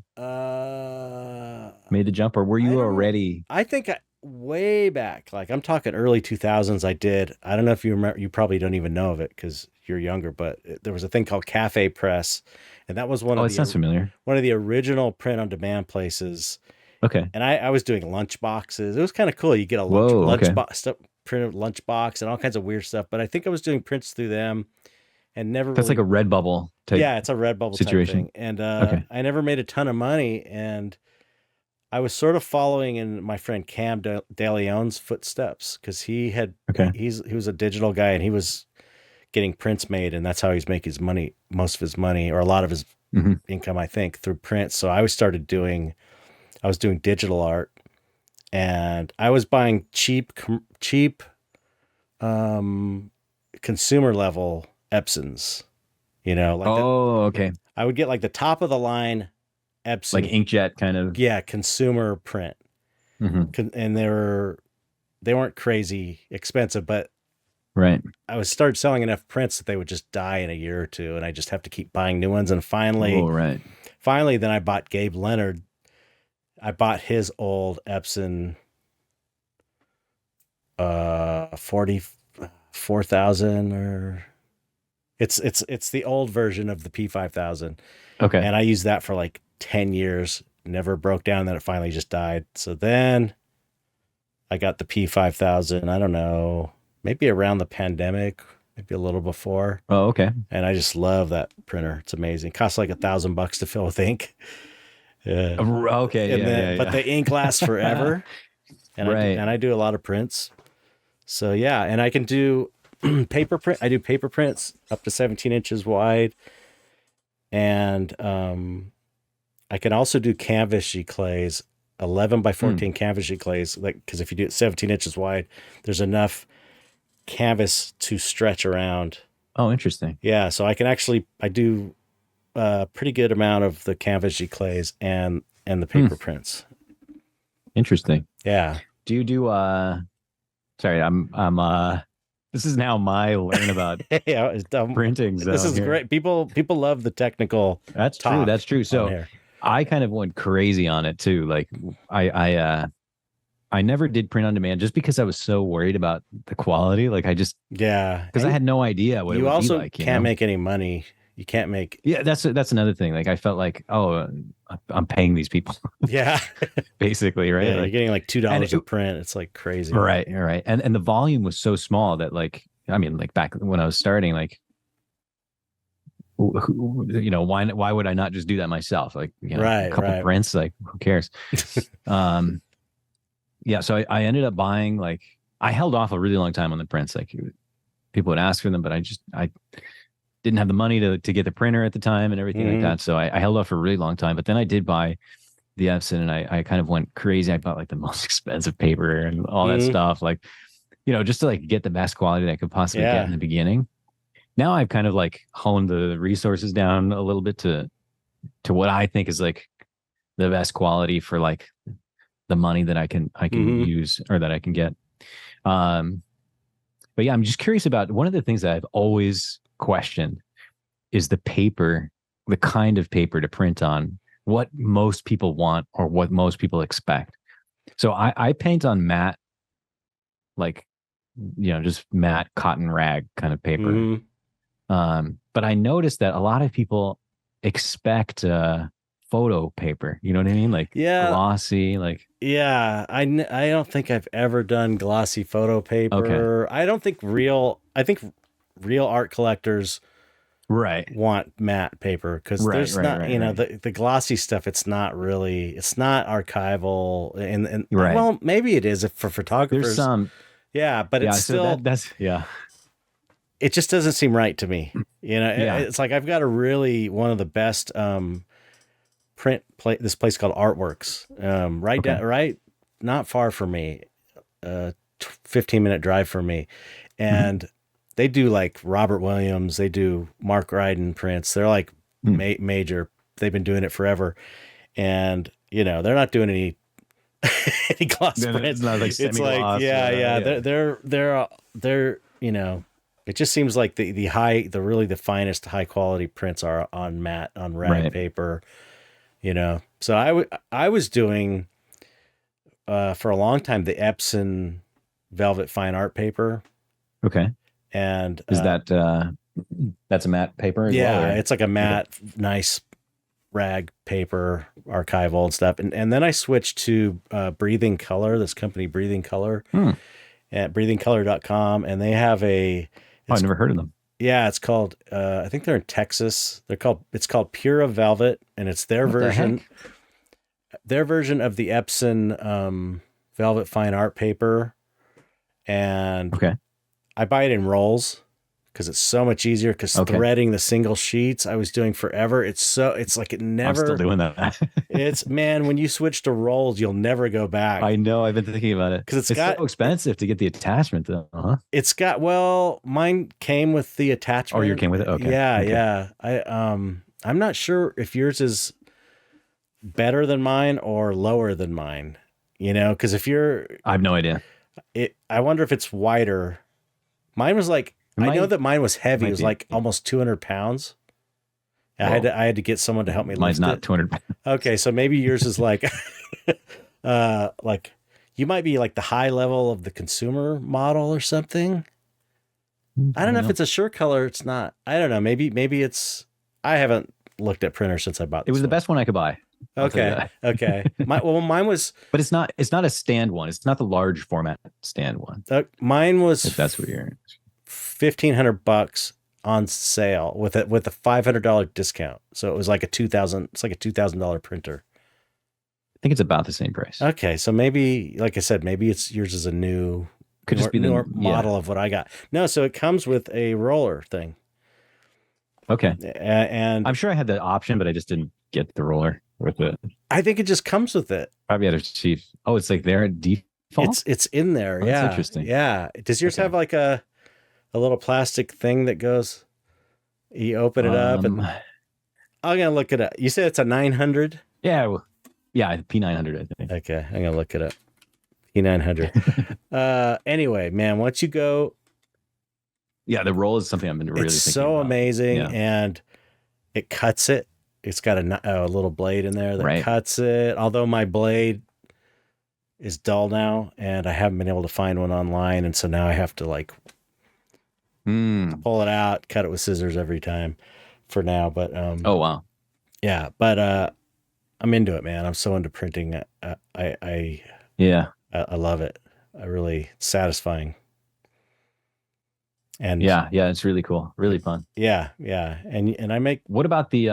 made the jump, or were you already? I think way back, like I'm talking early 2000s. I did. I don't know if you remember. You probably don't even know of it because you're younger. But there was a thing called Cafe Press. And that was it sounds familiar. One of the original print on demand places. Okay. And I was doing lunch boxes. It was kind of cool. You get a lunch box, printed lunch box, and all kinds of weird stuff. But I think I was doing prints through them, and never. That's like a Redbubble type. Yeah, it's a Redbubble situation. Type thing. And I never made a ton of money, and I was sort of following in my friend Cam De Leon's footsteps, because he was a digital guy, and he was getting prints made, and that's how he's making his money, most of his money, or a lot of his income, I think, through print. So I was doing digital art, and I was buying cheap consumer level Epsons, like Oh, okay. I would get like the top of the line Like Epson, inkjet kind of. yeah, consumer print. Hmm. And they weren't crazy expensive, but Right. I was started selling enough prints that they would just die in a year or two, and I just have to keep buying new ones. And Oh, right. finally, then I bought Gabe Leonard. I bought his old Epson 44,000, or it's the old version of the P5000, Okay. and I used that for like 10 years, never broke down, then it finally just died. So then I got the P5000, I don't know, maybe around the pandemic, maybe a little before. Oh, okay. And I just love that printer. It's amazing. It costs like $1,000 to fill with ink. Yeah. Okay. And then, Yeah. but the ink lasts forever. And Right. I do a lot of prints. So yeah, and I can do paper print. I do paper prints up to 17 inches wide. And I can also do canvas giclées, 11 by 14 canvas giclées, like, because if you do it 17 inches wide, there's enough canvas to stretch around. Oh, interesting. Yeah, so I do a pretty good amount of the canvas giclées and the paper prints. Interesting. Yeah. Do you do sorry, I'm this is now my learn about Yeah, printing zone this is here. great. People love the technical. That's true. talk That's true. on So here. I kind of went crazy on it too. Like I never did print on demand just because I was so worried about the quality. Like Yeah, because I had no idea what it you would be also like. can't make any money. You can't make. Yeah, that's another thing. Like I felt like, oh, I'm paying these people Yeah, basically, right? yeah. Like, You're getting like $2 and a print. It's like crazy. right, right. And the volume was so small that like, I mean, like back when I was starting, like, why would I not just do that myself? Like, a couple Right. prints, like who cares? Yeah. So I ended up buying, like, I held off a really long time on the prints. Like people would ask for them, but I didn't have the money to get the printer at the time and everything like that. So I held off for a really long time, but then I did buy the Epson, and I kind of went crazy. I bought like the most expensive paper and all that stuff, like, just to like get the best quality that I could possibly get in the beginning. Now I've kind of like honed the resources down a little bit to what I think is like the best quality for like the money that I can use or that I can get. But yeah, I'm just curious about one of the things that I've always questioned is the paper, the kind of paper to print on, what most people want or what most people expect. So I paint on matte, like, just matte cotton rag kind of paper. But I noticed that a lot of people expect photo paper. You know what I mean? Like glossy, like. Yeah, I don't think I've ever done glossy photo paper. Okay. I think real art collectors want matte paper, because there's not, the glossy stuff, it's not archival, and well, maybe it is for photographers. There's some. Yeah, but it's still, that's it just doesn't seem right to me. It's like I've got one of the best this place called Artworks, right not far from me, 15-minute drive from me, and they do like Robert Williams, they do Mark Ryden prints. They're like major. They've been doing it forever, and they're not doing any gloss prints. It's not like it's like they're it just seems like the finest high quality prints are on matte, on rag paper. So I was doing for a long time the Epson velvet fine art paper. Okay. And is that's a matte paper as well? Or? It's like a matte, nice rag paper, archival and stuff. And then I switched to Breathing Color, this company Breathing Color, at breathingcolor.com, and they have I've never heard of them. Yeah, it's called I think they're in Texas. It's called Pura Velvet, and it's their version of the Epson velvet fine art paper. And I buy it in rolls because it's so much easier. Because threading the single sheets I was doing forever. It's like it never. I'm still doing that. It's man, when you switch to rolls, you'll never go back. I know. I've been thinking about it because it's so expensive to get the attachment though. Huh? It's got mine came with the attachment. Oh, yours came with it. Okay. Yeah. I'm not sure if yours is better than mine or lower than mine. Because if I have no idea. I wonder if it's wider. Mine was like, I know that mine was heavy. It was like almost 200 pounds. I had to get someone to help me lift it. Mine's not 200 pounds. Okay, so maybe yours is like, like you might be like the high level of the consumer model or something. I don't know if it's a Sure Color. It's not. I don't know. Maybe it's. I haven't looked at printers since I bought. It was the best one I could buy. Okay. Mine was, but it's not a stand one. It's not the large format stand one. Mine was. If that's what you're. $1,500 on sale with a $500 discount. So it was like It's like a $2,000 printer. I think it's about the same price. Okay, so maybe, like I said, maybe yours is a new. Could just be the model of what I got. No, so it comes with a roller thing. Okay, and I'm sure I had the option, but I just didn't get the roller with it. I think it just comes with it. Probably had a chief. Oh, it's like there at default. It's in there. Yeah, that's interesting. Yeah. Does yours have like a little plastic thing that goes? You open it up, and I'm gonna look it up. You said it's a 900. Yeah, P900. I think. Okay, I'm gonna look it up. P900. Anyway, man, once you go. Yeah, the roll is something I've been really thinking so about. Amazing, and it cuts it. It's got a little blade in there that cuts it. Although my blade is dull now, and I haven't been able to find one online, and so now I have to like pull it out, cut it with scissors every time for now. But oh wow, yeah. But I'm into it, man. I'm so into printing. I love it. It's satisfying. And yeah, it's really cool, really fun. Yeah, and I make. What about the?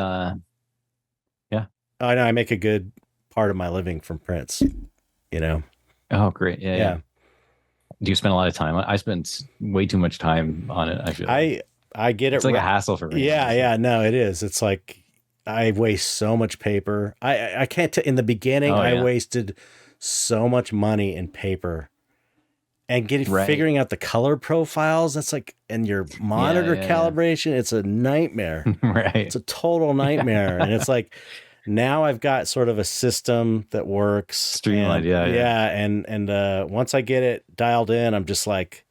I know I make a good part of my living from prints. Oh, great! Yeah. Do you spend a lot of time? I spend way too much time on it. I feel. I get it. It's like a hassle for me. Yeah. No, it is. It's like I waste so much paper. I can't. In the beginning, I wasted so much money in paper. And figuring out the color profiles, that's like, and your monitor calibration, it's a nightmare. Right. It's a total nightmare. And it's like, now I've got sort of a system that works. Streamlined, And once I get it dialed in, I'm just like,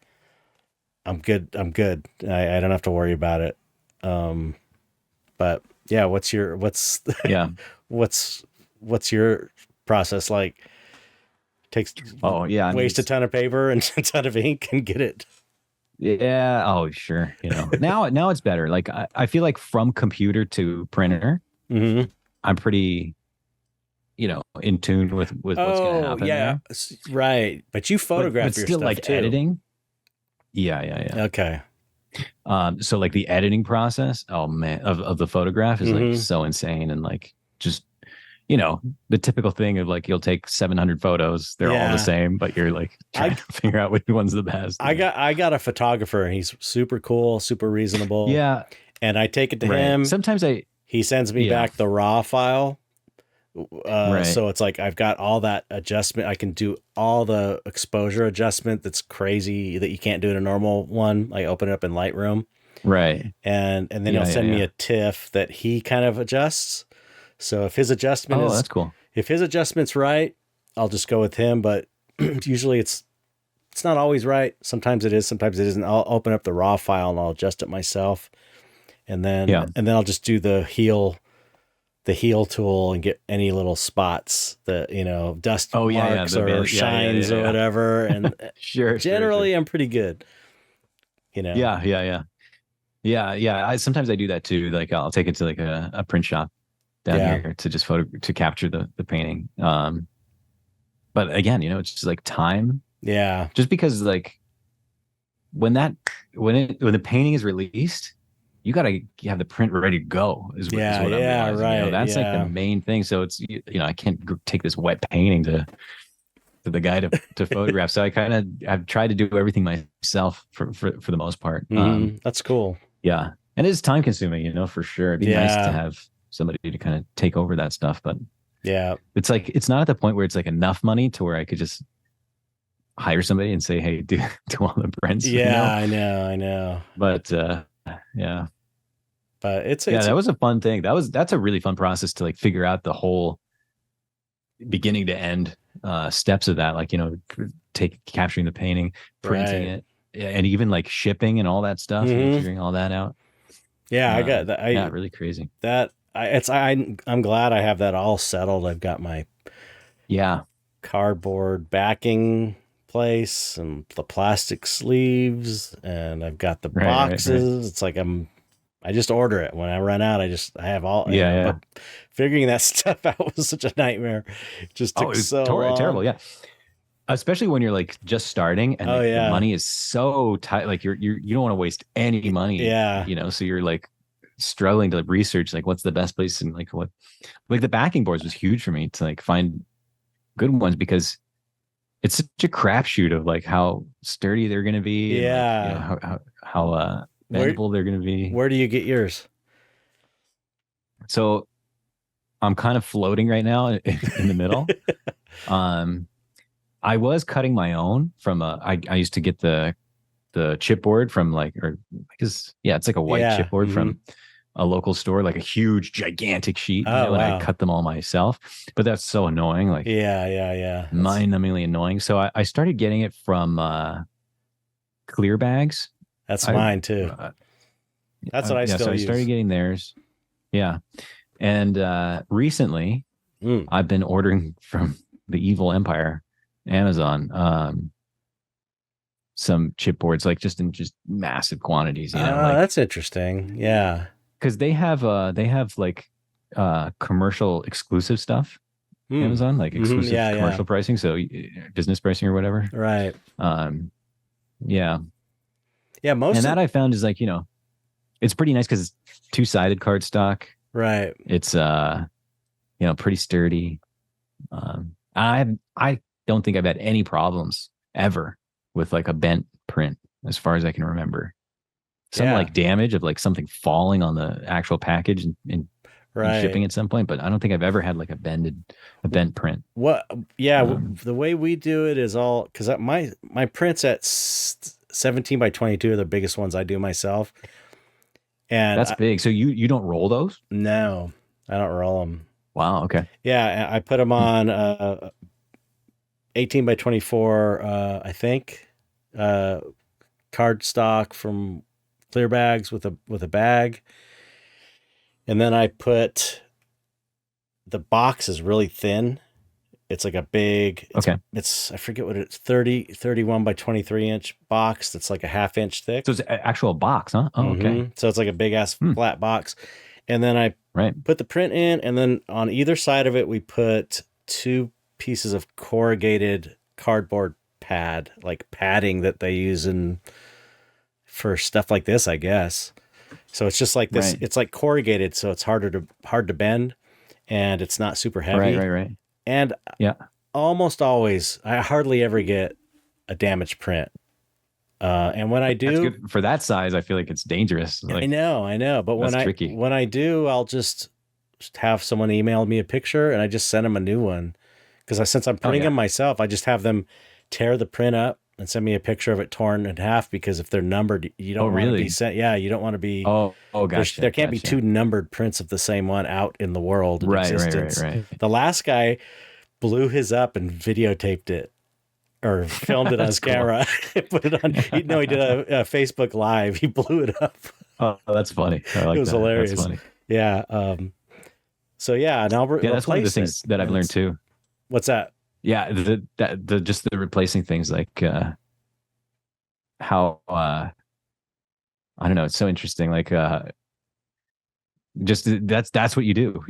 I'm good. I don't have to worry about it. But yeah, what's your process like? Waste a ton of paper and a ton of ink and get it. Yeah. Oh, sure. Now it's better. Like I feel like from computer to printer, I'm pretty, in tune with what's going to happen. Yeah. There. Right. But you photograph but your still stuff like too. Editing. Yeah. Okay. So like the editing process, oh man, of the photograph is like so insane, and like just the typical thing of like you'll take 700 photos, they're all the same, but you're like trying to figure out which one's the best. I got a photographer, and he's super cool, super reasonable. Yeah, and I take it to him. Sometimes he sends me back the raw file. So it's like I've got all that adjustment. I can do all the exposure adjustment that's crazy that you can't do in a normal one. I open it up in Lightroom. Right. And then he'll send me a TIFF that he kind of adjusts. So if his adjustment that's cool. If his adjustment's right, I'll just go with him. But usually it's not always right. Sometimes it is, sometimes it isn't. I'll open up the raw file and I'll adjust it myself. And then I'll just do the heel tool and get any little spots that, dust marks or shines or whatever. And generally I'm pretty good. Yeah. Sometimes I do that too. Like I'll take it to like a print shop down here to just to capture the painting. But again, it's just like time. Yeah. Just because like when the painting is released, you got to have the print ready to go is what I'm realizing. Right. That's like the main thing. So it's, I can't take this wet painting to the guy to photograph. So I've tried to do everything myself for the most part. That's cool. Yeah. And it's time consuming, for sure. It'd be nice to have somebody to kind of take over that stuff. But yeah, it's like, it's not at the point where it's like enough money to where I could just hire somebody and say, hey, do all the prints. Yeah, I know. But yeah. But that was a fun thing. That's a really fun process to like figure out the whole beginning to end steps of that, like, capturing the painting, printing it, and even like shipping and all that stuff, and figuring all that out. Yeah, I got that. Yeah, really crazy. I'm glad I have that all settled. I've got my cardboard backing place and the plastic sleeves, and I've got the boxes. Right. It's like I just order it. When I run out, I have all. But figuring that stuff out was such a nightmare. It just took so long. Terrible. Yeah. Especially when you're like just starting and the money is so tight. Like you don't want to waste any money. Yeah. So you're like struggling to research like what's the best place, and like the backing boards was huge for me to like find good ones, because it's such a crapshoot of like how sturdy they're going to be. Yeah. And like, how bendable they're going to be. Where do you get yours? So I'm kind of floating right now in the middle. I was cutting my own from I used to get the chipboard from it's like a white chipboard from a local store, like a huge gigantic sheet. And I cut them all myself, but that's so annoying. Like, mind-numbingly annoying. So I started getting it from clear bags. That's mine too. That's what I still use. I started getting theirs. Yeah. And recently I've been ordering from the evil empire, Amazon, some chipboards, like just in massive quantities, that's interesting. Yeah. Cause they have like commercial exclusive stuff. Amazon, like exclusive commercial pricing. So business pricing or whatever. Right. Yeah. Yeah. And that I found is like, it's pretty nice because it's 2-sided cardstock. Right. It's pretty sturdy. I don't think I've had any problems ever with like a bent print as far as I can remember. Some like damage of like something falling on the actual package and shipping at some point, but I don't think I've ever had like a bent print. The way we do it is all, because my prints at 17 by 22 are the biggest ones I do myself. And that's big. So you don't roll those? No, I don't roll them. Wow. Okay. Yeah. I put them on 18 by 24, I think, cardstock from clear bags with a bag. And then I put, the box is really thin. It's like a big, it's I forget what it's 31 by 23 inch box. That's like a 1/2 inch thick. So it's an actual box, huh? Oh, okay. So it's like a big ass flat box. And then I put the print in, and then on either side of it, we put 2 pieces of corrugated cardboard pad, like padding that they use for stuff like this, I guess. So it's just like this. Right. It's like corrugated, so it's hard to bend, and it's not super heavy. Right. And almost always, I hardly ever get a damaged print. And when I do, that's good. For that size, I feel like it's dangerous. Like, I know. But when I do, I'll just have someone email me a picture, and I just send them a new one. Because since I'm printing them myself, I just have them tear the print up and send me a picture of it torn in half, because if they're numbered, you don't want to be sent. Yeah, you don't want to be. Gotcha. There can't be 2 numbered prints of the same one out in the world. Right. The last guy blew his up and videotaped it, or filmed it on his camera. Put it on. He did a Facebook Live. He blew it up. Oh, that's funny. It was hilarious. That's funny. Yeah. So and I'll that's one of the things that I've learned too. What's that? Yeah, the replacing things, like how I don't know, it's so interesting. Like just that's what you do.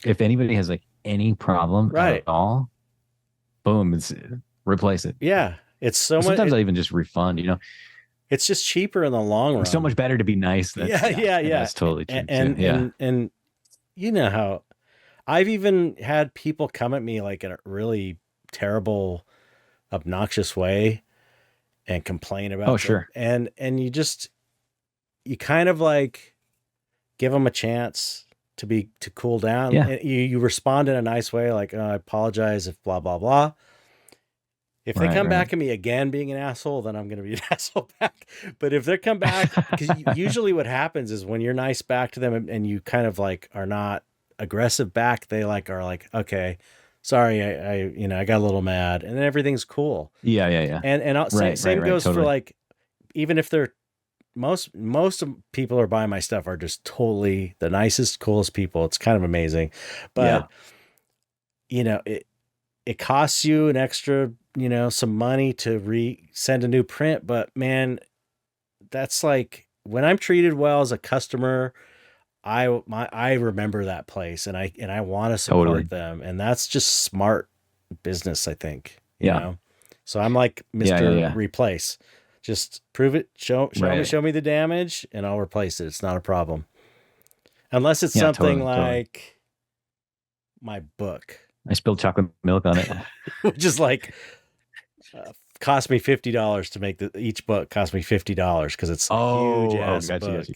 If anybody has like any problem at all, boom, it's replace it. Yeah, it's so much. Sometimes I even just refund. It's just cheaper in the long run. It's so much better to be nice. Yeah. That's totally true. And you know how I've even had people come at me like in a really terrible obnoxious way and complain about Oh, sure. and you kind of like give them a chance to cool down. Yeah. And you respond in a nice way, like, oh, I apologize if blah blah blah. If they come back at me again being an asshole, then I'm going to be an asshole back. But if they come back, because usually what happens is when you're nice back to them and you kind of like are not aggressive back, they like are like, okay, sorry, I got a little mad, and then everything's cool. Yeah. And same goes totally. for like, even if they're most of people who are buying my stuff are just totally the nicest, coolest people. It's kind of amazing, but it costs you an extra, some money to send a new print. But man, that's like when I'm treated well as a customer, I remember that place and I want to support them. And that's just smart business, I think, you know? So I'm like, Mr. Replace, just prove it. Show me the damage and I'll replace it. It's not a problem. Unless it's something like my book. I spilled chocolate milk on it. Which is like, cost me $50 to make each book cost me $50 because it's a huge ass book. Gotcha.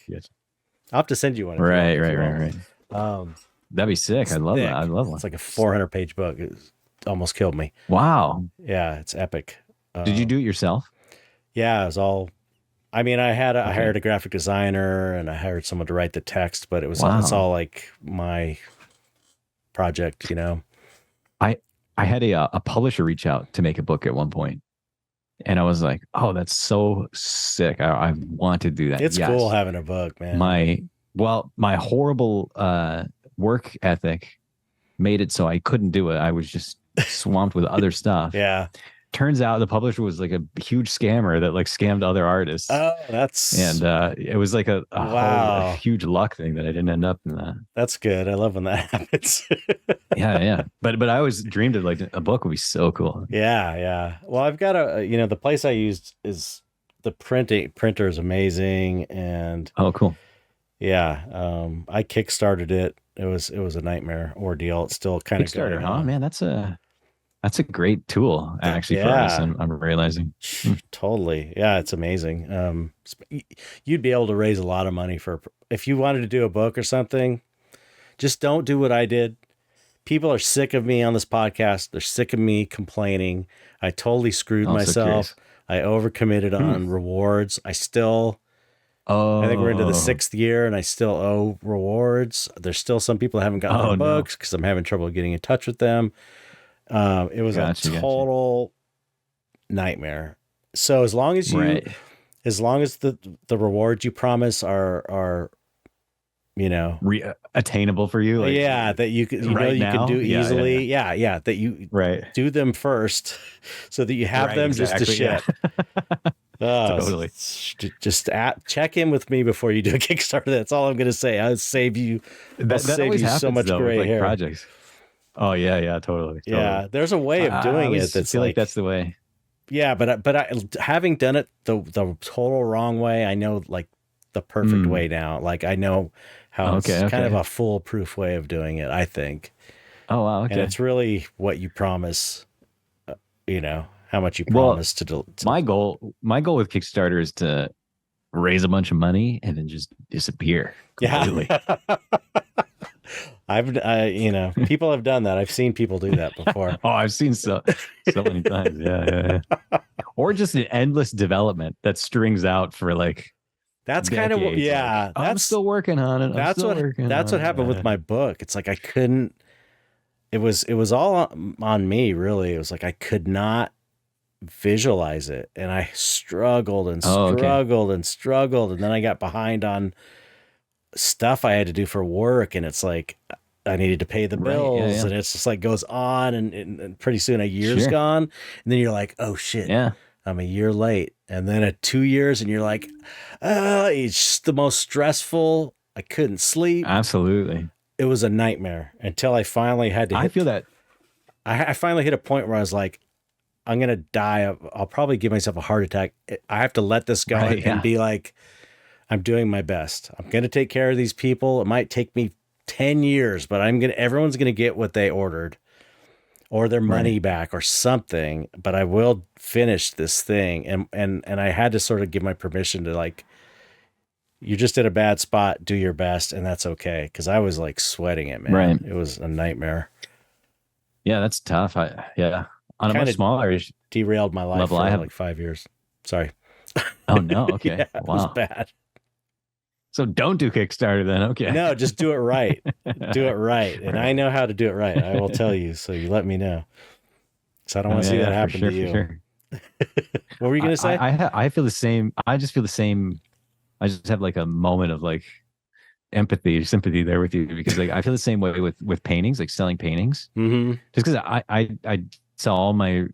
I'll have to send you one. Right. That'd be sick. I love that. I love one. It's like a 400-page book. It almost killed me. Wow. Yeah, it's epic. Did you do it yourself? Yeah, it was all. I mean, I hired a graphic designer and I hired someone to write the text, but it's all like my project, I had a publisher reach out to make a book at one point, and I was like, "Oh, that's so sick! I want to do that." It's cool having a book, man. My horrible work ethic made it so I couldn't do it. I was just swamped with other stuff. Yeah. Turns out the publisher was like a huge scammer that like scammed other artists. Oh, it was like a huge luck thing that I didn't end up in that. That's good. I love when that happens. Yeah. But I always dreamed of like a book would be so cool. Yeah. Well, I've got the place I used is the printer is amazing. And oh, cool. Yeah. I kickstarted it. It was a nightmare ordeal. It's still kind of Kickstarter, huh? Man, that's a great tool actually for us. I'm realizing. Totally. Yeah, it's amazing. You'd be able to raise a lot of money if you wanted to do a book or something. Just don't do what I did. People are sick of me on this podcast. They're sick of me complaining. I totally screwed myself. I overcommitted on rewards. I think we're into the 6th year and I still owe rewards. There's still some people that haven't gotten their books because I'm having trouble getting in touch with them. It was a total nightmare. So as long as the rewards you promise are attainable for you, that you can do easily, that you do them first, so that you have them just to ship. Totally. Just check in with me before you do a Kickstarter. That's all I'm going to say. I'll save you. So much gray hair. Projects. Oh yeah, totally. Yeah, there's a way of doing it. That's feel like that's the way. Yeah, but I having done it the total wrong way, I know like the perfect way now. Like I know how it's kind of a foolproof way of doing it, I think. Oh wow, okay. And it's really what you promise. How much you promise to do. My goal with Kickstarter is to raise a bunch of money and then just disappear completely. Yeah. People have done that. I've seen people do that before. Oh, I've seen so many times. Yeah. Or just an endless development that strings out for like. That's decades. Kind of yeah. I'm still working on it. That's what happened with my book. It's like I couldn't. It was all on me, really. It was like I could not visualize it, and I struggled and struggled, and then I got behind on stuff I had to do for work, and it's like I needed to pay the bills, and it's just like goes on, and pretty soon a year's gone, and then you're like, oh shit, I'm a year late, and then at 2 years, and you're like, it's just the most stressful. I couldn't sleep. Absolutely, it was a nightmare until I finally had to. I feel that I finally hit a point where I was like, I'm gonna die. I'll probably give myself a heart attack. I have to let this go and be like, I'm doing my best. I'm going to take care of these people. It might take me 10 years, but everyone's going to get what they ordered. or their money Right. back or something, but I will finish this thing. And I had to sort of give my permission to like, you're just in a bad spot, do your best, and that's okay. Cause I was like sweating it, man. Right. It was a nightmare. Yeah, that's tough. Yeah. On a Kind much of smaller derailed my life level, for I have. like 5 years. Sorry. Oh no. Okay. Yeah, it was Wow. bad. So don't do Kickstarter then. Okay. No, just do it right. Do it right. And I Right. know how to do it right. I will tell you. So you let me know. So I don't Oh, want to yeah, see that yeah, for happen sure, to for you. sure. What were you going to say? I feel the same. I just feel the same. I just have like a moment of like empathy, sympathy there with you because like I feel the same way with paintings, like selling paintings. Mm-hmm. Just because I sell all my.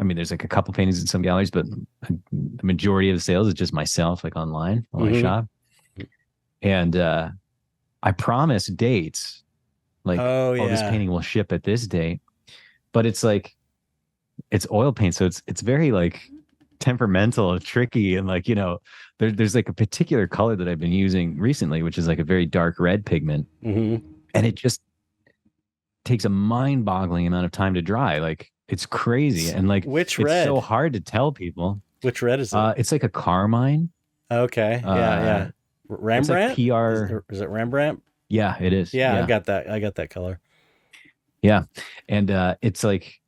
I mean, there's like a couple paintings in some galleries, but the majority of the sales is just myself, like online on my Mm-hmm. shop. And I promise dates, like, Oh, oh, this yeah. painting will ship at this date, but it's like it's oil paint, so it's very like temperamental, tricky, and like there's like a particular color that I've been using recently, which is like a very dark red pigment, Mm-hmm. and it just takes a mind-boggling amount of time to dry. Like it's crazy, and like Which it's so red? hard to tell people. Which red is it? It's like a carmine. Okay. Yeah, Uh, yeah. it's like Rembrandt? PR. Is it Rembrandt? Yeah, it is. Yeah, I've Yeah, got that. I got that color. yeah, and it's like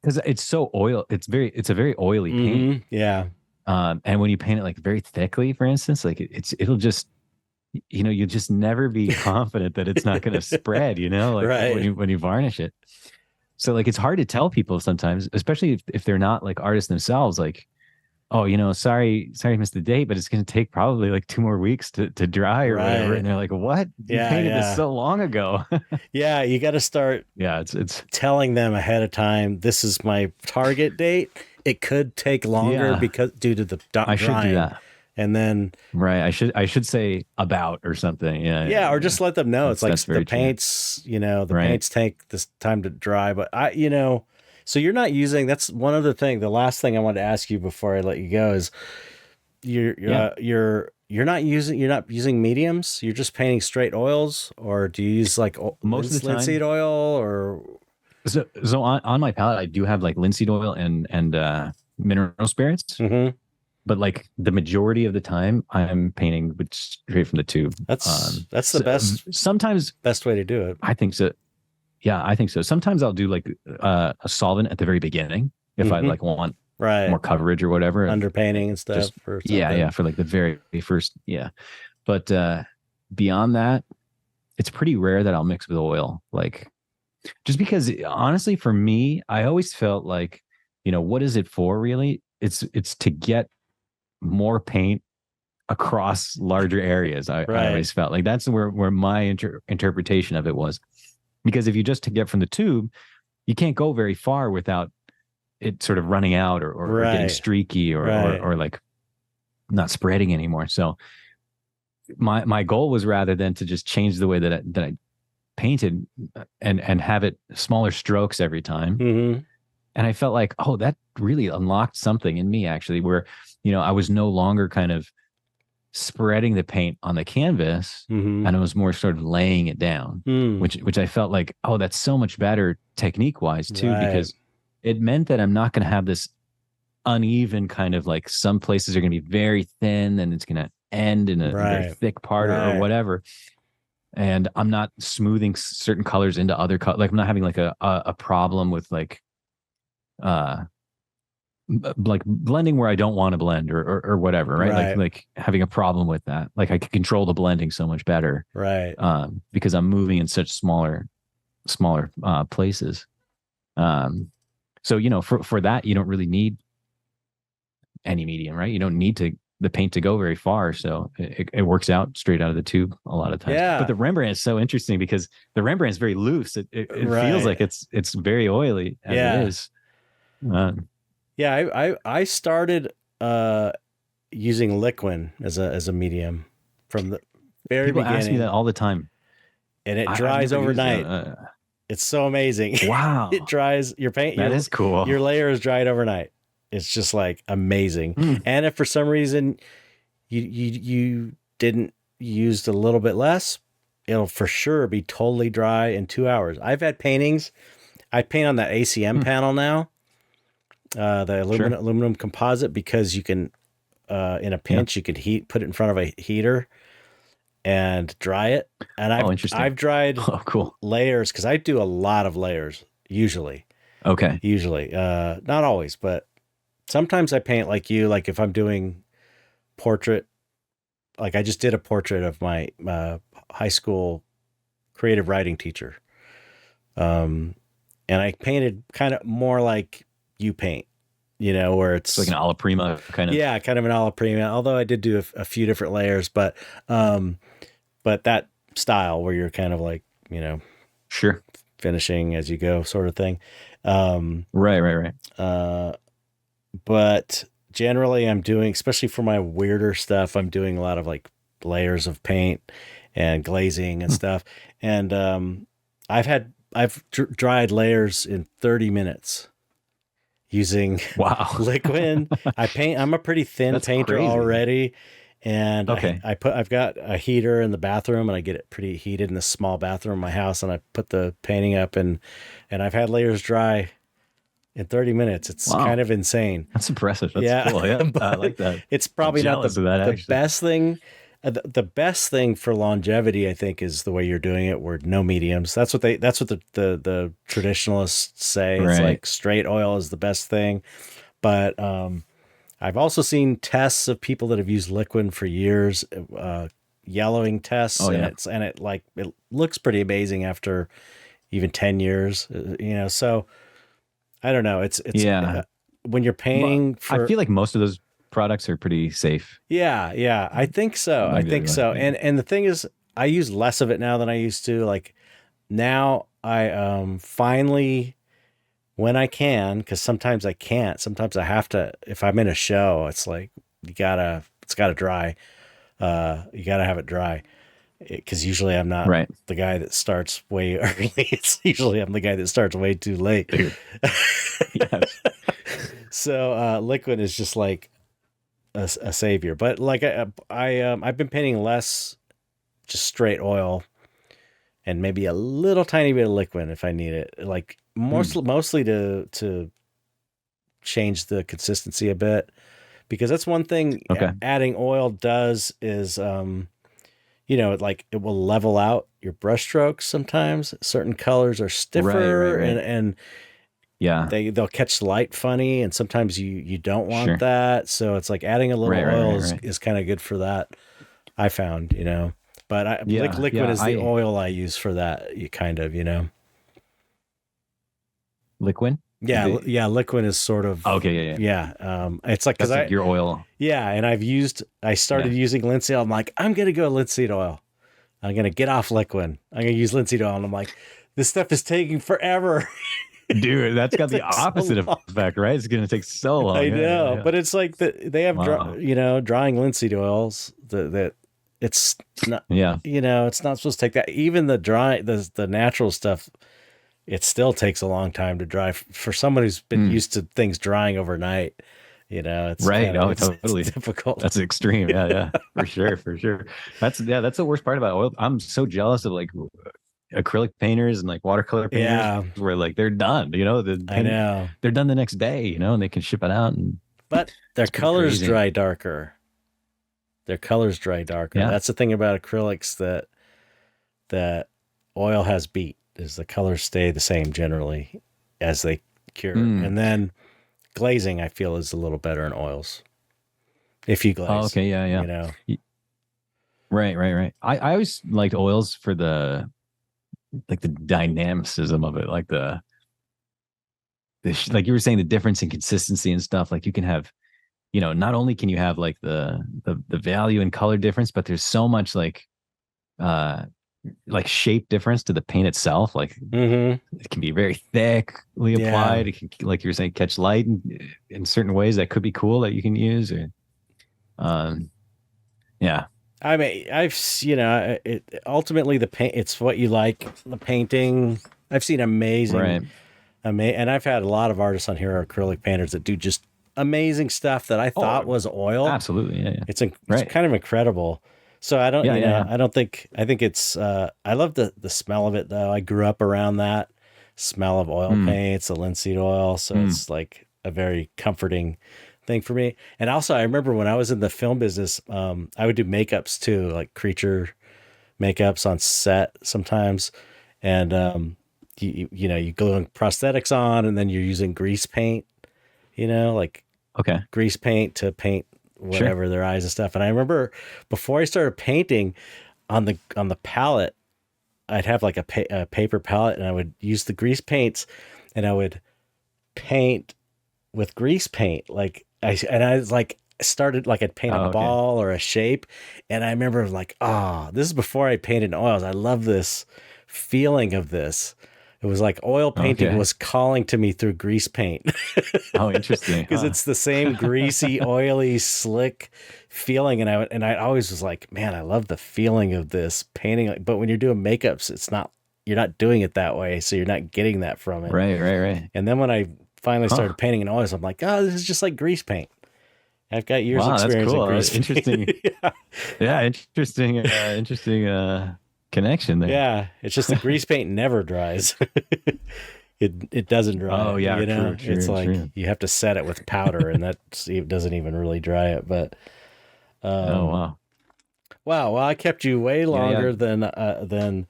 because it's so oil. It's a very oily paint. Mm-hmm. Yeah. And when you paint it like very thickly, for instance, like it'll just you just never be confident that it's not going to spread. Like Right. when you varnish it. So like it's hard to tell people sometimes, especially if they're not like artists themselves. Like, oh, sorry, I missed the date, but it's going to take probably like 2 more weeks to dry or whatever. Right. And they're like, what? You Yeah, painted this yeah. so long ago. Yeah, you got to start Yeah, it's telling them ahead of time, this is my target date. It could take longer yeah. because due to the I should do drying. that. And then Right. I should say about or something. Yeah. yeah, or Yeah. just let them know it's like That's the very true. paints, the Right. paints take this time to dry. But so you're not using. That's one other thing. The last thing I wanted to ask you before I let you go is Yeah. you're not using mediums. You're just painting straight oils, or do you use like Most of the linseed time. oil or? So on my palette, I do have like linseed oil and mineral spirits, Mm-hmm. but like the majority of the time, I'm painting with straight from the tube. That's the Sometimes best way to do it. I think so. Yeah, I think so. Sometimes I'll do like a solvent at the very beginning if I Mhm. like want Right. more coverage or whatever. Underpainting and stuff. Just Or something. yeah, for like the very first, yeah. But beyond that, it's pretty rare that I'll mix with oil. Like just because honestly, for me, I always felt like, what is it for really? It's to get more paint across larger areas. I Right. always felt like that's where my interpretation of it was. Because if you just get from the tube, you can't go very far without it sort of running out or getting Right. streaky or, Right. or like not spreading anymore. So my goal was rather than to just change the way that I painted and have it smaller strokes every time. Mm-hmm. And I felt like, oh, that really unlocked something in me actually, where, I was no longer kind of spreading the paint on the canvas Mm-hmm. and I was more sort of laying it down, which I felt like, oh, that's so much better technique wise too, Right. because it meant that I'm not going to have this uneven kind of like some places are going to be very thin and it's going to end in a very thick part or whatever. And I'm not smoothing certain colors into other colors. Like I'm not having like a problem with like blending where I don't want to blend or whatever, right? Like having a problem with that. Like I can control the blending so much better, right? Because I'm moving in such smaller places. So for that you don't really need any medium, right? You don't need the paint to go very far, so it works out straight out of the tube a lot of times. Yeah. But the Rembrandt is so interesting because the Rembrandt is very loose. It feels like it's very oily as it is. Yeah, I started using liquid as a medium from the very People beginning. ask me that all the time, and it dries overnight. It's so amazing. Wow, it dries your paint. That is cool. Your layer is dried overnight. It's just like amazing. And if for some reason you didn't use a little bit less, it'll for sure be totally dry in 2 hours. I've had paintings. I paint on that ACM panel now, the Sure. aluminum composite, because you can, in a pinch, you can put it in front of a heater and dry it. And Interesting. I've dried cool. layers, because I do a lot of layers usually. Okay. Usually, not always, but sometimes I paint like you. Like if I'm doing portrait, like I just did a portrait of my high school creative writing teacher. And I painted kind of more like you paint, where it's like an alla prima kind of. Yeah, kind of an alla prima. Although I did do a few different layers, but that style where you're kind of like, sure, finishing as you go, sort of thing. Right. But generally, I'm doing, especially for my weirder stuff, I'm doing a lot of like layers of paint and glazing and stuff. And I've dried layers in 30 minutes using liquid. I'm a pretty thin painter already. And okay. I've got a heater in the bathroom, and I get it pretty heated in the small bathroom in my house, and I put the painting up, and I've had layers dry in 30 minutes. It's kind of insane. That's impressive. That's cool. Yeah, I like that. It's probably not the best thing. The best thing for longevity, I think, is the way you're doing it, where no mediums. That's what the traditionalists say. It's like straight oil is the best thing. But I've also seen tests of people that have used liquid for years, yellowing tests, and it looks pretty amazing after even 10 years. So I don't know. It's when you're painting. I feel like most of those products are pretty safe. Yeah, I think so. And the thing is, I use less of it now than I used to. Like now, I finally, when I can, because sometimes I can't. Sometimes I have to. If I'm in a show, it's like it's gotta dry. You gotta have it dry, because usually I'm not the guy that starts way early. It's usually I'm the guy that starts way too late. Yes. So liquid is just like a savior. But like I've been painting less, just straight oil, and maybe a little tiny bit of liquid if I need it. Like mostly to change the consistency a bit, because that's one thing adding oil does is like it will level out your brush strokes. Sometimes certain colors are stiffer and they'll catch the light funny, and sometimes you don't want that. So it's like adding a little oil is kind of good for that, I found, But liquid is the oil I use for that, kind of, Liquid? Yeah, liquid is sort of it's like, because your oil. Yeah, and I started using linseed oil. I'm like, I'm gonna go linseed oil. I'm gonna get off liquid. I'm gonna use linseed oil, and I'm like, this stuff is taking forever. Dude, that's got the opposite effect, right? It's going to take so long. I know, but it's like they have, drying linseed oils that it's not, it's not supposed to take that. Even the natural stuff, it still takes a long time to dry for someone who's been used to things drying overnight. It's totally it's difficult. That's extreme. Yeah, for sure. That's the worst part about oil. I'm so jealous of like acrylic painters and like watercolor painters where like they're done, I know they're done the next day, and they can ship it out, but their colors dry darker. Yeah. That's the thing about acrylics that oil has beat, is the colors stay the same generally as they cure. And then glazing, I feel, is a little better in oils if you glaze. Right. I always liked oils for the dynamicism of it, like like you were saying, the difference in consistency and stuff. Like you can have, not only can you have like the value and color difference, but there's so much like shape difference to the paint itself. Like it can be very thickly applied. It can, like you were saying, catch light in certain ways that could be cool that you can use. Or, I mean, ultimately the paint, it's what you like, the painting. I've seen amazing, and I've had a lot of artists on here, acrylic painters, that do just amazing stuff that I thought was oil. Absolutely. Yeah. It's kind of incredible. So I don't, I think it's, I love the smell of it though. I grew up around that. smell of oil paints, the linseed oil. So it's like a very comforting thing for me. And also, I remember when I was in the film business, I would do makeups too, like creature makeups on set sometimes. And you glue prosthetics on, and then you're using grease paint, like grease paint to paint whatever their eyes and stuff. And I remember before I started painting on the palette, I'd have like a paper palette, and I would use the grease paints, and I would paint with grease paint. Like I started like I'd paint a ball or a shape. And I remember like, this is before I painted in oils. I love this feeling of this. It was like oil painting was calling to me through grease paint. Oh, interesting. Because it's the same greasy, oily, slick feeling. And I always was like, man, I love the feeling of this painting. But when you're doing makeups, you're not doing it that way. So you're not getting that from it. Right. And then when I finally started painting in oils, I'm like, this is just like grease paint. I've got years of experience in grease paint. Interesting. Yeah, interesting connection there. Yeah, it's just the grease paint never dries. It doesn't dry. Oh yeah, true, it's like you have to set it with powder, and it doesn't even really dry it. But wow. Well, I kept you way longer than I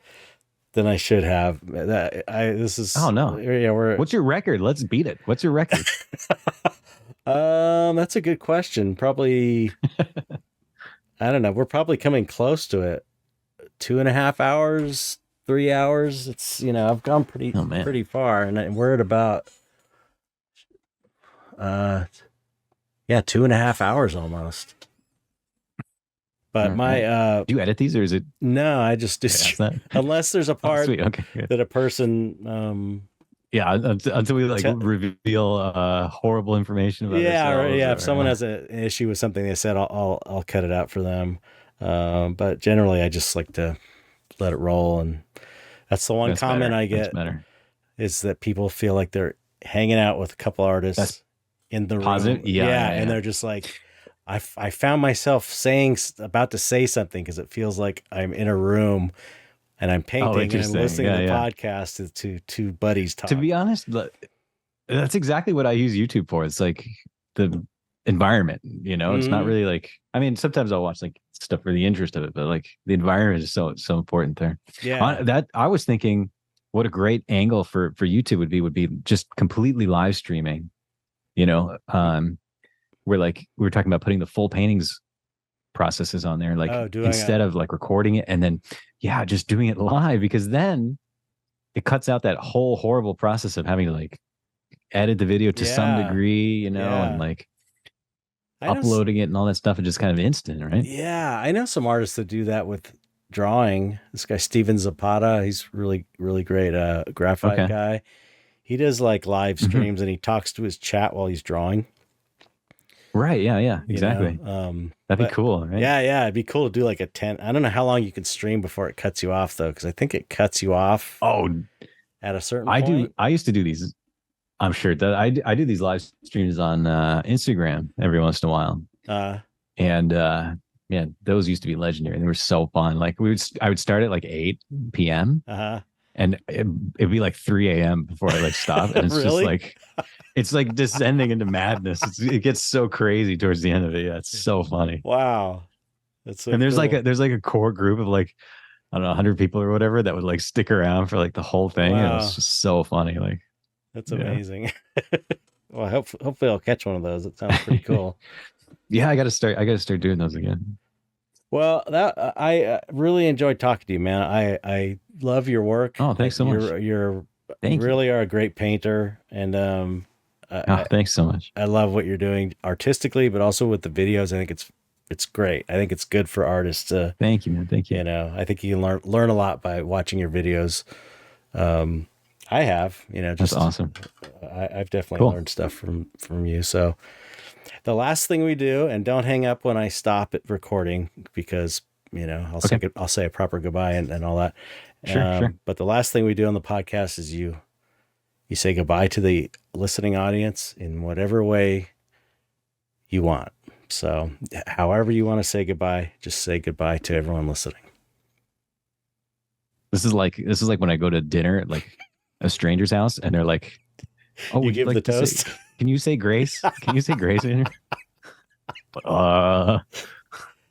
should have. This is no. Yeah, what's your record? Let's beat it. What's your record? That's a good question. Probably I don't know. We're probably coming close to it. 2.5 hours, 3 hours. It's I've gone pretty far, and we're at about 2.5 hours almost. But my do you edit these, or is it? No, I just unless there's a part that a person until we reveal horrible information about ourselves. If someone has an issue with something they said, I'll cut it out for them. But generally I just like to let it roll, and that's the one comment I get is that people feel like they're hanging out with a couple artists in the room. And they're just like, I found myself about to say something because it feels like I'm in a room and I'm painting and I'm listening to the podcast to two buddies talk. To be honest, that's exactly what I use YouTube for. It's like the environment, it's not really like, I mean, sometimes I'll watch like stuff for the interest of it, but like the environment is so important there. That I was thinking what a great angle for YouTube would be just completely live streaming, where like we were talking about putting the full paintings processes on there, like instead of like recording it and then just doing it live, because then it cuts out that whole horrible process of having to like edit the video to some degree, and like uploading it and all that stuff is just kind of instant, right? Yeah, I know some artists that do that with drawing. This guy Steven Zapata, he's really, really great graphite guy. He does like live streams and he talks to his chat while he's drawing. Right, yeah, exactly. That'd be cool, right? Yeah, it'd be cool to do like a 10. I don't know how long you can stream before it cuts you off though, because I think it cuts you off at a certain point. I used to do these. I'm sure that I do these live streams on Instagram every once in a while. And those used to be legendary. They were so fun. Like I would start at like 8 p.m. And it'd be like 3 a.m. before I like stop. And it's just like, it's like descending into madness. It gets so crazy towards the end of it. Yeah, it's so funny. Wow. That's so and there's cool. there's like a core group of like, I don't know, 100 people or whatever that would like stick around for like the whole thing. Wow. And it was just so funny. Like, that's amazing. Well, hopefully I'll catch one of those. It sounds pretty cool. I got to start doing those again. Well, I really enjoyed talking to you, man. I love your work. Oh, thanks so much. You really are a great painter, and thanks so much. I love what you're doing artistically, but also with the videos. I think it's great. I think it's good for artists to. Thank you, man. Thank you. I think you can learn a lot by watching your videos. I have, just that's awesome. I've definitely learned stuff from you. So the last thing we do, and don't hang up when I stop at recording, because, I'll say a proper goodbye and all that. Sure. But the last thing we do on the podcast is you say goodbye to the listening audience in whatever way you want. So however you want to say goodbye, just say goodbye to everyone listening. This is like when I go to dinner, like a stranger's house and they're like, "Oh, You would you give the like to toast? say? Can you say grace? Can you say grace in here?"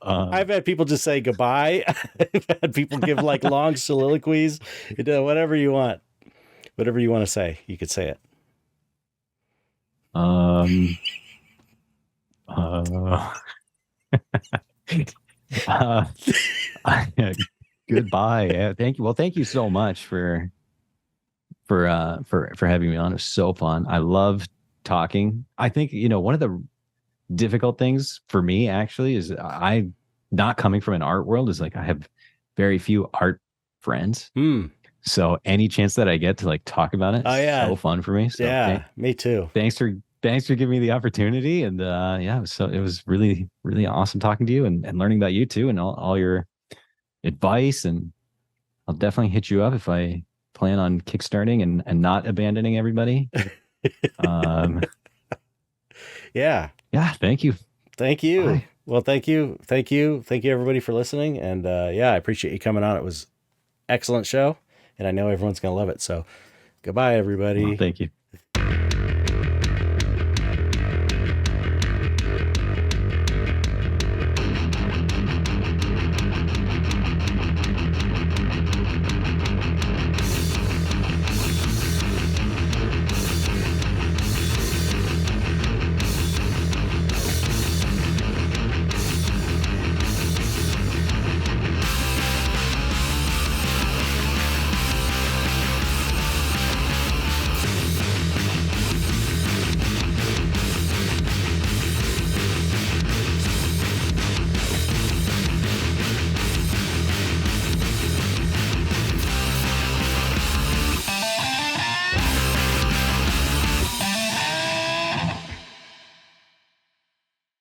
I've had people just say goodbye. I've had people give like long soliloquies. Whatever you want. Whatever you want to say, you could say it. Goodbye. Yeah, thank you. Well, thank you so much for having me on. It was so fun. I love talking. I think, one of the difficult things for me actually is I not coming from an art world is like I have very few art friends. So any chance that I get to like talk about it is so fun for me. So yeah, me too. Thanks for giving me the opportunity. And yeah, it was really, really awesome talking to you and learning about you too and all your advice. And I'll definitely hit you up if I plan on kickstarting and not abandoning everybody. Yeah. Yeah. Thank you. Thank you. Bye. Well, thank you. Thank you. Thank you everybody for listening. And yeah, I appreciate you coming on. It was an excellent show and I know everyone's going to love it. So goodbye, everybody. Well, thank you.